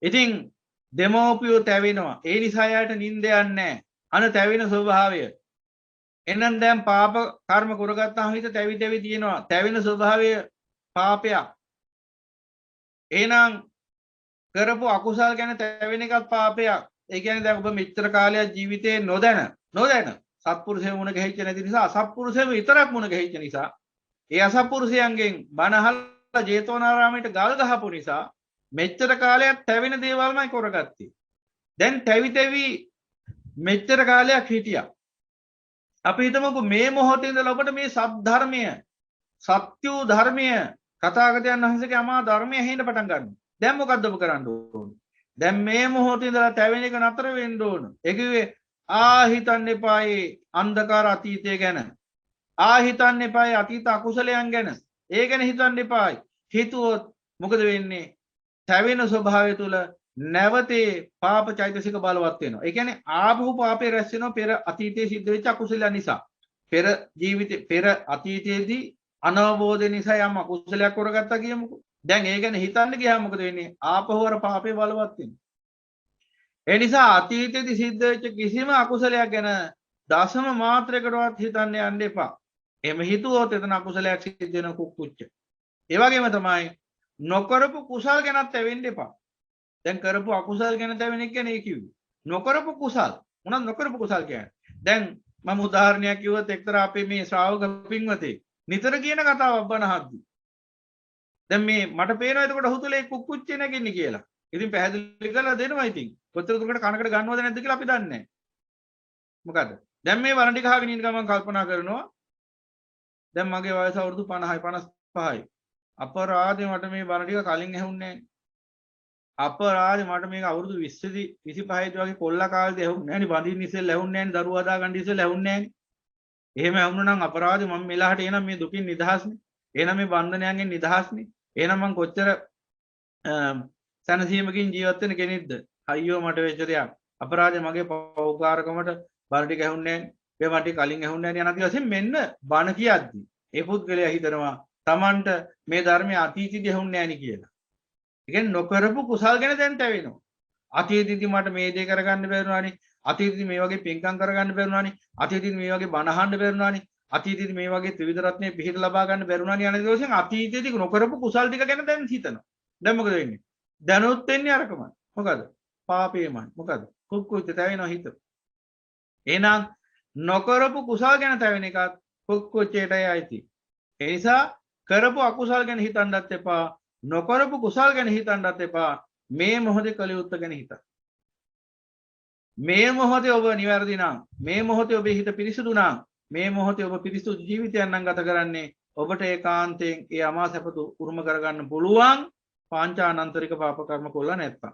ඉතින් දෙමෝපියෝ තැවෙනවා. ඒ නිසා යාට නිින්ද යන්නේ නැහැ. අන තැවෙන ස්වභාවය. එහෙනම් දැන් පාප කර්ම කරගත්තාම හිත තැවි තැවි තියෙනවා. තැවෙන ස්වභාවය පාපයක්. එහෙනම් කරපු අකුසල් ගැන තැවෙන එකත් පාපයක්. ඒ කියන්නේ දැන් ඔබ මෙච්චර කාලයක් ජීවිතේ නොදැන සත්පුරුෂයෝ මුණ ගැහිච්ච නැති නිසා අසත්පුරුෂයෝ විතරක් මුණ ගැහිච්ච නිසා ඒ අසත්පුරුෂයන්ගෙන් බණ අහලා ජේතවනාරාමයට ගල් ගහපු නිසා මෙච්චර කාලයක් තැවෙන දේවල්මයි කරගත්තේ. දැන් තැවි මෙච්චර කාලයක් හිටියා. අපි හිතමුකෝ මේ මොහොතේ ඉඳලා ඔබට මේ සත්‍ය ධර්මය කථාගතයන් වහන්සේගේ අමා ධර්මය ඇහෙන්න පටන් ගන්නවා. දැන් මොකද්ද ඔබ කරන්න ඕන? දැන් මේ මොහොතේ ඉඳලා තැවෙන එක නතර වෙන්න ඕන. ඒ කිව්වේ හිතන්න එපායි අන්ධකාර අතීතය ගැන. හිතන්න එපායි අතීත අකුසලයන් ගැන. ඒ ගැන හිතන්න එපායි. හිතුවොත් මොකද වෙන්නේ? තැවෙන ස්වභාවය තුල නැවතේ පාප චෛතසික බලවත් වෙනවා. ඒ කියන්නේ ආපහු පාපේ රැස් වෙනවා පෙර අතීතයේ සිද්ධ වෙච්ච අකුසල නිසා. පෙර අතීතයේදී අනවබෝධය නිසා යම් අකුසලයක් කරගත්තා කියමුකෝ. දැන් ඒ ගැන හිතන්න ගියාම මොකද වෙන්නේ? ආපහු අර පාපේ බලවත් වෙනවා. ඒ නිසා අතීතයේදී සිද්ධ වෙච්ච කිසිම අකුසලයක් ගැන දශම මාත්‍රයකටවත් හිතන්න යන්න එපා. එහෙම හිතුවොත් එතන අකුසලයක් සිද්ධ වෙන කුක්කුච්ච. ඒ වගේම තමයි නොකරපු කුසල් ගැනත් තැවෙන්න එපා. දැන් කරපු අකුසල් ගැන තැවෙන එක නේ කිව්වේ. නොකරපු කුසල්. මොනවද නොකරපු කුසල් කියන්නේ? දැන් මම උදාහරණයක් කිව්වොත් එක්තරා අපේ මේ ශ්‍රාවක පින්වතෙක් නිතර කියන කතාවක් බනහද්දි. දැන් මේ මට පේනවා එතකොට ඔහු තුල ඒ කුක්කුච්චේ නැගින්නේ කියලා. ඉතින් පැහැදිලි කරලා දෙනවා ඉතින්. කොතර දුරකට කනකට ගන්නවද නැද්ද කියලා අපි දන්නේ නැහැ. මොකද? දැන් මේ වරණ ටික අහගෙන ඉන්න ගමන් කල්පනා කරනවා දැන් මගේ වයස අවුරුදු 50යි 55යි. අපරාධේ මට මේ වරණ ටික කලින් ඇහුන්නේ නැහැ. අපරාධේ මට මේක අවුරුදු 20 25 වගේ කොල්ලා කාලේදී ඇහුන්නේ නැහැ නේ. බඳින්න ඉස්සෙල්ලා ඇහුන්නේ නැහැ නේ. දරුවා දාගන්න ඉස්සෙල්ලා ඇහුන්නේ නැහැ නේ. එහෙම ඇහුණා නම් අපරාධේ මම මෙලහට එනනම් මේ දුකින් නිදහස්නේ. එහෙනම් මේ බන්ධනයන්ගෙන් නිදහස්නේ. එහෙනම් මං කොච්චර සැනසීමකින් ජීවත් වෙන කෙනෙක්ද? අයියෝ මට වෙච්ච දෙයක්. අපරාධේ මගේ පෞකාරකමට බණ ටික ඇහුන්නේ නැහැ. මේ මට කලින් ඇහුන්නේ නැහැ නේ. අනන්ත වශයෙන් මෙන්න බණ කියද්දි ඒ පුද්ගලයා හිතනවා Tamanට මේ ධර්මයේ අතීතයේදී ඇහුන්නේ නැහැ නේ කියලා. ඒ කියන්නේ නොකරපු කුසල් ගැන දැන් තැවෙනවා. අතීතයේදී මට මේ දේ කරගන්න බැරුණානේ. අතීතයේදී මේ වගේ පින්කම් කරගන්න බැරුණානේ. අතීතයේදී මේ වගේ බණ අහන්න බැරුණානේ. අතීතයේදී මේ වගේ ත්‍රිවිධ රත්නයේ පිහිට ලබා ගන්න බැරුණානේ. අනේක වශයෙන් අතීතයේදී නොකරපු කුසල් ටික ගැන දැන් හිතනවා. දැන් මොකද වෙන්නේ? දැනුත් වෙන්නේ අරකමයි. මොකද? පාපේමයි. මොකද? කුක්කුච්ච තැවෙනවා හිත. එහෙනම් නොකරපු කුසල් ගැන තැවෙන එකත් කුක්කුච්චේටයි අයිති. ඒ නිසා කරපු අකුසල් ගැන හිතන්නත් එපා. නොකරපු කුසල් ගැන හිතන්නත් එපා. මේ මොහොතේ කළ යුත්තේ ගැන හිතන්න. මේ මොහොතේ ඔබ නිවැරදි නම්, මේ මොහොතේ ඔබේ හිත පිරිසුදු නම්, මේ මොහොතේ ඔබ පිරිසුදු ජීවිතයක් නම් ගත කරන්නේ ඔබට ඒකාන්තයෙන් ඒ අමා සැපතු උරුම කරගන්න පුළුවන් පංච ආනන්තරික පාප කර්ම කොල්ල නැත්තම්.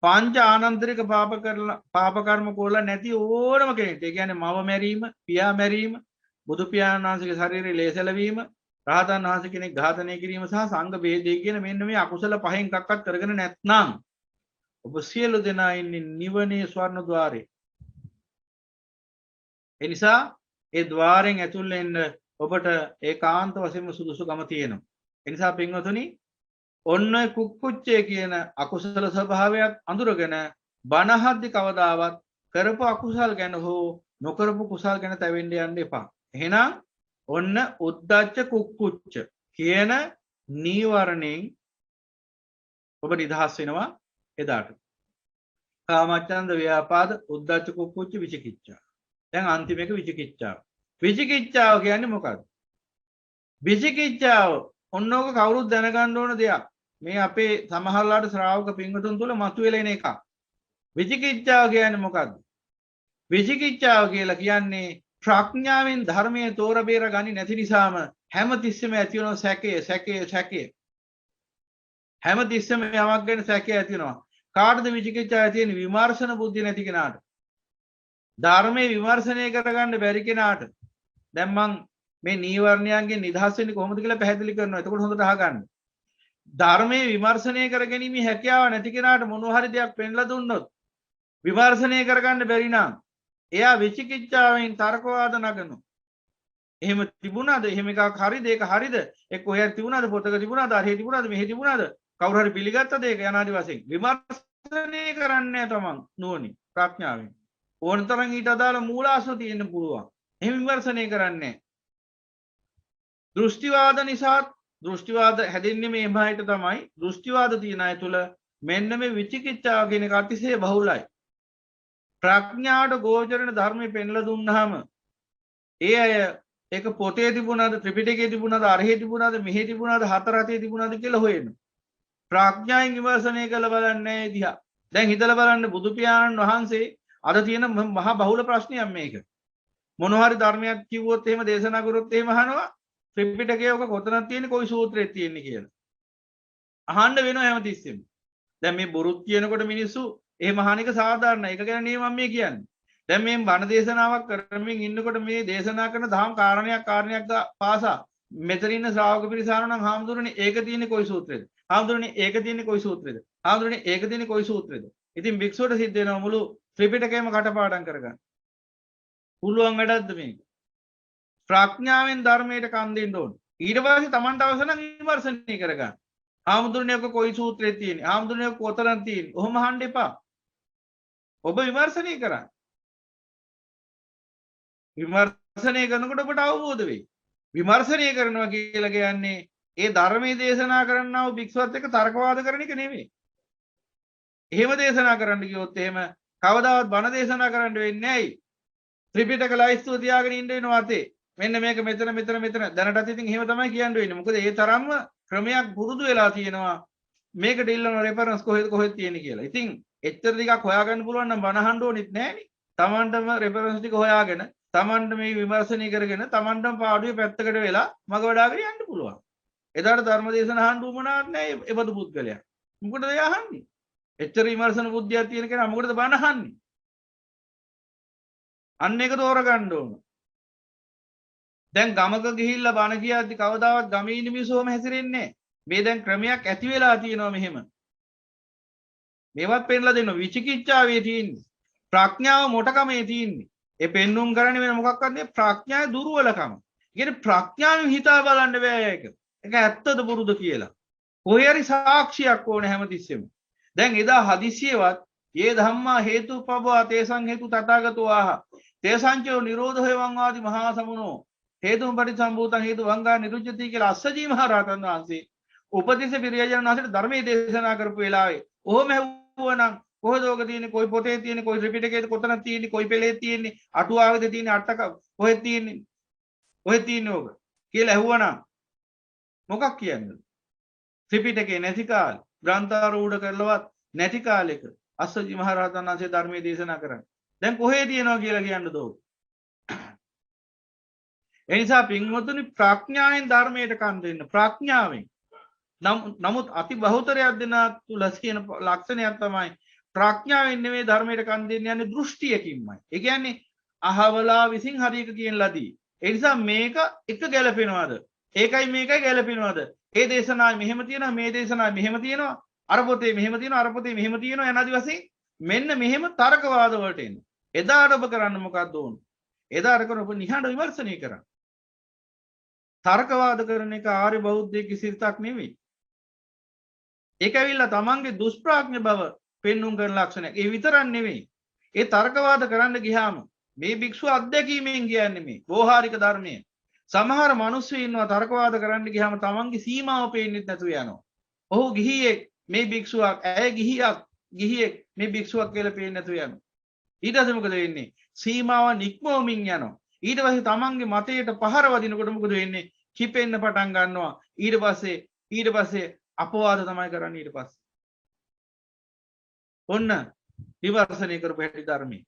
පංච ආනන්තරික පාප කර්ම කොල්ල නැති ඕනම කෙනෙක්. ඒ කියන්නේ මව මැරීම, පියා මැරීම, බුදු පියාණන් වහන්සේගේ ශරීරය ලේසලවීම, රහතන් වහන්සේ කෙනෙක් ඝාතනය කිරීම සහ සංඝ ભેදය කියන මෙන්න මේ අකුසල පහෙන් එකක්වත් කරගෙන නැත්නම් ඔබ සියලු දෙනා ඉන්නේ නිවනේ ස්වර්ණ ద్వාරේ. ඒ නිසා ඒ ద్వාරෙන් ඇතුල් වෙන්න ඔබට ඒකාන්ත වශයෙන්ම සුදුසුකම තියෙනවා. ඒ නිසා පින්වතුනි ඔන්න කුක්කුච්චේ කියන අකුසල ස්වභාවයත් අඳුරගෙන බනහද්දි කවදාවත් කරපු අකුසල් ගැන හෝ නොකරපු කුසල් ගැන තැවෙන්න යන්න එපා. එහෙනම් ඔන්න උද්දච්ච කුක්කුච්ච කියන නීවරණයෙන් ඔබ නිදහස් වෙනවා එදාට. කාමච්ඡන්ද ව්‍යාපාද උද්දච්ච කුක්කුච්ච විචිකිච්ඡා. දැන් අන්තිම එක විචිකිච්ඡාව. විචිකිච්ඡාව කියන්නේ මොකක්ද? විචිකිච්ඡාව ඔන්නෝක කවුරුත් දැනගන්න ඕන දෙයක්. මේ අපේ සමහරලාට ශ්‍රාවක පින්වතුන් තුල මතුවෙලා එන එකක්. විචිකිච්ඡාව කියන්නේ මොකක්ද? විචිකිච්ඡාව කියලා කියන්නේ ප්‍රඥාවෙන් ධර්මයේ තෝර බේර ගනි නැති නිසාම හැමතිස්සෙම ඇති වෙන සැකය. හැමතිස්සෙම යමක් ගැන සැකය ඇති වෙනවා. කාටද විචිකිච්ඡාව ඇති වෙන්නේ? විමර්ශන බුද්ධිය නැති කෙනාට. ධර්මයේ විමර්ශනය කරගන්න බැරි කෙනාට. දැන් මං මේ නීවරණයන්ගෙන් නිදහස් වෙන්නේ කොහොමද කියලා පැහැදිලි කරනවා. එතකොට හොඳට අහගන්න. ධර්මයේ විමර්ශනය කරගැනීමේ හැකියාව නැති කෙනාට මොනවා හරි දෙයක් පෙන්ලා දුන්නොත් විමර්ශනය කරගන්න බැරි නම් එයා විචිකිච්ඡාවෙන් තර්කවාද නගනවා. එහෙම තිබුණාද? එහෙම එකක් හරිද? ඒක හරිද? එක්ක ඔය තිබුණාද? පොතක තිබුණාද? අරහේ තිබුණාද? මෙහෙ තිබුණාද? කවුරු හරි පිළිගත්තද ඒක යනාදි වශයෙන්? විමර්ශනය කරන්නේ තමන් නුවණින් ප්‍රඥාවෙන්. ඕන තරම් ඊට අදාළ මූලාශ්‍ර තියෙන්න පුළුවන්. එහෙම විමර්ශනය කරන්නේ දෘෂ්ටිවාද නිසා දෘෂ්ටිවාද හැදෙන්නේ මේ මහයට තමයි. දෘෂ්ටිවාද තියෙන අය තුල මෙන්න මේ විචිකිච්ඡාව කියන එක අතිශය බහුලයි. ප්‍රඥාවට ගෝචරණ ධර්මයේ පෙන්ලා දුන්නාම ඒ අය ඒක පොතේ තිබුණාද ත්‍රිපිටකයේ තිබුණාද අරහේ තිබුණාද මෙහි තිබුණාද හතර අතේ තිබුණාද කියලා හොයනවා. ප්‍රඥාවෙන් විමර්ශනය කළ බලන්නේ දිහා. දැන් හිතලා බලන්න බුදු පියාණන් වහන්සේ අද තියෙන මහා බහුල ප්‍රශ්නයක් මේක. මොනවා හරි ධර්මයක් කිව්වොත් එහෙම දේශනා කරොත් එහෙම අහනවා ත්‍රිපිටකයේ ඔක කොතනද තියෙන්නේ කොයි සූත්‍රයේ තියෙන්නේ කියලා. අහන්න වෙනවා හැමතිස්සෙම. දැන් මේ බොරුත් කියනකොට මිනිස්සු එහෙම අහන එක සාධාරණයි. ඒක ගැන නෙමෙයි මම මේ කියන්නේ. දැන් මේ බණ දේශනාවක් කරමින් ඉන්නකොට මේ දේශනා කරන දහම් කාරණයක් පාසා මෙතන ඉන්න ශ්‍රාවක පිරිසාන නම් හාමුදුරනේ ඒක තියෙන්නේ කොයි සූත්‍රයේද? හාමුදුරනේ ඒක තියෙන්නේ කොයි සූත්‍රයේද? හාමුදුරනේ ඒක තියෙන්නේ කොයි සූත්‍රයේද? ඉතින් භික්ෂුවට සිද්ධ වෙනවා මුළු ත්‍රිපිටකයම කටපාඩම් කරගන්න. පුළුවන් වැඩක්ද මේක? ප්‍රඥාවෙන් ධර්මයට කන් දෙන්න ඕන. ඊට පස්සේ Tamanට අවශ්‍ය නම් විමර්ශනය කරගන්න. හාමුදුරනේ ඔක කොයි සූත්‍රයේ තියෙන්නේ? හාමුදුරනේ ඔක කොතනද තියෙන්නේ? ඔහොම අහන්න එපා. ඔබ විමර්ශනය කරන්න. විමර්ශනය කරනකොට ඔබට අවබෝධ වෙයි. විමර්ශනය කරනවා කියලා කියන්නේ ඒ ධර්මයේ දේශනා කරන්නා වූ භික්ෂුවත් එක්ක තර්කවාද කරන එක නෙමෙයි. එහෙම දේශනා කරන්න ගියොත් එහෙම කවදාවත් බණ දේශනා කරන්න වෙන්නේ නැහැයි. ත්‍රිපිටක ලයිස්තුව තියාගෙන ඉන්න වෙනවා අතේ. මෙන්න මේක මෙතන දැනටත් ඉතින් එහෙම තමයි කියන්න වෙන්නේ. මොකද ඒ තරම්ම ක්‍රමයක් පුරුදු වෙලා තියෙනවා. මේකට ඉල්ලන රෙෆරන්ස් කොහෙද තියෙන්නේ කියලා. ඉතින් එච්චර ටිකක් හොයාගන්න පුළුවන් නම් බණ අහන්න ඕනෙත් නැහැනේ. Tamanටම රෙෆරන්ස් ටික හොයාගෙන තමන්ට මේ විමර්ශනය කරගෙන තමන්ටම පාඩුවේ පැත්තකට වෙලා මග වඩාගෙන යන්න පුළුවන්. එදාට ධර්ම දේශන අහන්න උවමනාවක් නැහැ ඒ බඳු පුද්ගලයා. මොකටද එයා අහන්නේ? එච්චර විමර්ශන බුද්ධියක් තියෙන කෙනා මොකටද බණ අහන්නේ? අන්න ඒක තෝරගන්න ඕන. දැන් ගමක ගිහිල්ලා බණ කියද්දි කවදාවත් ගමේ ඉන්න මිනිස්සුම හැසිරෙන්නේ නැහැ. මේ දැන් ක්‍රමයක් ඇති වෙලා තියෙනවා මෙහෙම. මේවත් පෙන්නලා දෙනවා. විචිකිච්ඡාවේ තියෙන්නේ. ප්‍රඥාව මොටකමේ තියෙන්නේ. ඒ පෙන්눔 කරන්නේ වෙන මොකක්වත් නෙවෙයි ප්‍රඥාවේ දුර්වලකම. කියන්නේ ප්‍රඥාවෙන් හිතා බලන්න බෑ ඒක. ඒක ඇත්තද බොරුද කියලා. කොහේ හරි සාක්ෂියක් ඕන හැමතිස්සෙම. දැන් එදා හදිසියෙවත් "යේ ධම්මා හේතුපබවා තේසං හේතු තථාගතෝ ආහ. තේසංචෝ නිරෝධෝ වං මහා සමුනෝ. හේතුම් පටිසම්භූතං හේතු වංගා නිරුච්ඡති" කියලා අස්සජී මහ රහතන් වහන්සේ උපතිස්ස පිරියජන වහන්සේට ධර්මයේ දේශනා කරපු වෙලාවේ ඔහොම ඇහුවනම් කොහෙද ඕක තියෙන්නේ? කොයි පොතේ තියෙන්නේ? කොයි ත්‍රිපිටකයේද කොතනද තියෙන්නේ? කොයි පෙළේ තියෙන්නේ? අටුවාවේද තියෙන්නේ? අටක කොහෙද තියෙන්නේ? කොහෙද තියෙන්නේ ඕක කියලා ඇහුවනම් මොකක් කියන්නේ? ත්‍රිපිටකේ නැති කාලේ ග්‍රන්ථාරූඪ කරලවත් නැති කාලෙක අස්සජි මහ රහතන් වහන්සේ ධර්මයේ දේශනා කරන්නේ. දැන් කොහේ තියෙනවා කියලා කියන්නද ඕක? ඒ නිසා පින්වතුනි ප්‍රඥාවෙන් ධර්මයට කන් දෙන්න. ප්‍රඥාවෙන්. නමුත් අති බහුතරයක් දෙනා තුල තියෙන ලක්ෂණයක් තමයි ප්‍රඥාවෙන් නෙමෙයි ධර්මයට කන් දෙන්න යන්නේ දෘෂ්ටියකින්මයි. ඒ කියන්නේ අහවලා විසින් හරි එක කියන ලදී. ඒ නිසා මේක එක ගැලපෙනවද? ඒකයි මේකයි ගැලපෙනවද? ඒ දේශනාවේ මෙහෙම තියෙනවා මේ දේශනාවේ මෙහෙම තියෙනවා අර පොතේ මෙහෙම තියෙනවා අර පොතේ මෙහෙම තියෙනවා යනාදි වශයෙන් මෙන්න මෙහෙම තර්කවාද වලට එන්න. එදාට ඔබ කරන්න මොකක්ද ඕන? එදාට කරන ඔබ නිහඬ විමර්ශනය කරන්න. තර්කවාද කරන එක ආර්ය බෞද්ධයෙක් සිරිතක් නෙමෙයි. ඒක ඇවිල්ලා තමන්ගේ දුෂ්ප්‍රඥ බව පෙන්눔 කරන ලක්ෂණයක්. ඒ විතරක් නෙවෙයි. ඒ තර්කවාද කරන්න ගියාම මේ භික්ෂුව අධ්‍යක්ීමෙන් කියන්නේ මේ වෝහාරික ධර්මයේ. සමහර මිනිස්සු ඉන්නවා තර්කවාද කරන්න ගියාම තමන්ගේ සීමාව පේන්නේ නැතුව යනවා. ඔහු ගිහියෙක් මේ භික්ෂුවක්, ඇය ගිහියෙක් මේ භික්ෂුවක් කියලා පේන්නේ නැතුව යනවා. ඊට පස්සේ මොකද වෙන්නේ? සීමාව නික්මවමින් යනවා. ඊට පස්සේ තමන්ගේ මතයට පහර වදිනකොට මොකද වෙන්නේ? කිපෙන්න පටන් ගන්නවා. ඊට පස්සේ අපවාද තමයි කරන්නේ ඊට පස්සේ. ඔන්න විමර්ශනය කරපු හැටි ධර්මයේ.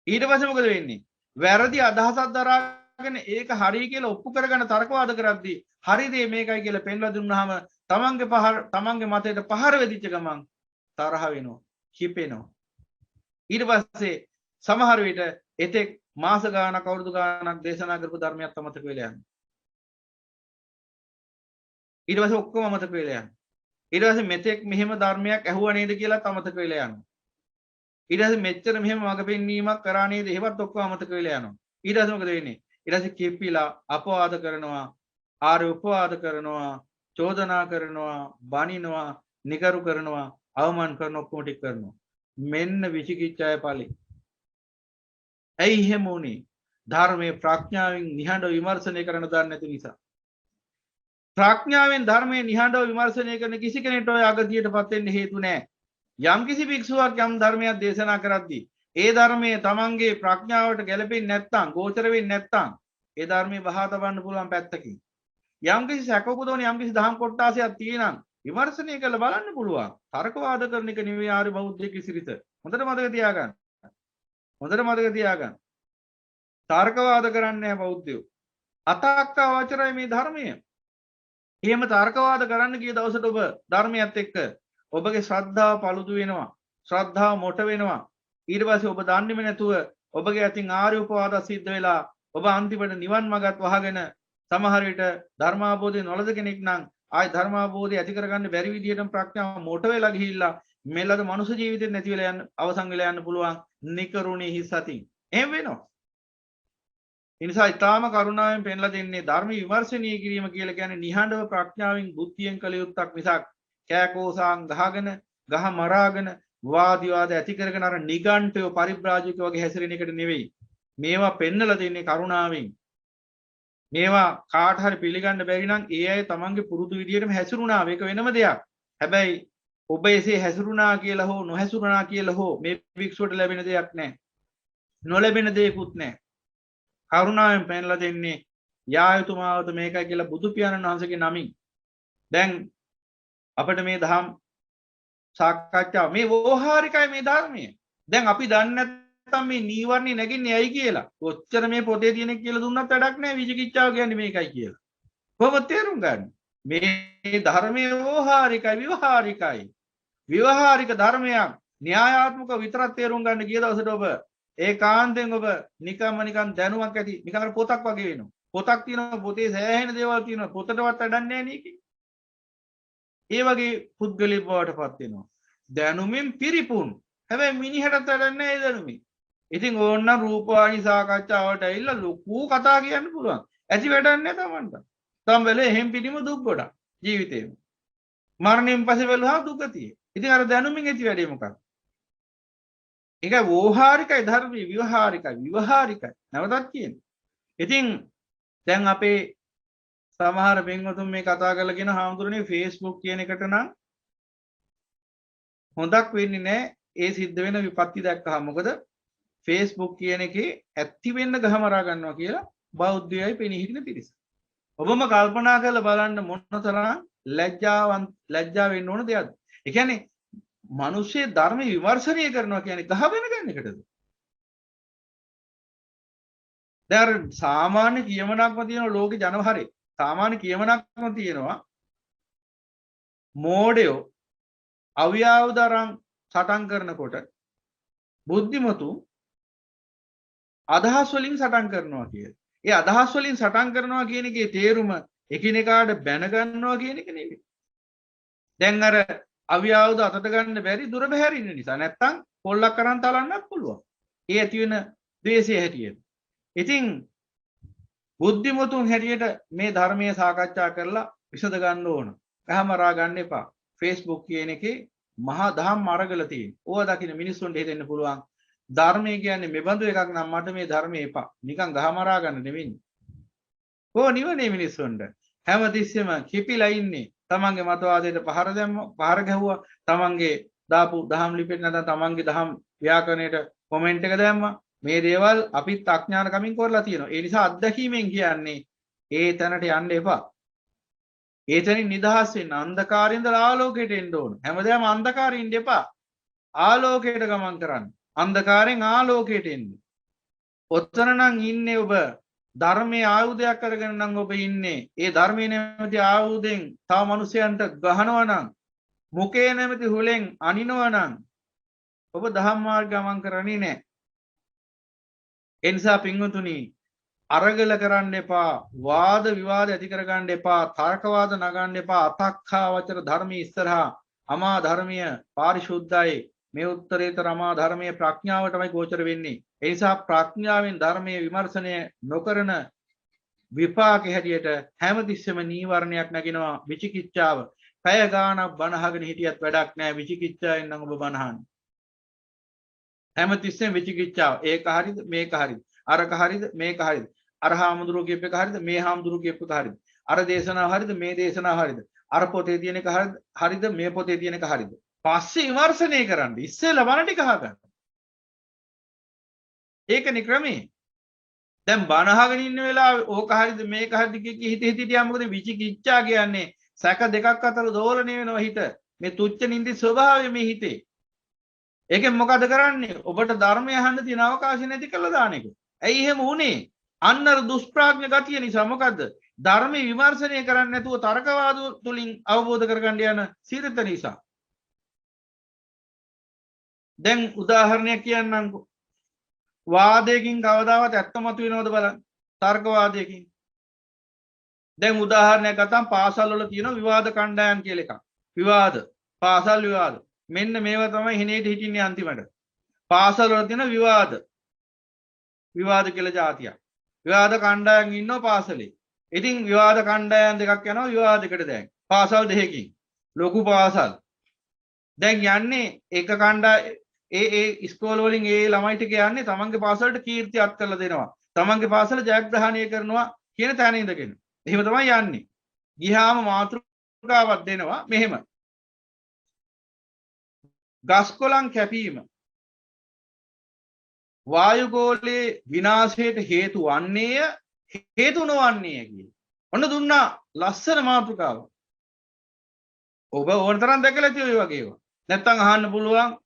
ඊට පස්සේ මොකද වෙන්නේ? වැරදි අදහසක් දරාගෙන ඒක හරි කියලා ඔප්පු කරගෙන තර්කවාද කරද්දී හරි දේ මේකයි කියලා පෙන්ලා දුන්නාම තමන්ගේ මතයට පහර වෙදිච්ච ගමන් තරහ වෙනවා, කිපෙනවා. ඊට පස්සේ සමහර විට එතෙක් මාස ගානක් අවුරුදු ගානක් දේශනා කරපු ධර්මයක් අමතක වෙලා යනවා. ඊට පස්සේ ඔක්කොම අමතක වෙලා යනවා. ඊට පස්සේ මෙතෙක් මෙහෙම ධර්මයක් ඇහුවා නේද කියලා අමතක වෙලා යනවා. ඊට පස්සේ මෙච්චර මෙහෙම මඟ පෙන්වීමක් කරා නේද එහෙවත් ඔක්කොම අමතක වෙලා යනවා. ඊට පස්සේ මොකද වෙන්නේ? ඊට පස්සේ කිප්පිලා අපවාද කරනවා, ආර්ය උපවාද කරනවා, චෝදනා කරනවා, බනිනවා, නිකරු කරනවා, අවමාන කරන ඔක්කොම ටික කරනවා. මෙන්න විචිකිච්ඡාය ඵලෙ. ඇයි එහෙම උනේ? ධර්මයේ ප්‍රඥාවෙන් නිහඬව විමර්ශනය කරන දන්නේ නැති නිසා. ප්‍රඥාවෙන් ධර්මයේ නිහඬව විමර්ශනය කරන කිසි කෙනෙකුට ඔය අගතියටපත් වෙන්න හේතු නැහැ. යම් කිසි භික්ෂුවක් යම් ධර්මයක් දේශනා කරද්දී ඒ ධර්මයේ තමන්ගේ ප්‍රඥාවට ගැලපෙන්නේ නැත්නම්, ගෝචර වෙන්නේ නැත්නම් ඒ ධර්මයේ බහා තබන්න පුළුවන් පැත්තකින්. යම් කිසි සැකපොදෝන යම් කිසි දහම් කොටාසයක් තියෙනම් විමර්ශනය කරලා බලන්න පුළුවන්. තර්කවාද කරන එක නෙවෙයි ආර්ය බෞද්ධ කිසිරිත. හොඳට මතක තියාගන්න. හොඳට මතක තියාගන්න. තර්කවාද කරන්නේ නැහැ බෞද්ධයෝ. අතක්ක වචරයි මේ ධර්මය. එහෙම තර්කවාද කරන්න ගිය දවසට ඔබ ධර්මයත් එක්ක ඔබගේ ශ්‍රද්ධාව පළුදු වෙනවා. ශ්‍රද්ධාව මොට වෙනවා. ඊට පස්සේ ඔබ දන්නේම නැතුව ඔබගේ අතින් ආර්ය උපවාද සිද්ධ වෙලා ඔබ අන්තිමට නිවන් මාර්ගත් වහගෙන සමහර විට ධර්මාබෝධය නොලද කෙනෙක් නම් ආයි ධර්මාබෝධය ඇති කරගන්න බැරි විදිහටම ප්‍රඥාව මොට වෙලා ගිහිල්ලා මෙලද මනුෂ්‍ය ජීවිතේ නැති වෙලා යන්න අවසන් වෙලා යන්න පුළුවන් නිකරුණේ හිස් අතින්. එහෙම වෙනවා. ඒ නිසා ඊටාම කරුණාවෙන් පෙන්ලා දෙන්නේ ධර්ම විමර්ශනීය කිරීම කියලා කියන්නේ නිහඬව ප්‍රඥාවෙන් බුද්ධියෙන් කළ යුත්තක් මිසක් කෑකෝසාන් ගහගෙන ගහ මරාගෙන වාද විවාද ඇති කරගෙන අර නිගණ්ඨය පරිබ්‍රාජකයෝ වගේ හැසිරෙන එකට නෙවෙයි. මේවා පෙන්නලා දෙන්නේ කරුණාවෙන්. මේවා කාට හරි පිළිගන්න බැරි නම් ඒ අය තමන්ගේ පුරුදු විදියටම හැසිරුණා. ඒක වෙනම දෙයක්. හැබැයි ඔබ එසේ හැසිරුණා කියලා හෝ නොහැසිරුණා කියලා හෝ මේ වික්ෂුවට ලැබෙන දෙයක් නැහැ. නොලැබෙන දෙයක්වත් නැහැ. කරුණාවෙන් පෙන්ලා දෙන්නේ යා යුතු මාවත මේකයි කියලා බුදු පියාණන් වහන්සේගේ නමින්. දැන් අපිට මේ දහම් සාකච්ඡාව මේ වෝහාරිකයි මේ ධර්මය. දැන් අපි දන්නේ නැත්නම් මේ නීවරණේ නැගින්නේ ඇයි කියලා. කොච්චර මේ පොතේ තියෙන කියලා දුන්නත් වැඩක් නැහැ විචිකිච්ඡාව කියන්නේ මේකයි කියලා. කොහොමද තේරුම් ගන්න? මේ ධර්මයේ වෝහාරිකයි විවහාරිකයි. විවහාරික ධර්මයක් න්‍යායාත්මක විතරක් තේරුම් ගන්න ගිය දවසට ඔබ ඒකාන්තයෙන් ඔබ නිකන් දැනුමක් ඇති නිකන් පොතක් වගේ වෙනවා. පොතක් තියෙනවා පොතේ සෑහෙන දේවල් තියෙනවා පොතටවත් වැඩක් නැහැ නේද? ඒ වගේ පුද්ගලික බවටපත් වෙනවා. දැනුමින් පිරිපුන්. හැබැයි මිනිහට වැඩක් නැහැ ඒ දැනුමින්. ඉතින් ඕන්න රූපවාහිනී සාකච්ඡාවට ඇවිල්ලා ලොකු කතා කියන්න පුළුවන්. ඇති වැඩක් නැහැ Tamanට. තම වෙලේ එහෙම් පිටිම දුක් ගොඩක් ජීවිතේම. මරණයෙන් පස්සේ වෙලවා දුකතියි. ඉතින් අර දැනුමින් ඇති වැඩේ මොකක්ද? ඒක වෝහාරිකයි ධර්මී විවහාරිකයි නැවතත් කියන්නේ. ඉතින් දැන් අපේ සමහර බෙන්වතුන් මේ කතා කරලා කියන හාමුදුරනේ Facebook කියන එකට නම් හොඳක් වෙන්නේ නැහැ. ඒ සිද්ධ වෙන විපත්ති දැක්කහම මොකද Facebook කියන එකේ ඇත්ති වෙන්න ගහමරා ගන්නවා කියලා බෞද්ධයයි පෙනී හිටින පිරිස. ඔබම කල්පනා කරලා බලන්න මොනතරම් ලැජ්ජා වෙන්න ඕන දෙයක්ද? ඒ කියන්නේ මිනිස්සේ ධර්ම විමර්ශනය කරනවා කියන්නේ ගහගෙන ගන්න එකටද? දැන් සාමාන්‍ය කියමනක්ම තියෙන ලෝකේ ජනවහරේ සාමාන්‍ය කියමනක්ම තියෙනවා මෝඩයෝ අවියාවුදරන් සටන් කරනකොට බුද්ධිමතු අදහස් වලින් සටන් කරනවා කිය. ඒ අදහස් වලින් සටන් කරනවා කියන එකේ තේරුම එකිනෙකාට බැන ගන්නවා කියන එක නෙවෙයි. දැන් අර අවියාවුද අතට ගන්න බැරි දුර බැහැරින්න නිසා නැත්තම් පොල්ලක් කරන් තලන්නත් පුළුවන්. ඒ ඇති වෙන ද්වේෂය හැටියට. ඉතින් බුද්ධිමතුන් හැටියට මේ ධර්මයේ සාකච්ඡා කරලා විසඳ ගන්න ඕන. ගහමරා ගන්න එපා. Facebook කියන එකේ මහා දහම් අරගල තියෙන. ඕවා දකින්න මිනිස්සුන්ට හිතෙන්න පුළුවන්. ධර්මය කියන්නේ මෙබඳු එකක් නම් මට මේ ධර්මය එපා. නිකන් ගහමරා ගන්න නෙවෙයි. කොහොම නිවනේ මිනිස්සුන්ට හැමතිස්සෙම කිපිලා ඉන්නේ. තමන්ගේ මතවාදයට පහර ගැහුවා. තමන්ගේ දාපු දහම් ලිපියට නැත්නම් තමන්ගේ දහම් ව්‍යාකරණයට කොමෙන්ට් එක දැම්මා. මේ දේවල් අපිත් අඥාන කමින් කරලා තියෙනවා. ඒ නිසා අත්දැකීමෙන් කියන්නේ ඒ තැනට යන්න එපා. ඒතනින් නිදහස් වෙන්න අන්ධකාරයෙන් ඉඳලා ආලෝකයට එන්න ඕන. හැමදාම අන්ධකාරයෙන් ඉන්න එපා. ආලෝකයට ගමන් කරන්න. අන්ධකාරයෙන් ආලෝකයට එන්න. ඔතන නම් ඉන්නේ ඔබ ධර්මයේ ආයුධයක් අරගෙන නම් ඔබ ඉන්නේ. ඒ ධර්මයේ නැමැති ආයුධෙන් තව මිනිසයන්ට ගහනවා නම් මුකේ නැමැති හුලෙන් අනිනවා නම් ඔබ දහම් මාර්ග ගමන් කරන්නේ නැහැ. ඒ නිසා පින්වතුනි අරගල කරන්න එපා, වාද විවාද ඇති කරගන්න එපා, තර්කවාද නගන්න එපා. අතක්ඛා වචර ධර්මයේ ඉස්සරහා අමා ධර්මීය පාරිශුද්ධයි. මේ උත්තරීතර අමා ධර්මයේ ප්‍රඥාවටමයි ගෝචර වෙන්නේ. ඒ නිසා ප්‍රඥාවෙන් ධර්මයේ විමර්ශනය නොකරන විපාකේ හැටියට හැමතිස්සෙම නීවරණයක් නැගිනවා විචිකිච්ඡාව. පැය ගාණක් බණ අහගෙන හිටියත් වැඩක් නැහැ විචිකිච්ඡාවෙන් නම් ඔබ බණ අහන්නේ. හැමතිස්සෙම විචිකිච්ඡාව. ඒක හරිද මේක හරිද? අරක හරිද මේක හරිද? අර හාමුදුරුවෝ කියප එක හරිද මේ හාමුදුරුවෝ කියප එක හරිද? අර දේශනාව හරිද මේ දේශනාව හරිද? අර පොතේ තියෙන එක හරිද මේ පොතේ තියෙන එක හරිද? පස්සේ විමර්ශනය කරන්න. ඉස්සෙල්ලා බණ ටික අහගන්න. ඒකනේ ක්‍රමේ. දැන් බණ අහගෙන ඉන්න වෙලාවේ ඕක හරිද මේක හරිද කිය හිත හිතියා මොකද විචිකිච්ඡා කියන්නේ සැක දෙකක් අතර දෝලණය වෙනවා හිත. මේ තුච්ච නින්දි ස්වභාවය මේ හිතේ. ඒකෙන් මොකද කරන්නේ? ඔබට ධර්මය අහන්න තියෙන අවකාශය නැති කළා දාන එක. ඇයි එහෙම වුනේ? අන්නර දුෂ්ප්‍රඥ ගතිය නිසා. මොකද්ද? ධර්මයේ විමර්ශනය කරන්නේ නැතුව තර්කවාද තුලින් අවබෝධ කරගන්න යන සිරිත නිසා. දැන් උදාහරණයක් කියන්නම්කෝ. වාදයකින් කවදාවත් ඇත්ත මත වෙනවද බලන්න. තර්කවාදයකින්. දැන් උදාහරණයක් ගත්තම පාසල් වල තියෙන විවාද කණ්ඩායම් කියලා එකක්. විවාද, පාසල් විවාද. මෙන්න මේවා තමයි හිනේට හිටින්නේ අන්තිමට. පාසල් වල තියෙන විවාද. විවාද කියලා જાතියක්. විවාද කණ්ඩායම් ඉන්නවා පාසලේ. ඉතින් විවාද කණ්ඩායම් දෙකක් යනවා විවාදයකට දැන්. පාසල් දෙකකින්. ලොකු පාසල්. දැන් යන්නේ එක කණ්ඩායම් ඒ ඉස්කෝල වලින් ඒ ළමයි ටික යන්නේ තමන්ගේ පාසලට කීර්තියක් කරලා දෙනවා. තමන්ගේ පාසල ජයග්‍රහණය කරනවා කියන තැන ඉඳගෙන. එහෙම තමයි යන්නේ. ගියාම මාතෘකාවක් දෙනවා මෙහෙම. ගස්කොලන් කැපීම වායුගෝලයේ විනාශයට හේතු වන්නේය හේතු නොවන්නේය කියලා. ඔන්න දුන්නා ලස්සන මාතෘකාව. ඔබ ඕන තරම් දැකලා තියෙයි ඔය වගේ ඒවා. නැත්තම් අහන්න පුළුවන්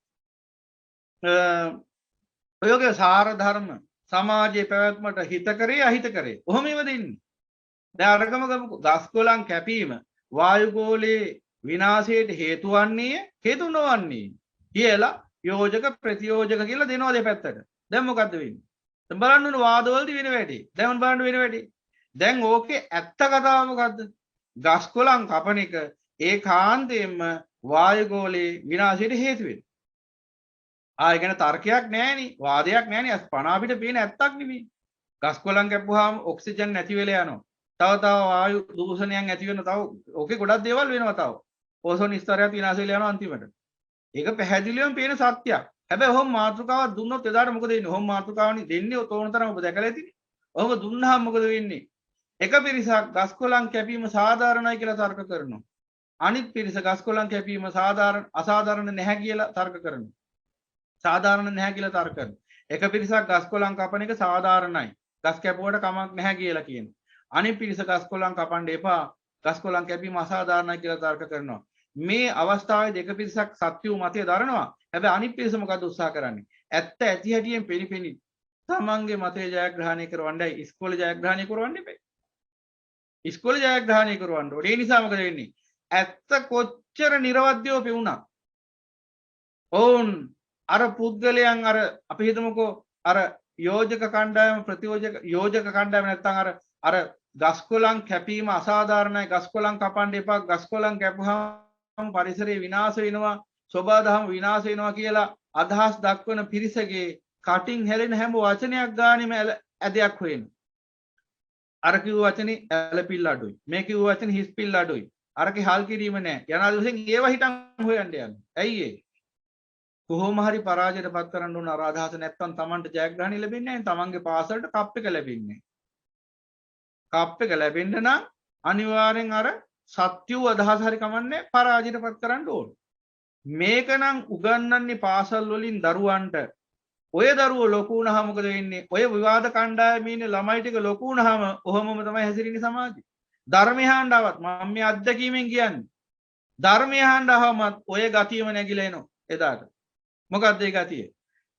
ඔයගේ සාර ධර්ම සමාජයේ පැවැත්මට හිත කරේ අහිත කරේ. කොහොම ඒව දෙන්නේ? දැන් අරගම ගස්කොලන් කැපීම වායුගෝලයේ විනාශයට හේතු වන්නේය හේතු නොවන්නේය කියලා යෝජක ප්‍රතියෝජක කියලා දෙනවා දෙපැත්තට. දැන් මොකද්ද වෙන්නේ? දැන් බලන්න ඕන වාදවලදී වෙන වැඩි. දැන් බලන්න වෙන වැඩි. දැන් ඕකේ ඇත්ත කතාව මොකද්ද? ගස්කොලන් කපන එක ඒකාන්තයෙන්ම වායුගෝලයේ විනාශයට හේතු වෙනවා. ආ ඒ කියන්නේ තර්කයක් නැහෙනි, වාදයක් නැහෙනි. පණ අපිට පේන ඇත්තක් නෙමෙයි. ගස්කොලන් කැපුවාම ඔක්සිජන් නැති වෙලා යනවා. තව වායු දූෂණයන් ඇති වෙනවා. තව ඕකේ ගොඩක් දේවල් වෙනවා තව. ඕසෝන් ස්තරයත් විනාශ වෙලා යනවා අන්තිමට. ඒක පැහැදිලිවම පේන සත්‍යයක්. හැබැයි ඔහොම මාතෘකාවක් දුන්නොත් එදාට මොකද වෙන්නේ? ඔහොම මාතෘකාවනි දෙන්නේ තෝරන තරම් ඔබ දැකලා ඇතිනේ. ඔහොම දුන්නාම මොකද වෙන්නේ? එක පිරිසක් ගස්කොලන් කැපීම සාධාරණයි කියලා තර්ක කරනවා. අනිත් පිරිස ගස්කොලන් කැපීම අසාධාරණ නැහැ කියලා තර්ක කරනවා. සාධාරණ නැහැ කියලා තර්ක කරනවා. එක පිරිසක් ගස්කොලන් කපන එක සාධාරණයි. ගස් කැපුවට කමක් නැහැ කියලා කියනවා. අනිත් පිරිස ගස්කොලන් කපන්න එපා. ගස්කොලන් කැපීම අසාධාරණයි කියලා තර්ක කරනවා. මේ අවස්ථාවේ දෙක පිරිසක් සත්‍ය වූ මතය දරනවා. හැබැයි අනිත් පිරිස මොකද උත්සාහ කරන්නේ? ඇත්ත ඇති හැටියෙන් පෙනිපෙනි තමන්ගේ මතය ජයග්‍රහණය කරවන්නයි ඉස්කෝලේ ජයග්‍රහණය කරවන්න එපා. ඉස්කෝලේ ජයග්‍රහණය කරවන්න ඕනේ. ඒ නිසා මොකද වෙන්නේ? ඇත්ත කොච්චර නිර්වද්‍යව පෙවුණා. ඕන් අර පුද්ගලයන් අර අපි හිතමුකෝ අර යෝජක කණ්ඩායම ප්‍රතියෝජක යෝජක කණ්ඩායම නැත්නම් අර ගස්කොලන් කැපීම අසාධාරණයි ගස්කොලන් කපන්න එපා ගස්කොලන් කැපුවාම පරිසරය විනාශ වෙනවා සෝබා දහම විනාශ වෙනවා කියලා අදහස් දක්වන පිරිසගේ කටින් හැලෙන හැම වචනයක් ගානෙම ඇදයක් හොයන අර කිව්ව වචනේ ඇලපිල්ල අඩුයි මේ කිව්ව වචනේ හිස්පිල්ල අඩුයි අරකේ හල් කිරීම නැහැ යනාදෝසෙන් ඒව හිටන් හොයන්න යන්නේ ඇයි ඒ කොහොම හරි පරාජයටපත් කරන්න උන අර අදහස නැත්තම් Tamanට ජයග්‍රහණය ලැබෙන්නේ නැහැ තමන්ගේ පාසලට කප් එක ලැබෙන්නේ කප් එක ලැබෙන්න නම් අනිවාර්යෙන් අර සත්‍ය වූ අදහස හරි කමන්නේ පරාජයටපත් කරන්න ඕන මේක නම් උගන්වන්නේ පාසල් වලින් දරුවන්ට ඔය දරුවෝ ලොකු වුණාම මොකද වෙන්නේ? ඔය විවාද කණ්ඩායමේ ඉන්න ළමයි ටික ලොකු වුණාම ඔහොමම තමයි හැසිරෙන්නේ සමාජෙ. ධර්මය අහන්නවත් මම මේ අත්දැකීමෙන් කියන්නේ. ධර්මය අහන්නවමත් ඔය ගතියම නැగిලා එනවා එදාට. මොකක්ද ඒ ගතිය?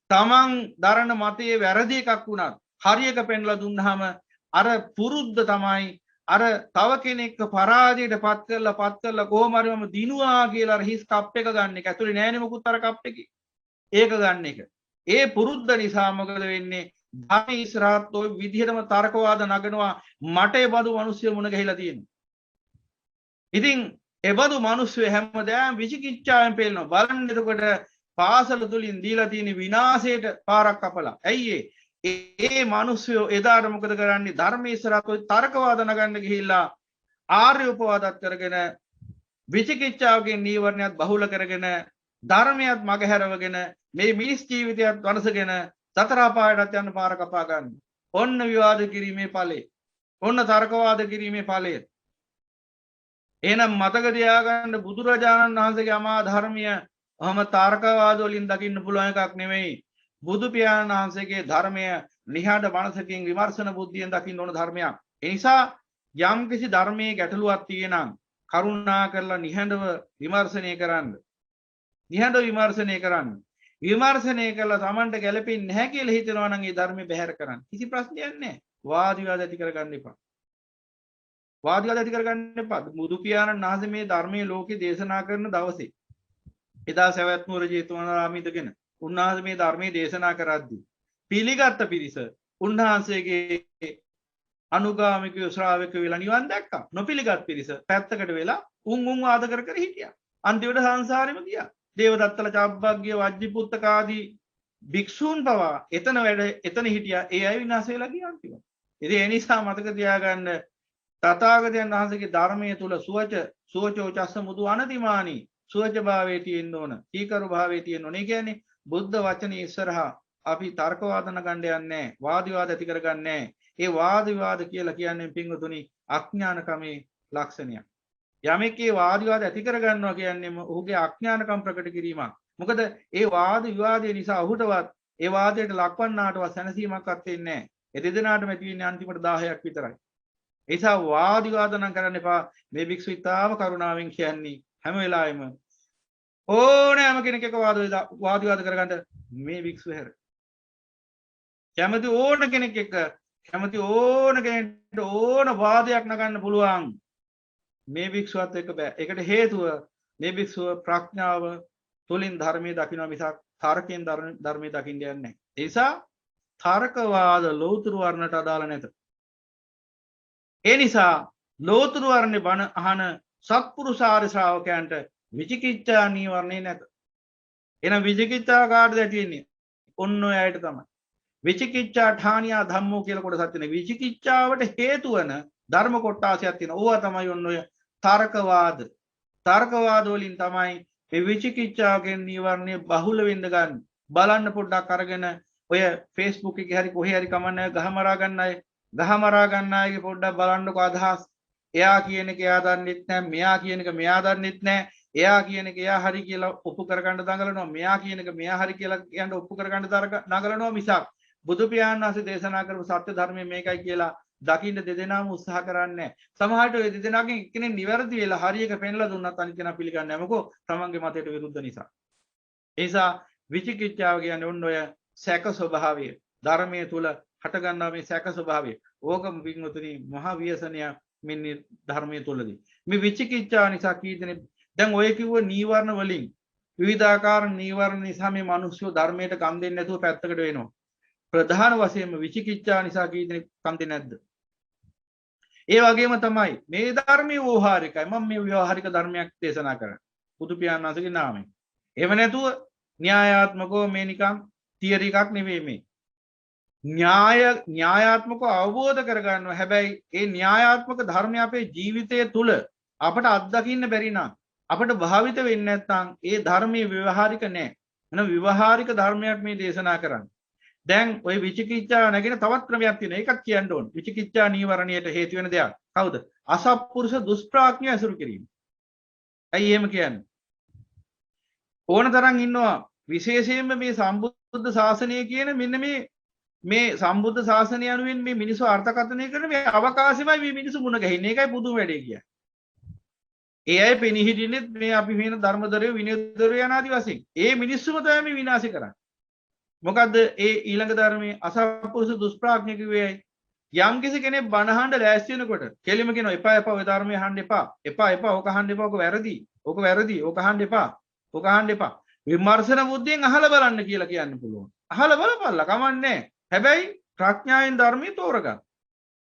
තමන් දරන මතයේ වැරදි එකක් වුණත් හරි එක පෙන්ලා දුන්නාම අර පුරුද්ද තමයි අර තව කෙනෙක්ව පරාජයට පත් කරලා කොහොම හරි මම දිනුවා කියලා අර හිස් කප් එක ගන්න එක. ඇතුලේ නෑනේ මොකුත් අර කප් එකේ. ඒක ගන්න එක. ඒ පුරුද්ද නිසා මොකද වෙන්නේ? ධර්ම ඉස්සරහත් ඔය විදිහටම තර්කවාද නගනවා මට ඒ බඳු මිනිස්සු මුණ ගැහිලා තියෙනවා. ඉතින් ඒ බඳු මිනිස්සු හැමදාම විචිකිච්ඡාවෙන් පෙළනවා. බලන්න එතකොට පාසල තුලින් දීලා තියෙන විනාශයට පාරක් කපලා. ඇයි ඒ මිනිස්සු එදාට මොකද කරන්නේ? ධර්ම ඉස්සරහත් ඔය තර්කවාද නගන්න ගිහිල්ලා ආර්ය උපවාදත් කරගෙන විචිකිච්ඡාවකින් නීවරණයත් බහුල කරගෙන ධර්මයත් මගහැරවගෙන මේ මිනිස් ජීවිතයත් වනසගෙන සතර අපායටත් යන පාර කපා ගන්න. ඔන්න විවාද කිරීමේ ඵලය. ඔන්න තර්කවාද කිරීමේ ඵලය. එහෙනම් මතක තියාගන්න බුදුරජාණන් වහන්සේගේ අමා ධර්මය ඔහම තර්කවාද වලින් දකින්න පුළුවන් එකක් නෙමෙයි. බුදු පියාණන් වහන්සේගේ ධර්මය නිහඬ මනසකින් විමර්ශන බුද්ධියෙන් දකින්න ඕන ධර්මයක්. ඒ නිසා යම් කිසි ධර්මයේ ගැටලුවක් තියෙනම් කරුණා කරලා නිහඬව විමර්ශනය කරන්න. නිහඬව විමර්ශනය කරන්න. විමර්ශනය කළා Tamanට ගැළපෙන්නේ නැහැ කියලා හිතනවා නම් ඒ ධර්මය බැහැර කරන්න. කිසි ප්‍රශ්නයක් නැහැ. වාද විවාද ඇති කරගන්න එපා. වාද විවාද ඇති කරගන්න එපා. බුදු පියාණන් වහන්සේ මේ ධර්මයේ ලෝකේ දේශනා කරන දවසේ එදා සවැත් නුවර ජේතවනාරාමයේ ඉඳගෙන උන්වහන්සේ මේ ධර්මයේ දේශනා කරද්දී පිළිගත් පිරිස උන්වහන්සේගේ අනුගාමිකයෝ ශ්‍රාවකයෝ වෙලා නිවන් දැක්කා. නොපිළිගත් පිරිස පැත්තකට වෙලා උන් වාද කර කර හිටියා. අන්තිමට සංසාරෙම ගියා. දේවදත්තල චාප්පග්ගිය වජ්ජිපුත්තක ආදී භික්ෂූන් පවා එතන හිටියා. ඒ අය විනාශ වෙලා ගියා අන්තිමට. ඉතින් ඒ නිසා මතක තියාගන්න තථාගතයන් වහන්සේගේ ධර්මයේ තුල සුවචෝ චස්ස මුදු අනතිමානී සුවච භාවයේ තියෙන්න ඕන. කීකරු භාවයේ තියෙන්න ඕන. ඒ කියන්නේ බුද්ධ වචනේ ඉස්සරහා අපි තර්කවාදන ගන්න යන්නේ වාද විවාද ඇති කරගන්නේ. ඒ වාද විවාද කියලා කියන්නේ පින්වතුනි අඥානකමේ ලක්ෂණයක්. යමෙක් ඒ වාද විවාද ඇති කරගන්නවා කියන්නේ ඔහුගේ අඥානකම් ප්‍රකට කිරීමක්. මොකද ඒ වාද විවාදයේ නිසා ඔහුටවත් ඒ වාදයට ලක්වන්නාටවත් සැනසීමක් අත්වෙන්නේ නැහැ. ඒ දෙදෙනාටම ඇති වෙන්නේ අන්තිමට 10ක් විතරයි. ඒ නිසා වාද විවාද නම් කරන්න එපා. මේ භික්ෂු ඉතාම කරුණාවෙන් කියන්නේ හැම වෙලාවෙම ඕනෑම කෙනෙක් එක වාද විවාද කරගන්න මේ භික්ෂුව හැර. කැමති ඕන කෙනෙක් එක්ක කැමති ඕන කෙනෙක්ට ඕන වාදයක් නගන්න පුළුවන්. මේ භික්ෂුවත් එක්ක බෑ. ඒකට හේතුව මේ භික්ෂුව ප්‍රඥාව තුලින් ධර්මයේ දකින්න මිසක් තර්කයෙන් ධර්මයේ දකින්න යන්නේ නැහැ. ඒ නිසා තර්කවාද ලෞතුරු වර්ණට අදාළ නැත. ඒ නිසා ලෞතුරු වර්ණේ බණ අහන සත්පුරුෂාර ශ්‍රාවකයන්ට විචිකිච්ඡා නීවරණේ නැත. එහෙනම් විචිකිච්ඡා කාටද ඇතිවෙන්නේ? ඔන්න ඔය අයට තමයි. විචිකිච්ඡා ඨානියා ධම්මෝ කියලා කොටසක් තියෙනවා. විචිකිච්ඡාවට හේතු වන ධර්ම කොටාසයක් තියෙනවා. ඕවා තමයි ඔන්න ඔය තර්කවාද. තර්කවාද වලින් තමයි මේ විචිකිච්ඡාවකින් නීවරණය බහුල වෙන්න ගන්න. බලන්න පොඩ්ඩක් අරගෙන ඔය Facebook එකේ හරි කොහේ හරි කමන්නේ ගහමරා ගන්න අය. ගහමරා ගන්න අයගේ පොඩ්ඩක් බලන්නකෝ අදහස්. එයා කියන එක එයා දන්නෙත් නැහැ. මෙයා කියන එක මෙයා දන්නෙත් නැහැ. එයා කියන එක එයා හරි කියලා ඔප්පු කරගන්න දඟලනවා. මෙයා කියන එක මෙයා හරි කියලා කියන්න ඔප්පු කරගන්න දඟලනවා මිසක් බුදු පියාණන් වහන්සේ දේශනා කරපු සත්‍ය ධර්මය මේකයි කියලා දකින්න දෙදෙනාම උත්සාහ කරන්නේ. සමහරට ඔය දෙදෙනාගෙන් එක්කෙනෙක් නිවැරදි වෙලා හරි එක පෙන්ලා දුන්නත් අනිත් කෙනා පිළිගන්නේ නැහැ. මොකෝ තමන්ගේ මතයට විරුද්ධ නිසා. ඒ නිසා විචිකිච්ඡාව කියන්නේ ඔන්න ඔය සැක ස්වභාවය. ධර්මයේ තුල හට ගන්නා මේ සැක ස්වභාවය. ඕකම පින්වතුනි මහා ව්‍යසනයක් මෙන්න ධර්මයේ තුලදී. මේ විචිකිච්ඡාව නිසා කී දෙනෙක් දැන් ඔය කිව්ව නීවරණ වලින් විවිධාකාර නීවරණ නිසා මේ මිනිස්සු ධර්මයට කම් දෙන්නේ නැතුව පැත්තකට වෙනවා. ප්‍රධාන වශයෙන්ම විචිකිච්ඡා නිසා කී දෙනෙක් කම් දෙන්නේ නැද්ද? ඒ වගේම තමයි මේ ධර්මයේ ව්‍යවහාරිකයි. මම මේ ව්‍යවහාරික ධර්මයක් දේශනා කරන්නේ. බුදු පියාණන් වහන්සේගේ නාමයෙන්. එහෙම නැතුව න්‍යායාත්මකව මේ නිකන් තියරි එකක් නෙවෙයි මේ. න්‍යායාත්මකව අවබෝධ කරගන්නවා. හැබැයි ඒ න්‍යායාත්මක ධර්මය අපේ ජීවිතය තුළ අපට අත්දකින්න බැරි නම් අපට භාවිත වෙන්නේ නැත්නම් ඒ ධර්මයේ ව්‍යවහාරික නැහැ. එහෙනම් ව්‍යවහාරික ධර්මයක් මේ දේශනා කරන්නේ. දැන් ওই විචිකිච්ඡා නැගෙන තවත් ක්‍රමයක් තියෙනවා. ඒකත් කියන්න ඕන. විචිකිච්ඡා නීවරණයට හේතු වෙන දෙයක්. කවුද? අසත්පුරුෂ දුෂ්ප්‍රඥය අසුරු කිරීම. ඇයි එහෙම කියන්නේ? ඕන තරම් ඉන්නවා විශේෂයෙන්ම මේ සම්බුද්ධ ශාසනය කියන මෙන්න මේ සම්බුද්ධ ශාසනය යනුවෙන් මේ මිනිස්සු අර්ථකථනය කරන මේ අවකාශෙමයි මේ මිනිස්සු මුණ ගැහින්නේ. ඒකයි පුදුම වැඩේ කියන්නේ. ඒ අය පෙනී හිටින්නේ මේ අපි වෙන ධර්මදරයෝ විනයදරයෝ යනාදි වශයෙන්. ඒ මිනිස්සුම තමයි මේ විනාශ කරන්නේ. මොකද්ද ඒ ඊළඟ ධර්මයේ අසත්පුරුෂ දුෂ්ප්‍රඥ කිව්වේ යම් කිසි කෙනෙක් බණහඬ ලෑස්ති වෙනකොට කෙලිම කියනවා එපා එපා ඔය ධර්මයේ අහන්න එපා. එපා එපා ඕක අහන්න එපා. ඕක වැරදි. ඕක වැරදි. ඕක අහන්න එපා. ඕක අහන්න එපා. විමර්ශන බුද්ධියෙන් අහලා බලන්න කියලා කියන්න පුළුවන්. අහලා බලපල්ලා කමන්නේ. හැබැයි ප්‍රඥාවෙන් ධර්මයේ තෝරගන්න.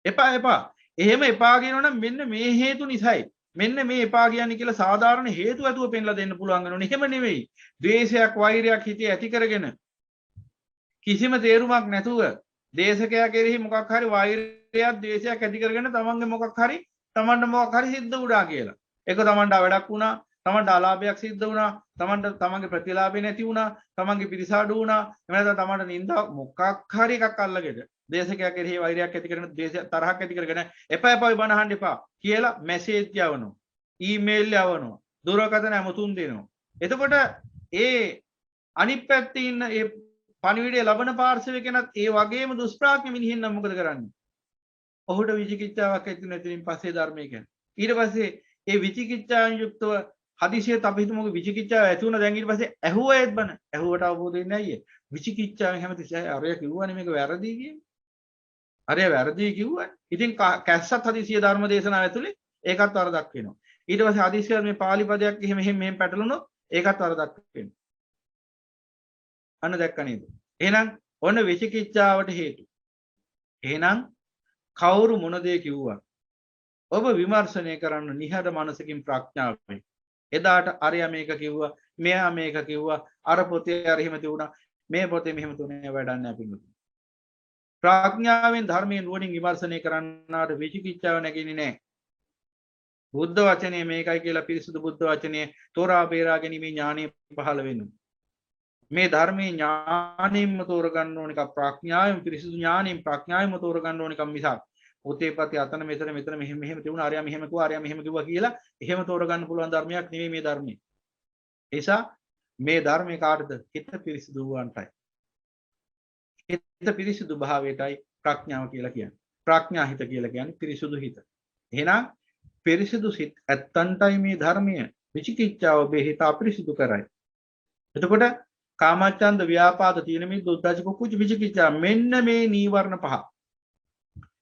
එපා එපා. එහෙම එපා කියනවනම් මෙන්න මේ හේතු නිසායි. මෙන්න මේ එපා කියන්නේ කියලා සාධාරණ හේතු ඇතුව පෙන්ලා දෙන්න පුළුවන් වෙනෝනේ. එහෙම නෙවෙයි. ද්වේෂයක් වෛරයක් හිතේ ඇති කරගෙන කිසිම තේරුමක් නැතුව දේශකයා කෙරෙහි මොකක් හරි වෛරයක් ද්වේෂයක් ඇති කරගෙන තමන්ගේ මොකක් හරි තමන්ට මොකක් හරි සිද්ධ වුණා කියලා. ඒක තමන්ට වැඩක් වුණා. තමන්ට අලාභයක් සිද්ධ වුණා. තමන්ට තමන්ගේ ප්‍රතිලාභය නැති වුණා. තමන්ගේ පිරිසාඩු වුණා. එහෙම නැත්නම් තමන්ට නින්දා මොකක් හරි එකක් අල්ලගෙන දේශකයා කෙරෙහි වෛරයක් ඇති කරගෙන ද්වේෂ තරහක් ඇති කරගෙන එපා එපා බණ අහන්න එපා කියලා මැසේජ් යවනවා. ඊමේල් යවනවා. දුරකථන ඇමතුම් දෙනවා. එතකොට ඒ අනිත් පැත්තේ ඉන්න ඒ පණිවිඩය ලබන පාර්ශවය කෙනත් ඒ වගේම දුෂ්ප්‍රඥ මිනිහින් නම් මොකද කරන්නේ? ඔහුට විචිකිච්ඡාවක් ඇති නැතිනම් පස්සේ ධර්මය කියන්නේ. ඊට පස්සේ ඒ විචිකිච්ඡාවෙන් යුක්තව හදිසියෙත් අපි හිතමු විචිකිච්ඡාව ඇති වුණා. දැන් ඊට පස්සේ ඇහුවේත් බන. ඇහුවට අවබෝධ වෙන්නේ නැయ్యේ. විචිකිච්ඡාවෙන් හැමතිස්සෙම අරය කිව්වනේ මේක වැරදි කියන්නේ. අරය වැරදි කිව්වනේ. ඉතින් කැස්සත් හදිසිය ධර්ම දේශනාව ඇතුලේ ඒකත් වරදක් වෙනවා. ඊට පස්සේ හදිසිය මේ පාලි පදයක් එහෙම පැටලුණොත් ඒකත් වරදක් වෙනවා. අන්න දැක්ක නේද? එහෙනම් ඔන්න විචිකිච්ඡාවට හේතු. එහෙනම් කවුරු මොන දේ කිව්වා? ඔබ විමර්ශනය කරන්න නිහඬ මනසකින් ප්‍රඥාවෙන්. එදාට අරයා මේක කිව්වා, මෙයා මේක කිව්වා, අර පොතේ අර එහෙම තියුණා, මේ පොතේ මෙහෙම තුනේ වැඩක් නැහැ පිටු. ප්‍රඥාවෙන් ධර්මයේ නුවණින් විමර්ශනය කරන්නාට විචිකිච්ඡාව නැගෙන්නේ නැහැ. බුද්ධ වචනේ මේකයි කියලා පිරිසුදු බුද්ධ වචනේ තෝරා බේරා ගැනීම ඥානෙ පහළ වෙනවා. මේ ධර්මයේ ඥාණයෙන්ම තෝරගන්න ඕන එක ප්‍රඥාවෙන් පිරිසිදු ඥාණයෙන් ප්‍රඥාවෙන්ම තෝරගන්න ඕන එක මිසක් පොතේ පතේ අතන මෙතන මෙහෙම තියුණා ආර්යා මෙහෙම කිව්වා ආර්යා මෙහෙම කිව්වා කියලා එහෙම තෝරගන්න පුළුවන් ධර්මයක් නෙවෙයි මේ ධර්මයේ. ඒ නිසා මේ ධර්මයේ කාටද? හිත පිරිසිදු වූවන්ටයි. හිත පිරිසිදු භාවයටයි ප්‍රඥාව කියලා කියන්නේ. ප්‍රඥා හිත කියලා කියන්නේ පිරිසිදු හිත. එහෙනම් පිරිසිදු සිත් ඇත්තන්ටයි මේ ධර්මය විචිකිච්ඡාව ඔබේ හිත අපිරිසිදු කරයි. එතකොට කාමච්ඡන්ද ව්‍යාපාද තීන මිද්ද උද්ධච්ච කුච්ච විචිකිච්ඡා මෙන්න මේ නීවරණ පහ.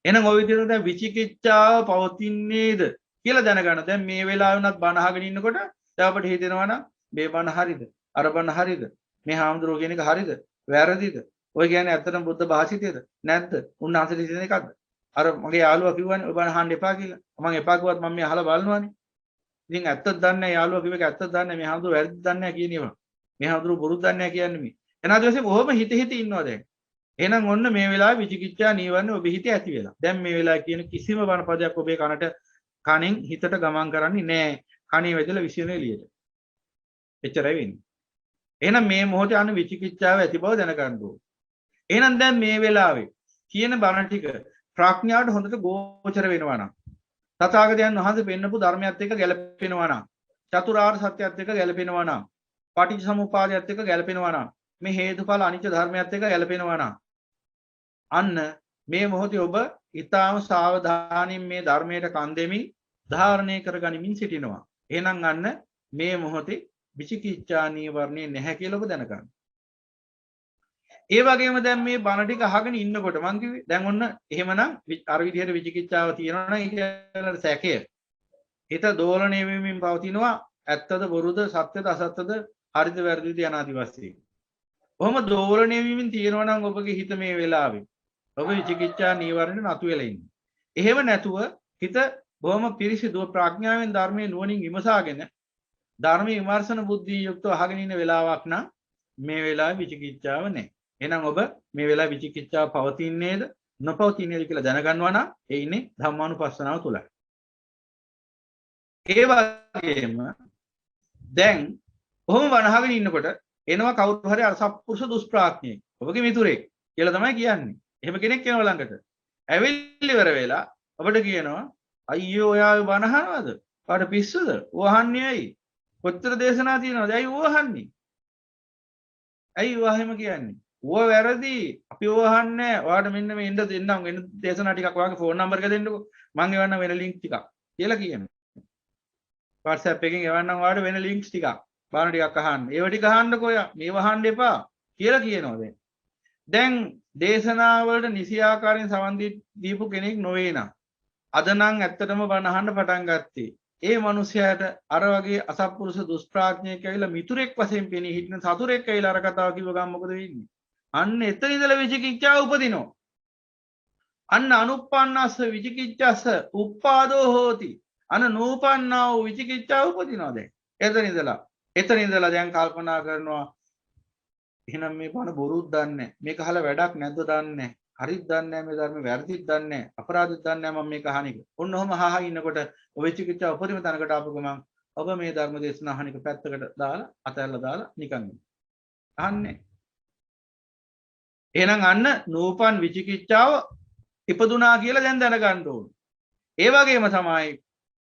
එහෙනම් ඔය විදිහට දැන් විචිකිච්ඡාව පවතින්නේද කියලා දැනගන්න. දැන් මේ වෙලාවේ උනත් බණ අහගෙන ඉන්නකොට දැන් අපිට හිතෙනවා නම් මේ බණ හරිද? අර බණ හරිද? මේ හාමුදුරුවෝ කියන එක හරිද? වැරදිද? ඔය කියන්නේ ඇත්තටම බුද්ධ භාෂිතයද? නැද්ද? උන්වහන්සේ හිතන එකක්ද? අර මගේ යාළුවා කිව්වනේ ඔය බණ අහන්න එපා කියලා. මම එපා කිව්වත් මම මේ අහලා බලනවානේ. ඉතින් ඇත්තද දන්නේ නැහැ යාළුවා කිව්ව එක ඇත්තද දන්නේ නැහැ. මේ හාමුදුරුවෝ වැරදිද දන්නේ නැහැ කියනවා. මේ හාමුදුරුවෝ බොරුද දන්නේ නැහැ කියන්නේ මේ. එනාද වශයෙන් කොහොම හිත ඉන්නවා දැන්. එහෙනම් ඔන්න මේ වෙලාවේ විචිකිච්ඡා නීවරණ ඔබේ හිතේ ඇති වෙලා. දැන් මේ වෙලාවේ කියන කිසිම බණ පදයක් ඔබේ කනෙන් හිතට ගමන් කරන්නේ නැහැ. කණේ වැදලා විසිරෙන එළියට. එච්චරයි වෙන්නේ. එහෙනම් මේ මොහොතේ අන්න විචිකිච්ඡාව ඇති බව දැනගන්න ඕනේ. එහෙනම් දැන් මේ වෙලාවේ කියන බණ ටික ප්‍රඥාවට හොඳට ගෝචර වෙනවා නම් තථාගතයන් වහන්සේ පෙන්නපු ධර්මයත් එක්ක ගැලපෙනවා නම් චතුරාර්ය සත්‍යයත් එක්ක ගැලපෙනවා නම් පටිච්චසමුප්පාදයත් එක්ක ගැලපෙනවා නම් මේ හේතුඵල අනිත්‍ය ධර්මයත් එක්ක ගැලපෙනවා නම් අන්න මේ මොහොතේ ඔබ ඊටාම සාවධානයෙන් මේ ධර්මයට කන් දෙමින් ධාරණය කරගනිමින් සිටිනවා. එහෙනම් අන්න මේ මොහොතේ විචිකිච්ඡා නීවරණේ නැහැ කියලා ඔබ දැනගන්න. ඒ වගේම දැන් මේ බණ ටික අහගෙන ඉන්නකොට මං කිව්වේ දැන් ඔන්න එහෙමනම් අර විදිහට විචිකිච්ඡාව තියෙනවා නම් ඒක සැකය. හිත දෝලණය වෙමින් පවතිනවා ඇත්තද බොරුද සත්‍යද අසත්‍යද හරිද වැරදිද යන ආදි වශයෙන්. කොහොම දෝලණය වෙමින් තියෙනවා නම් ඔබගේ හිත මේ වෙලාවේ ඔබ විචිකිච්ඡා නීවරණ නතු වෙලා ඉන්නේ. එහෙම නැතුව හිත බොහොම පිරිසිදුව ප්‍රඥාවෙන් ධර්මයේ නුවණින් විමසාගෙන ධර්මයේ විමර්ශන බුද්ධිය යුක්තව අහගෙන ඉන්න වෙලාවක් නම් මේ වෙලාවේ විචිකිච්ඡාව නැහැ. එහෙනම් ඔබ මේ වෙලාවේ විචිකිච්ඡාව පවතින්නේද නොපවතින්නේද කියලා දැනගන්නවා නම් ඒ ඉන්නේ ධම්මානුපස්සනාව තුලයි. ඒ වගේම දැන් කොහොම වනහගෙන ඉන්නකොට එනවා කවුරු හරි අසත්පුරුෂ දුෂ්ප්‍රඥයෙක්. ඔබගේ මිතුරෙක් කියලා තමයි කියන්නේ. එහෙම කෙනෙක් එනවා ළඟට. ඇවිල්ලි ඉවර වෙලා ඔබට කියනවා අයියෝ ඔයා වනහනවද? පාට පිස්සුද? ඌ අහන්නේ ඇයි? කොච්චර දේශනා තියෙනවද? ඇයි ඌ අහන්නේ? ඇයි ඔයා එහෙම කියන්නේ? ඕව වැරදි. අපි ඕව අහන්නේ. ඔයාට මෙන්න මේ ඉන්න දෙන්නම්. වෙන දේශනා ටිකක් ඔයාගේ ෆෝන් නම්බර් එක දෙන්නකෝ. මං එවන්න වෙන ලින්ක් ටිකක් කියලා කියනවා. WhatsApp එකෙන් එවන්නම් ඔයාලට වෙන ලින්ක්ස් ටිකක්. බාන ටිකක් අහන්න. ඒව ටික අහන්නකෝ ඔයා. මේව අහන්න එපා කියලා කියනවා දැන්. දැන් දේශනාවලට නිසි ආකාරයෙන් සවන් දීපු කෙනෙක් නොවේ නම් අද නම් ඇත්තටම බණ අහන්න පටන් ගත්තේ. ඒ මිනිසයාට අර වගේ අසත්පුරුෂ දුෂ්ප්‍රඥයෙක් ඇවිල්ලා මිතුරෙක් වශයෙන් පෙනී හිටින සතුරෙක් ඇවිල්ලා අර කතාව කිව්ව ගමන් මොකද වෙන්නේ? අන්න එතන ඉඳලා විචිකිච්ඡාව උපදිනවා. අන්න අනුප්පන්නස්ස විචිකිච්ඡස්ස උප්පාදෝ හෝති. අන නූපන්නා වූ විචිකිච්ඡාව උපදිනවා දැන්. එතන ඉඳලා දැන් කල්පනා කරනවා එහෙනම් මේ බණ බොරුත් දන්නේ මේක අහලා වැඩක් නැද්ද දන්නේ හරිත් දන්නේ මේ ධර්ම වැරදිත් දන්නේ අපරාධිත් දන්නේ මම මේක අහන එක. ඔන්න ඔහම අහහා ඉන්නකොට ඔය විචිකිච්ඡාව උපදින තැනකට ආපු ගමන් ඔබ මේ ධර්ම දේශනා අහන එක පැත්තකට දාලා අතහැරලා දාලා නිකන් අහන්නේ. එහෙනම් අන්න නූපන් විචිකිච්ඡාව ඉපදුනා කියලා දැන් දැනගන්න ඕනේ. ඒ වගේම තමයි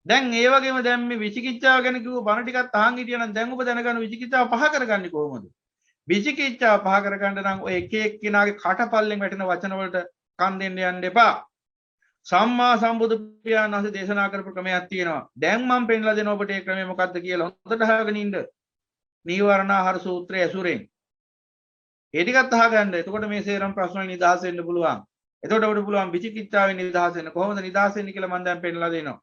දැන් ඒ වගේම දැන් මේ විචිකිච්ඡාව ගැන කිව්ව බණ ටිකක් අහන් හිටියනම් දැන් ඔබ දැනගන්න විචිකිච්ඡාව පහ කරගන්නේ කොහොමද? විචිකිච්ඡාව පහ කරගන්න නම් ඔය එක එක්කිනාගේ කටපල්ලෙන් වැටෙන වචන වලට කන් දෙන්න යන්න එපා. සම්මා සම්බුදු පියාණන් වහන්සේ දේශනා කරපු ක්‍රමයක් තියෙනවා. දැන් මම පෙන්ලා දෙන ඔබට ඒ ක්‍රමය මොකක්ද කියලා හොඳට අහගෙන ඉන්න. නීවරණාහාර සූත්‍රය ඇසුරෙන්. ඒ ටිකත් අහගන්න. එතකොට මේ සේරම ප්‍රශ්න වලින් නිදහස් වෙන්න පුළුවන්. එතකොට ඔබට පුළුවන් විචිකිච්ඡාවෙන් නිදහස් වෙන්න. කොහොමද නිදහස් වෙන්නේ කියලා මම දැන් පෙන්ලා දෙනවා.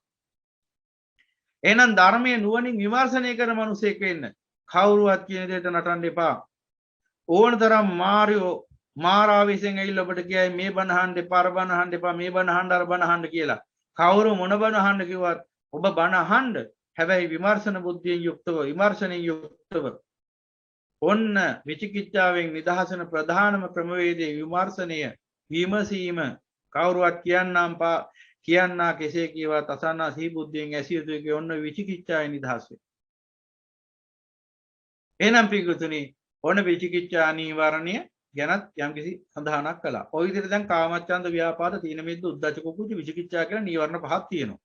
එහෙනම් ධර්මයේ නුවණින් විමර්ශනය කරන මිනිසෙක් වෙන්න. කවුරුවත් කියන දෙයට නටන්න එපා. ඕන තරම් මාරාවිසෙන් ඇවිල්ලා ඔබට කියයි මේ බණ අහන්න එපා, අර බණ අහන්න එපා, මේ බණ අහන්න අර බණ අහන්න කියලා. කවුරු මොන බණ අහන්න කිව්වත් ඔබ බණ අහන්න. හැබැයි විමර්ශන බුද්ධියෙන් යුක්තව, විමර්ශනයෙන් යුක්තව. ඔන්න විචිකිච්ඡාවෙන් නිදහස් වෙන ප්‍රධානම ක්‍රමවේදයේ විමර්ශනය, විමසීම. කවුරුවත් කියන්නා කෙසේ කීවත් අසන්නා සිහි බුද්ධියෙන් ඇසිය යුතුයි කිය ඔන්න විචිකිච්ඡාවෙන් නිදහස් වෙයි. එහෙනම් පිටුතුනි ඔන්න විචිකිච්ඡා නීවරණය ගැනත් යම්කිසි සඳහනක් කළා. ඔය විදිහට දැන් කාමච්ඡන්ද ව්‍යාපාද තීන මිද්ද උද්ධච්ච කුක්කුච්ච විචිකිච්ඡා කියලා නීවරණ පහක් තියෙනවා.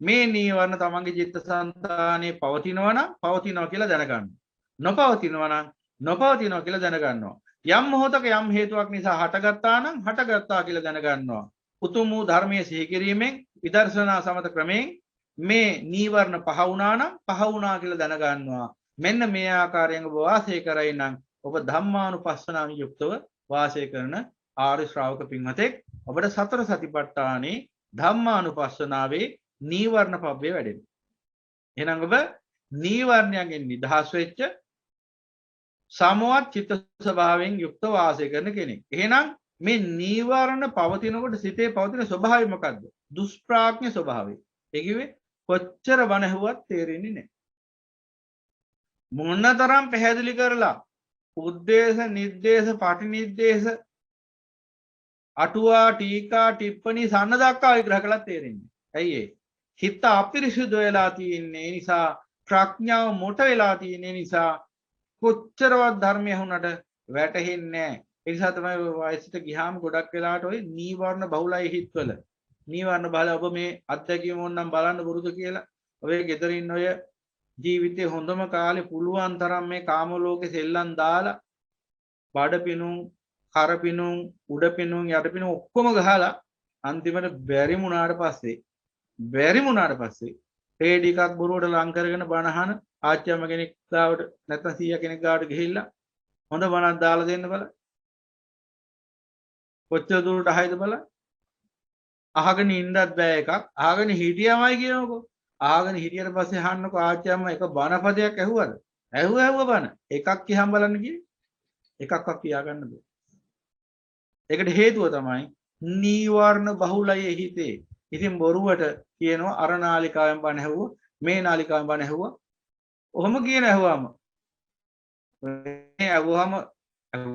මේ නීවරණ තමන්ගේ චිත්තසංතානයේ පවතිනවා කියලා දැනගන්න. නොපවතිනවා නම් නොපවතිනවා කියලා දැනගන්නවා. යම් මොහොතක යම් හේතුවක් නිසා හටගත්තා නම් හටගත්තා කියලා දැනගන්නවා. උතුම් වූ ධර්මයේ සිහි කිරීමෙන් විදර්ශනා සමත ක්‍රමයෙන් මේ නීවරණ පහ වුණා නම් පහ වුණා කියලා දැනගන්නවා. මෙන්න මේ ආකාරයෙන් ඔබ වාසය කරයි නම් ඔබ ධම්මානුපස්සනාවෙන් යුක්තව වාසය කරන ආර්ය ශ්‍රාවක පින්වතෙක්. ඔබට සතර සතිපට්ඨානේ ධම්මානුපස්සනාවේ නීවරණ පබ්බේ වැඩෙනවා. එහෙනම් ඔබ නීවරණයන්ගෙන් නිදහස් වෙච්ච සමවත් චිත්ත ස්වභාවයෙන් යුක්ත වාසය කරන කෙනෙක්. එහෙනම් මේ නීවරණ පවතිනකොට සිතේ පවතින ස්වභාවය මොකද්ද? දුෂ්ප්‍රාඥ ස්වභාවය. ඒ කිව්වේ කොච්චර බණ ඇහුවත් තේරෙන්නේ නැහැ. මොනතරම් පැහැදිලි කරලා උද්දේශ නිर्देश පටිනිर्देश අටුවා ටීකා ටිප්පණි සන්න දක්වා විග්‍රහ කළා තේරෙන්නේ. ඇයි ඒ? හිත අපිරිසුදු වෙලා තියෙන්නේ නිසා, ප්‍රඥාව මොට වෙලා තියෙන්නේ නිසා කොච්චරවත් ධර්මය වුණාට වැටහෙන්නේ නැහැ. ඒ නිසා තමයි වයසට ගියාම ගොඩක් වෙලාවට ওই නීවරණ බහුලයි හිතවල. නීවරණ බහල ඔබ මේ අත්දැකීම ඕනනම් බලන්න පුරුදු කියලා. ඔය ගෙදරින් ඔය ජීවිතේ හොඳම කාලේ පුළුවන් තරම් මේ කාම ලෝකේ සෙල්ලම් දාලා බඩ පිණුම්, කර පිණුම්, උඩ පිණුම්, යට පිණුම් ඔක්කොම ගහලා අන්තිමට බැරි වුණාට පස්සේ රේඩි එකක් බොරුවට ලං කරගෙන බණ අහන ආච්චියම කෙනෙක් ගාවට නැත්නම් සීයා කෙනෙක් ගාවට ගිහිල්ලා හොඳ බණක් දාලා දෙන්න බල. කොච්චර දුරට අහයිද බල. අහගෙන ඉන්නත් බෑ එකක්. අහගෙන හිටියමයි කියනකො. ආගෙන හිටියට පස්සේ අහන්නකො ආච්චියම්ම එක බණපදයක් ඇහුවද? ඇහුව බණ. එකක් කියහම් බලන්න කියේ. එකක්වත් කියා ගන්න බෑ. ඒකට හේතුව තමයි නීවරණ බහුලයේ හිතේ. ඉතින් බොරුවට කියනවා අර නාලිකාවෙන් බණ ඇහුවා, මේ නාලිකාවෙන් බණ ඇහුවා. ඔහොම ඇහුවාම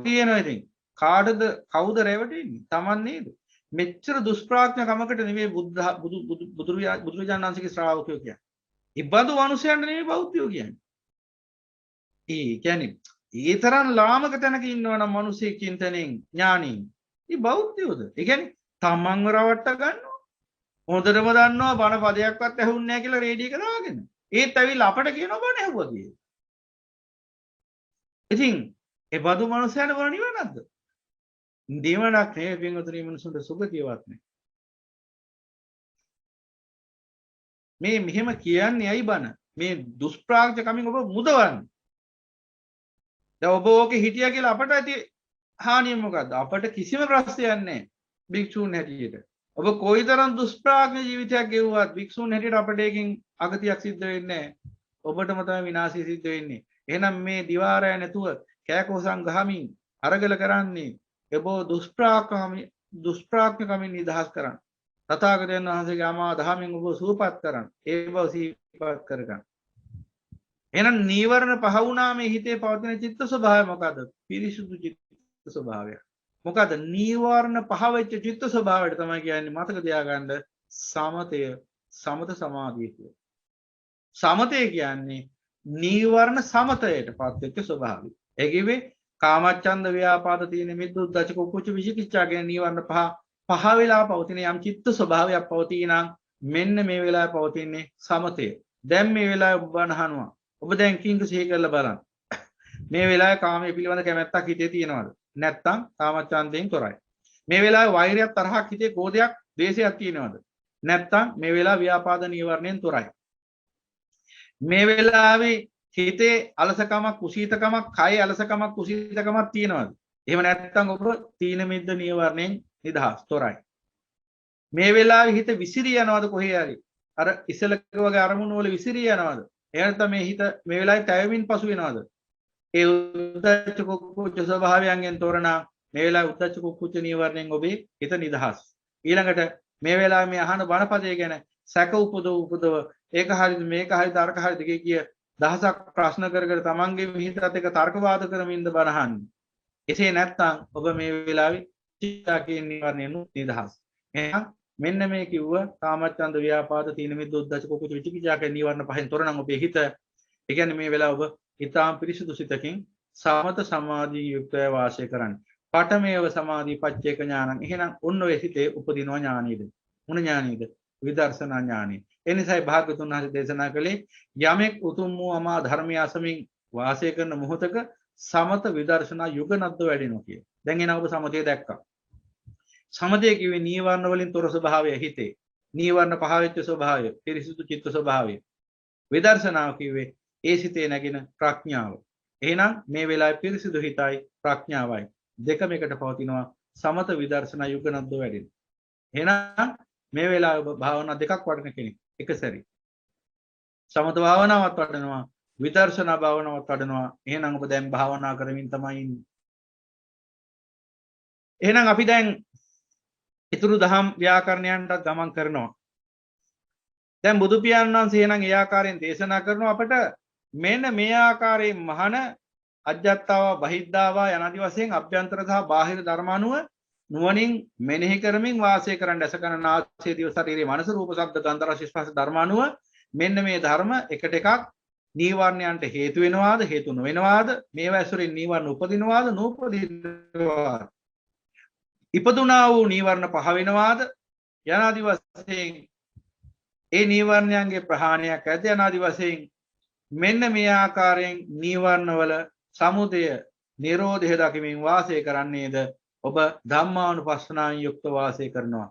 කියනවා ඉතින් කවුද රැවටෙන්නේ? Taman නේද? මෙච්චර දුෂ්ප්‍රඥ කමකට නෙමෙයි බුදුරජාණන් වහන්සේගේ ශ්‍රාවකයෝ කියන්නේ. ඉබ්බඳු මිනිසයන්ට නෙමෙයි බෞද්ධයෝ කියන්නේ. ඒ කියන්නේ ඒ තරම් ලාමක තැනක ඉන්නවනම් මිනිසෙක් චින්තනෙන් ඥානින්. ඒ බෞද්ධයෝද? ඒ කියන්නේ තමන්ව රවට්ට ගන්නවා. හොඳටම දන්නවා බණ පදයක්වත් ඇහුන්නේ නැහැ කියලා රේඩිය එක දාගෙන. ඒත් ඇවිල්ලා අපට කියනවා බණ ඇහුවා කියලා. ඉතින් ඒ බඳු මනුස්සයන්ට මොන නිවනක්ද? නිවනක් නෙවෙයි පින්වතුනි මිනිසුන්ට සුගතියවත් නෙවෙයි. මේ මෙහෙම කියන්නේ ඇයි බන? මේ දුෂ්ප්‍රාඥ කමින් ඔබ මුදවන්නේ. දැන් ඔබ ඕකේ හිටියා කියලා අපට ඇති හානිය මොකද්ද? අපට කිසිම ප්‍රශ්නයක් නැහැ. භික්ෂුන් හැටියට. ඔබ කොයිතරම් දුෂ්ප්‍රාඥ ජීවිතයක් ගෙවුවත් භික්ෂුන් හැටියට අපට ඒකෙන් අගතියක් සිද්ධ වෙන්නේ නැහැ. ඔබටම තමයි විනාශය සිද්ධ වෙන්නේ. එහෙනම් මේ දිවාරය නැතුව කෑකෝසම් ගහමින් අරගල කරන්නේ ඔබ දුෂ්ප්‍රාඥකමින් නිදහස් කරන්න. තථාගතයන් වහන්සේගේ අමා දහමින් ඔබ සූපත් කරන්න. ඒ බව සිහිපත් කරගන්න. එහෙනම් නීවරණ පහ වුණා මේ හිතේ පවතින චිත්ත ස්වභාවය මොකද්ද? පිරිසුදු චිත්ත ස්වභාවය. මොකද නීවරණ පහ වෙච්ච චිත්ත ස්වභාවයට තමයි කියන්නේ මතක තියාගන්න සමතය සමත සමාධිය කියලා. සමතය කියන්නේ නීවරණ සමතයට පත් වෙච්ච ස්වභාවය. ඒ කිව්වේ කාමච්ඡන්ද ව්‍යාපාද තීන මිද්ද උද්ධච්ච කුච්ච විචිකිච්ඡා කියන නීවරණ පහ වෙලා පවතින යම් චිත්ත ස්වභාවයක් පවතිනනම් මෙන්න මේ වෙලාවේ පවතින්නේ සමතය. දැන් මේ වෙලාවේ ඔබ අහනවා. ඔබ දැන් කිංක සිහි කරලා බලන්න. මේ වෙලාවේ කාමයේ පිළිබඳ කැමැත්තක් හිතේ තියෙනවද? නැත්නම් කාමච්ඡන්දයෙන් තොරයි. මේ වෙලාවේ වෛරයක් තරහක් හිතේ ක්‍රෝධයක් ද්වේෂයක් තියෙනවද? නැත්නම් මේ වෙලාවේ ව්‍යාපාද නීවරණයෙන් තොරයි. මේ වෙලාවේ හිතේ අලසකමක් කුසීතකමක් කය අලසකමක් කුසීතකමක් තියෙනවද? එහෙම නැත්නම් ඔබ තීන මිද්ද නීවරණයෙන් නිදහස් තොරයි. මේ වෙලාවේ හිත විසිරී යනවද කොහේ හරි? අර ඉසලක වගේ අරමුණු වල විසිරී යනවද? එහෙම නැත්නම් මේ හිත මේ වෙලාවේ තැවෙමින් පසු වෙනවද? ඒ උද්දච්ච කුච්ච ස්වභාවයන්ගෙන් තොරණ මේ වෙලාවේ උද්දච්ච කුච්ච නීවරණයෙන් ඔබේ හිත නිදහස්. ඊළඟට මේ වෙලාවේ මේ අහන බණපදයේ ගැන සැක උපදව ඒක හරියද මේක හරියද අරක හරියද කිය දහසක් ප්‍රශ්න කර කර තමන්ගේ හිතත් එක්ක තර්ක වාද කරමින්ද බණහන්නේ. එසේ නැත්නම් ඔබ මේ වෙලාවේ චිත්තාකේ නීවරණයෙන් නිදහස්. එහෙනම් මෙන්න මේ කිව්ව කාමච්ඡන්ද ව්‍යාපාද තීන මිද්ද උද්ධච්ච කුච්ච විචිකිච්ඡා කියන නීවරණ පහෙන් තොර නම් ඔබේ හිත ඒ කියන්නේ මේ වෙලාව ඔබ ඊටාම් පිරිසුදු සිතකින් සමත සමාධිය යුක්තව වාසය කරන්න. පඨමේව සමාධි පච්චේක ඥානං. එහෙනම් ඔන්න ඔය හිතේ උපදිනවා ඥානෙද? මොන ඥානෙද? විදර්ශනා ඥානෙ. ඒ නිසායි භාග්‍යතුන් වහන්සේ දේශනා කළේ යමෙක් උතුම් වූ අමා ධර්මය අසමින් වාසය කරන මොහොතක සමත විදර්ශනා යුගනද්ද වැඩෙනවා කිය. දැන් එනවා ඔබ සමතය දැක්කා. සමතය කිව්වේ නීවරණ වලින් තොර ස්වභාවය හිතේ. නීවරණ පහ වෙච්ච ස්වභාවය, පිරිසුදු චිත්ත ස්වභාවය. විදර්ශනාව කිව්වේ ඒ සිතේ නැගින ප්‍රඥාව. එහෙනම් මේ වෙලාවේ පිරිසිදු හිතයි ප්‍රඥාවයි දෙකම එකට පවතිනවා සමත විදර්ශනා යුගනද්ද වැඩෙන. එහෙනම් මේ වෙලාවේ ඔබ භාවනා දෙකක් වඩන කෙනෙක් එක සැරේ. සමත භාවනාවත් වඩනවා විදර්ශනා භාවනාවත් වඩනවා. එහෙනම් ඔබ දැන් භාවනා කරමින් තමයි ඉන්නේ. එහෙනම් අපි දැන් ඊතුරු දහම් ව්‍යාකරණයන්ට ගමන් කරනවා. දැන් බුදු පියාණන් වහන්සේ එහෙනම් ඒ ආකාරයෙන් දේශනා කරනවා අපට මෙන්න මේ ආකාරයෙන් මහාන අජ්ජත්තාව බහිද්ධාව යනාදි වශයෙන් අභ්‍යන්තර සහ බාහිර ධර්ම අනුව නුවණින් මෙනෙහි කරමින් වාසය කරන්න ඇස කන නාසය දිව ශරීරයේ මනස රූප ශබ්ද ගන්ධ රස ස්පර්ශ ධර්ම අනුව මෙන්න මේ ධර්ම එකට එකක් නීවරණයන්ට හේතු වෙනවාද හේතු නොවෙනවාද මේවා ඇසුරින් නීවරණ උපදිනවාද නූපදිනවාද ඉපදුනා වූ නීවරණ පහ වෙනවාද යනාදි වශයෙන් ඒ නීවරණයන්ගේ ප්‍රහාණයක් ඇද යනාදි වශයෙන් මෙන්න මේ ආකාරයෙන් නීවරණ වල සමුදය නිරෝධය දකිමින් වාසය කරන්නේද ඔබ ධම්මානුපස්සනාවෙන් යුක්ත වාසය කරනවා.